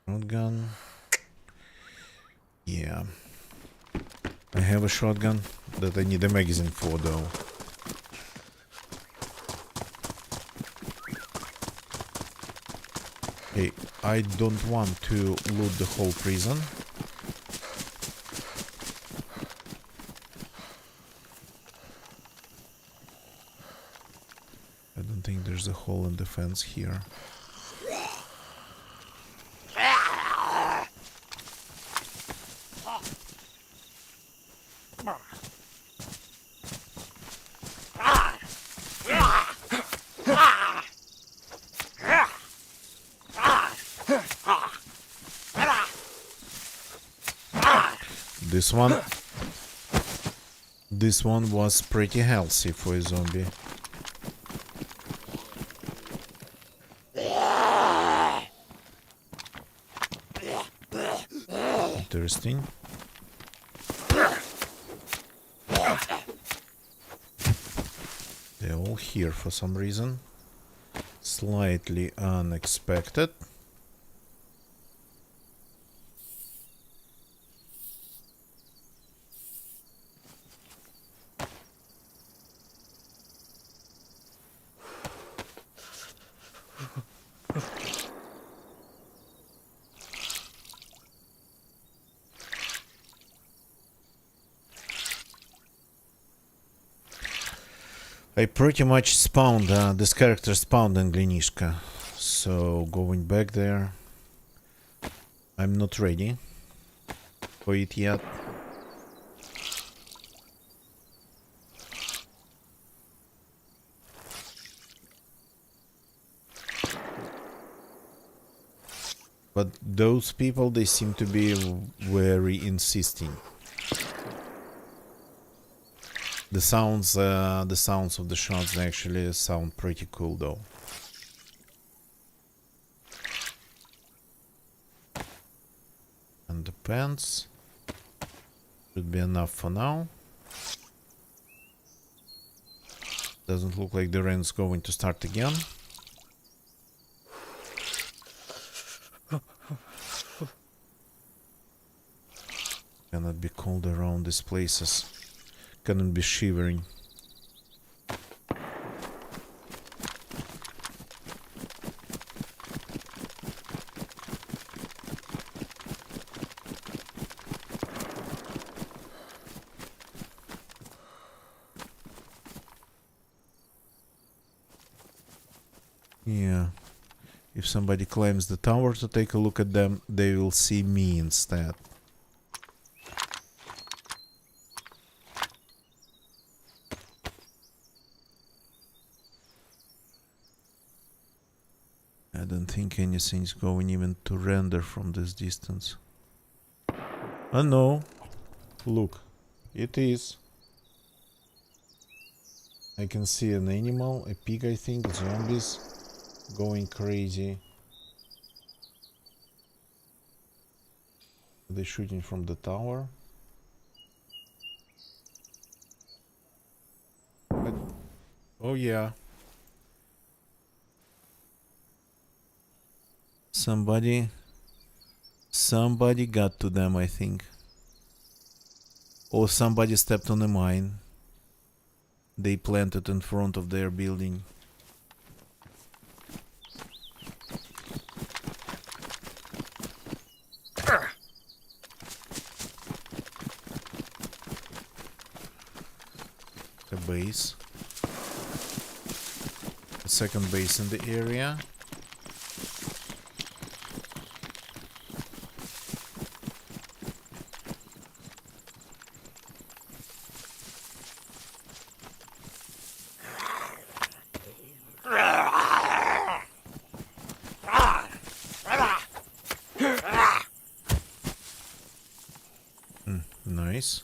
Shotgun. Yeah. I have a shotgun that I need a magazine for though. Hey, I don't want to loot the whole prison. I don't think there's a hole in the fence here. This one was pretty healthy for a zombie. Interesting. They're all here for some reason. Slightly unexpected. I pretty much spawned, this character spawned in Glinishka, so going back there, I'm not ready for it yet. But those people, they seem to be very insisting. The sounds of the shots actually sound pretty cool though. And the pants should be enough for now. Doesn't look like the rain's going to start again. Cannot be cold around these places. Cannot be shivering. Yeah. If somebody climbs the tower to take a look at them, they will see me instead. I don't think anything's going even to render from this distance. Oh no. Look. It is. I can see an animal, a pig I think, zombies going crazy. They're shooting from the tower. But, oh yeah. Somebody got to them, I think. Or somebody stepped on a mine. They planted in front of their building. A base. A second base in the area. Nice.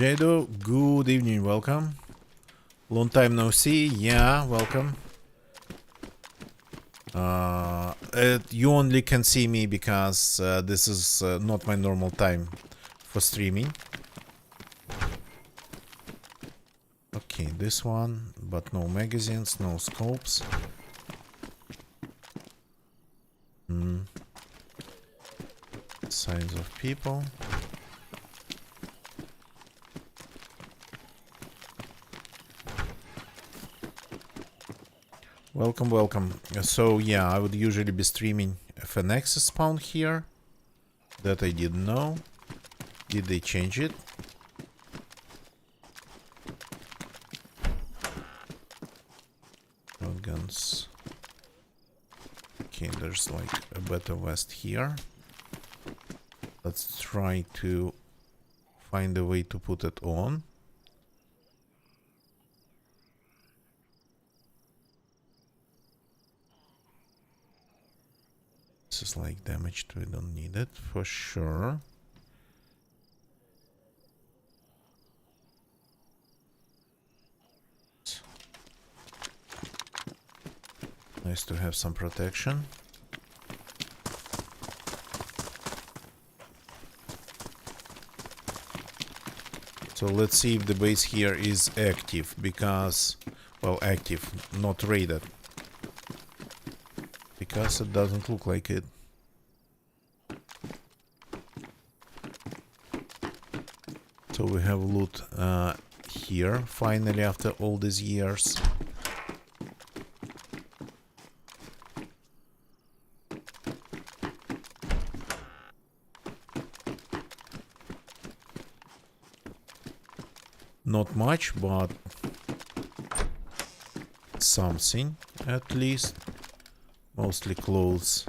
Jado, good evening, welcome. Long time no see, yeah, welcome. You only can see me because this is not my normal time for streaming. Okay, this one, but no magazines, no scopes. Signs of people. Welcome, welcome. So yeah, I would usually be streaming if an access spawn here. That I didn't know. Did they change it? Guns. Okay, there's like a better vest here. Let's try to find a way to put it on. This is like damaged, we don't need it for sure. Nice to have some protection. So let's see if the base here is active, because, well, active, not raided. Because it doesn't look like it. So we have loot here, finally, after all these years. Not much, but something at least. Mostly clothes.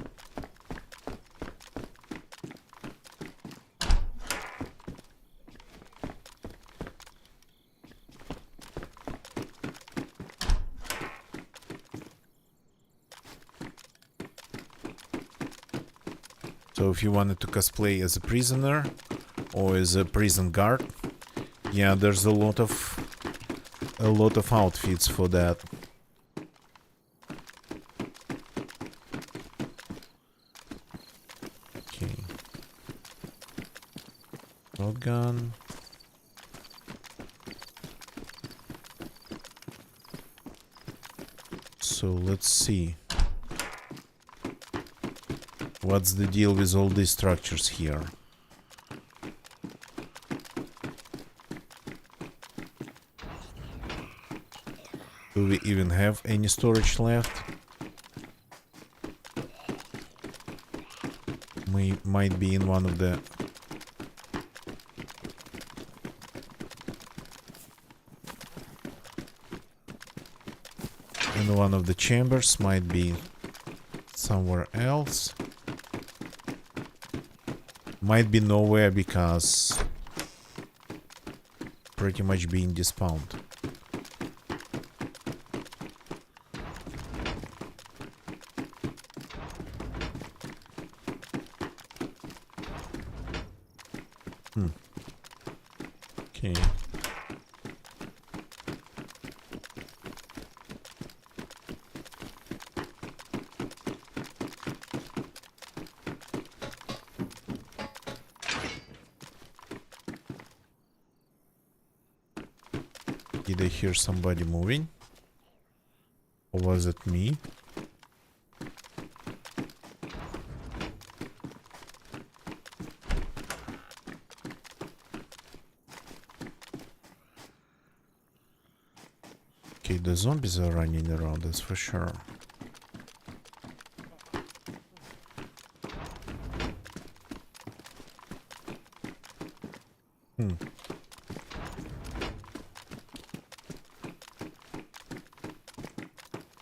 So if you wanted to cosplay as a prisoner or as a prison guard, yeah, there's a lot of outfits for that. Okay. Shotgun. So let's see. What's the deal with all these structures here? Do we even have any storage left? We might be in one of the... in one of the chambers, might be somewhere else. Might be nowhere because pretty much being despawned. Okay. Did I hear somebody moving? Or was it me? Okay, the zombies are running around, that's for sure.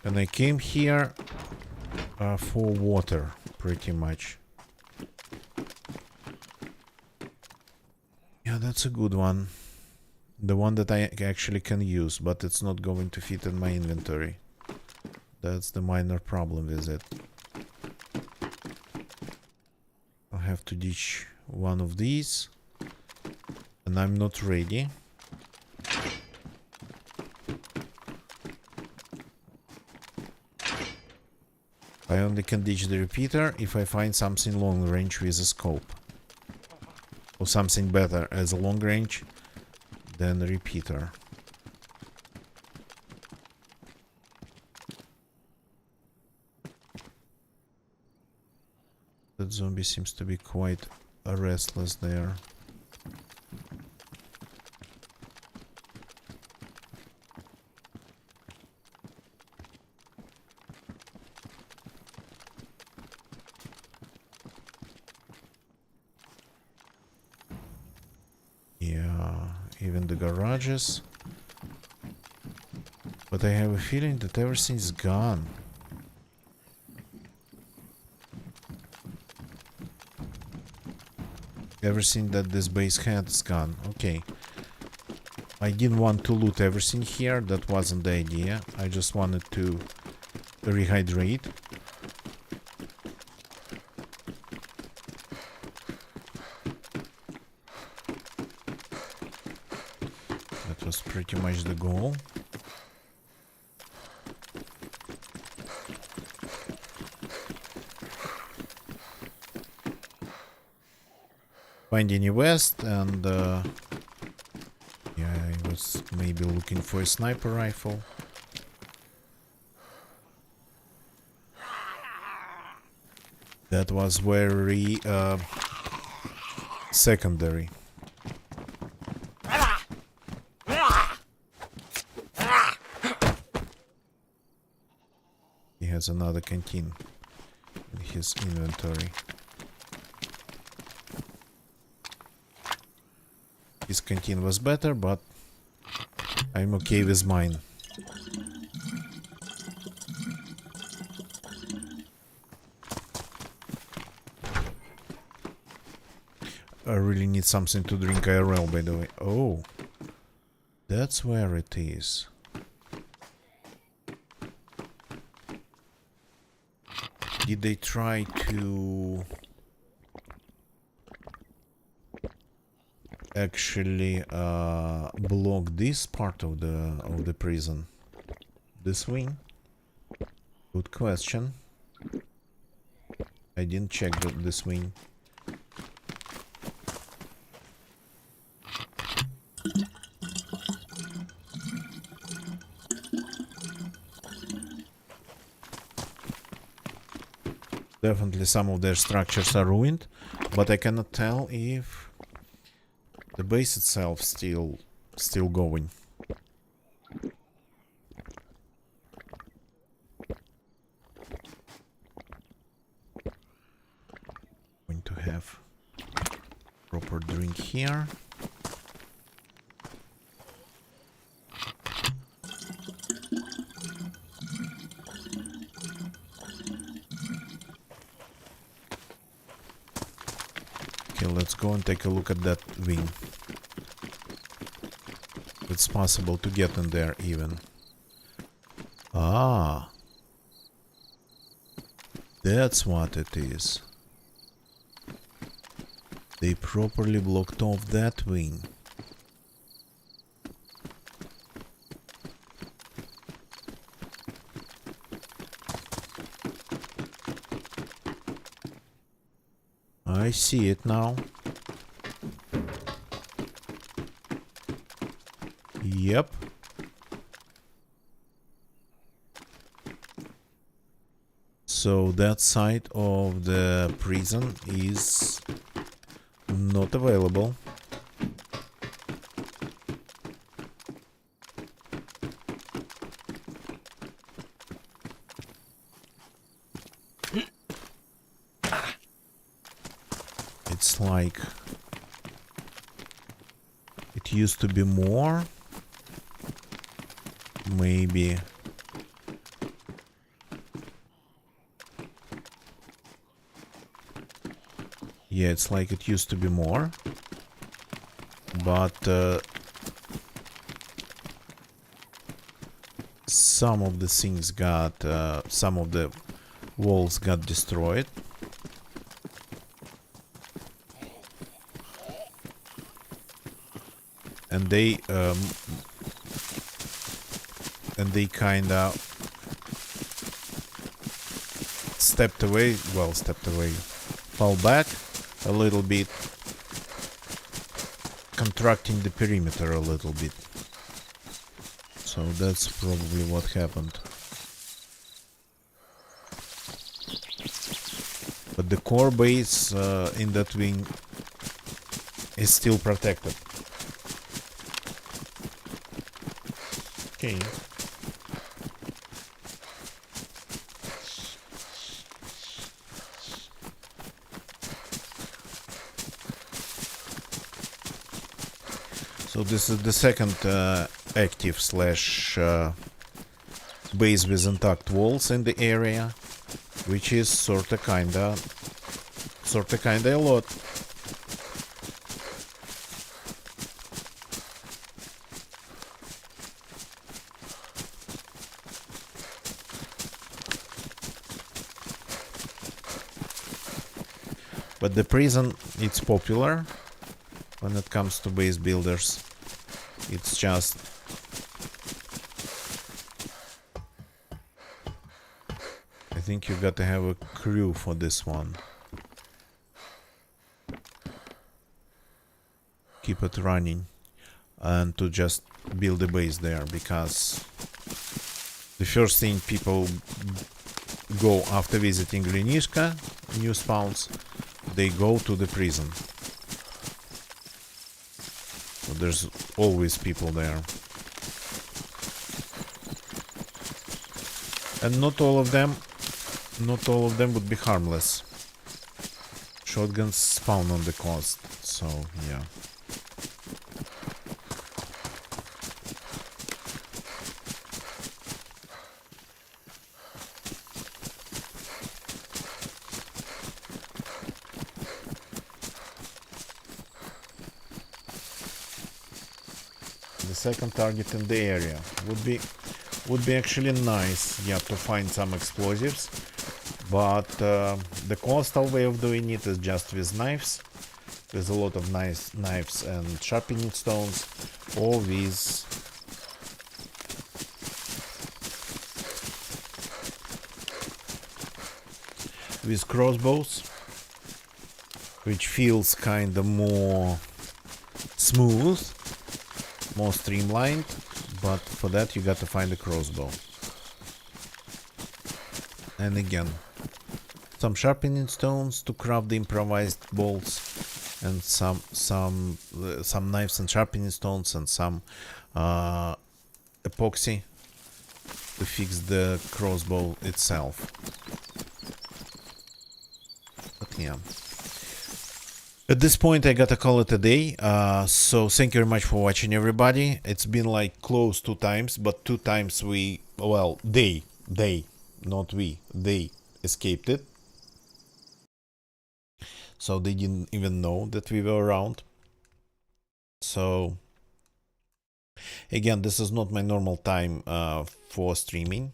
And I came here for water, pretty much. Yeah, that's a good one. The one that I actually can use, but it's not going to fit in my inventory. That's the minor problem with it. I'll have to ditch one of these. And I'm not ready I only can ditch the repeater if I find something long range with a scope. Or something better as a long range than a repeater. That zombie seems to be quite restless there. Yeah, even the garages. But I have a feeling that everything's gone. Everything that this base had is gone. Okay. I didn't want to loot everything here. That wasn't the idea. I just wanted to rehydrate. That was pretty much the goal. Finding a west and yeah, I was maybe looking for a sniper rifle. That was very secondary. He has another canteen in his inventory. His canteen was better, but I'm okay with mine. I really need something to drink IRL, by the way. Oh, that's where it is. Did they try to actually block this part of the prison? This wing? Good question. I didn't check this wing. Definitely some of their structures are ruined, but I cannot tell if the base itself still going. Going to have proper drink here. Okay, let's go and take a look at that wing. It's possible to get in there even. Ah, that's what it is. They properly blocked off that wing. I see it now. Yep. So that side of the prison is not available. It's like it used to be more. Maybe. Yeah, it's like it used to be more. But some of the things got, some of the walls got destroyed. And they kinda stepped away, fall back a little bit, contracting the perimeter a little bit. So that's probably what happened. But the core base in that wing is still protected. Okay. So this is the second active slash base with intact walls in the area, which is sorta kinda a lot. But the prison, it's popular when it comes to base builders. It's just I think you got to have a crew for this one. Keep it running and to just build a base there, because the first thing people go after visiting Grenishka, new spawns, they go to the prison. So there's always people there. And not all of them would be harmless. Shotguns spawn on the coast, so yeah. The second target in the area would be actually nice, yeah, to find some explosives, but the coastal way of doing it is just with knives. There's a lot of nice knives and sharpening stones, or with crossbows, which feels kind of more smooth, more streamlined, but for that you got to find a crossbow. And again, some sharpening stones to craft the improvised bolts, and some knives and sharpening stones, and some epoxy to fix the crossbow itself. But yeah. At this point I gotta call it a day, so thank you very much for watching, everybody. It's been like close 2 times, but 2 times they escaped it. So they didn't even know that we were around. So again, this is not my normal time for streaming.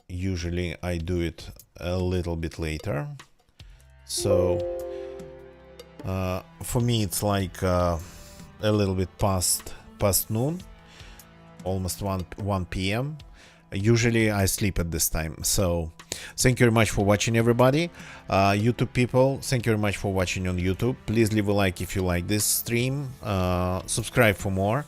Usually I do it a little bit later. So for me it's like a little bit past noon, almost 1 p.m. Usually I sleep at this time. So thank you very much for watching, everybody. YouTube people, thank you very much for watching on YouTube. Please leave a like if you like this stream. Subscribe for more.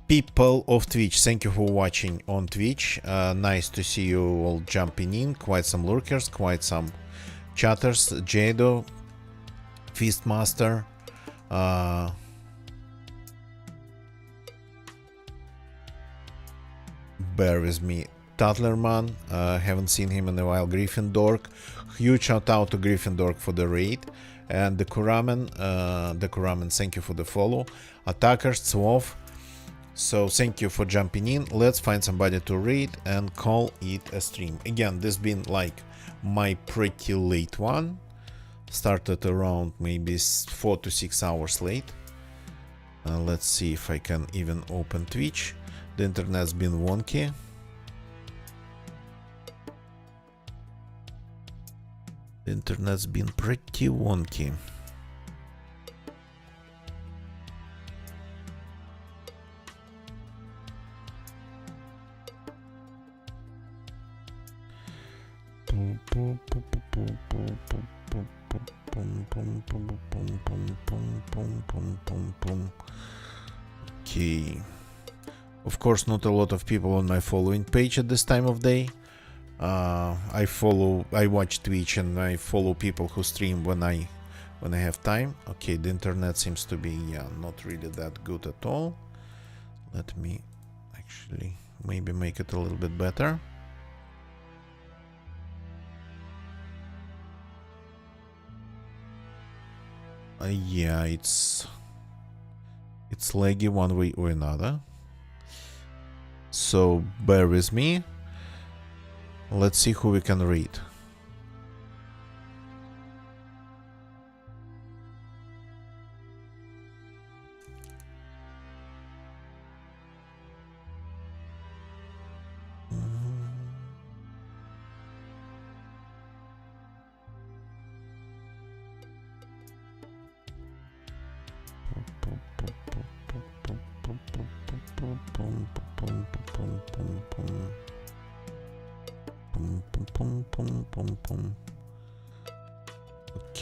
People of Twitch, thank you for watching on Twitch. Nice to see you all jumping in. Quite some lurkers, quite some chatters. Jado, Feastmaster, bear with me, Tatlerman, haven't seen him in a while. Gryffindor, huge shout out to Gryffindor for the raid, and the Kuramen, thank you for the follow. Attackers, Swov, so thank you for jumping in. Let's find somebody to raid and call it a stream. Again, this been like my pretty late one. Started around maybe 4 to 6 hours late. Let's see if I can even open Twitch. The internet's been wonky. The internet's been pretty wonky. Okay. Of course, not a lot of people on my following page at this time of day. I watch Twitch and I follow people who stream when I have time. Okay, the internet seems to be not really that good at all. Let me actually maybe make it a little bit better. Yeah, it's laggy one way or another. So bear with me. Let's see who we can read.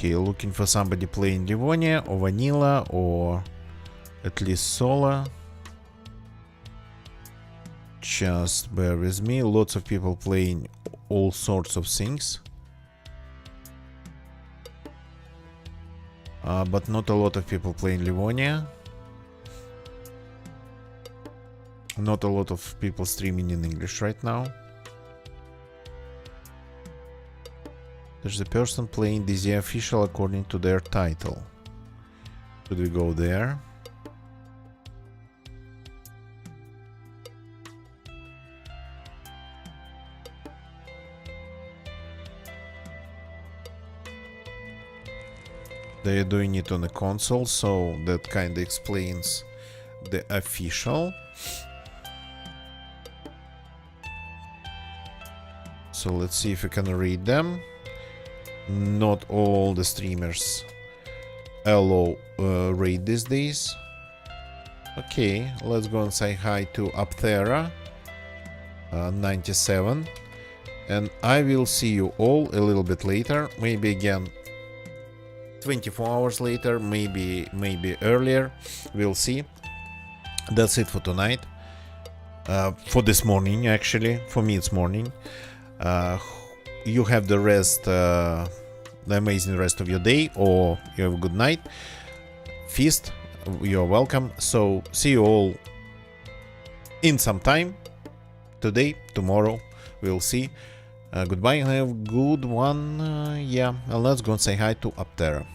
Okay, looking for somebody playing Livonia or Vanilla or at least solo. Just bear with me. Lots of people playing all sorts of things. But not a lot of people playing Livonia. Not a lot of people streaming in English right now. There's a person playing DZ official according to their title. Should we go there? They are doing it on a console, so that kind of explains the official. So let's see if we can read them. Not all the streamers allow raid these days. Okay, let's go and say hi to Apthera 97, and I will see you all a little bit later, maybe again 24 hours later, maybe earlier, we'll see. That's it for tonight, for this morning. Actually, for me it's morning. You have the rest, the amazing rest of your day, or you have a good night. Feast, you're welcome. So see you all in some time, today, tomorrow, we'll see. Goodbye and have a good one. Yeah, and let's go and say hi to Aptera.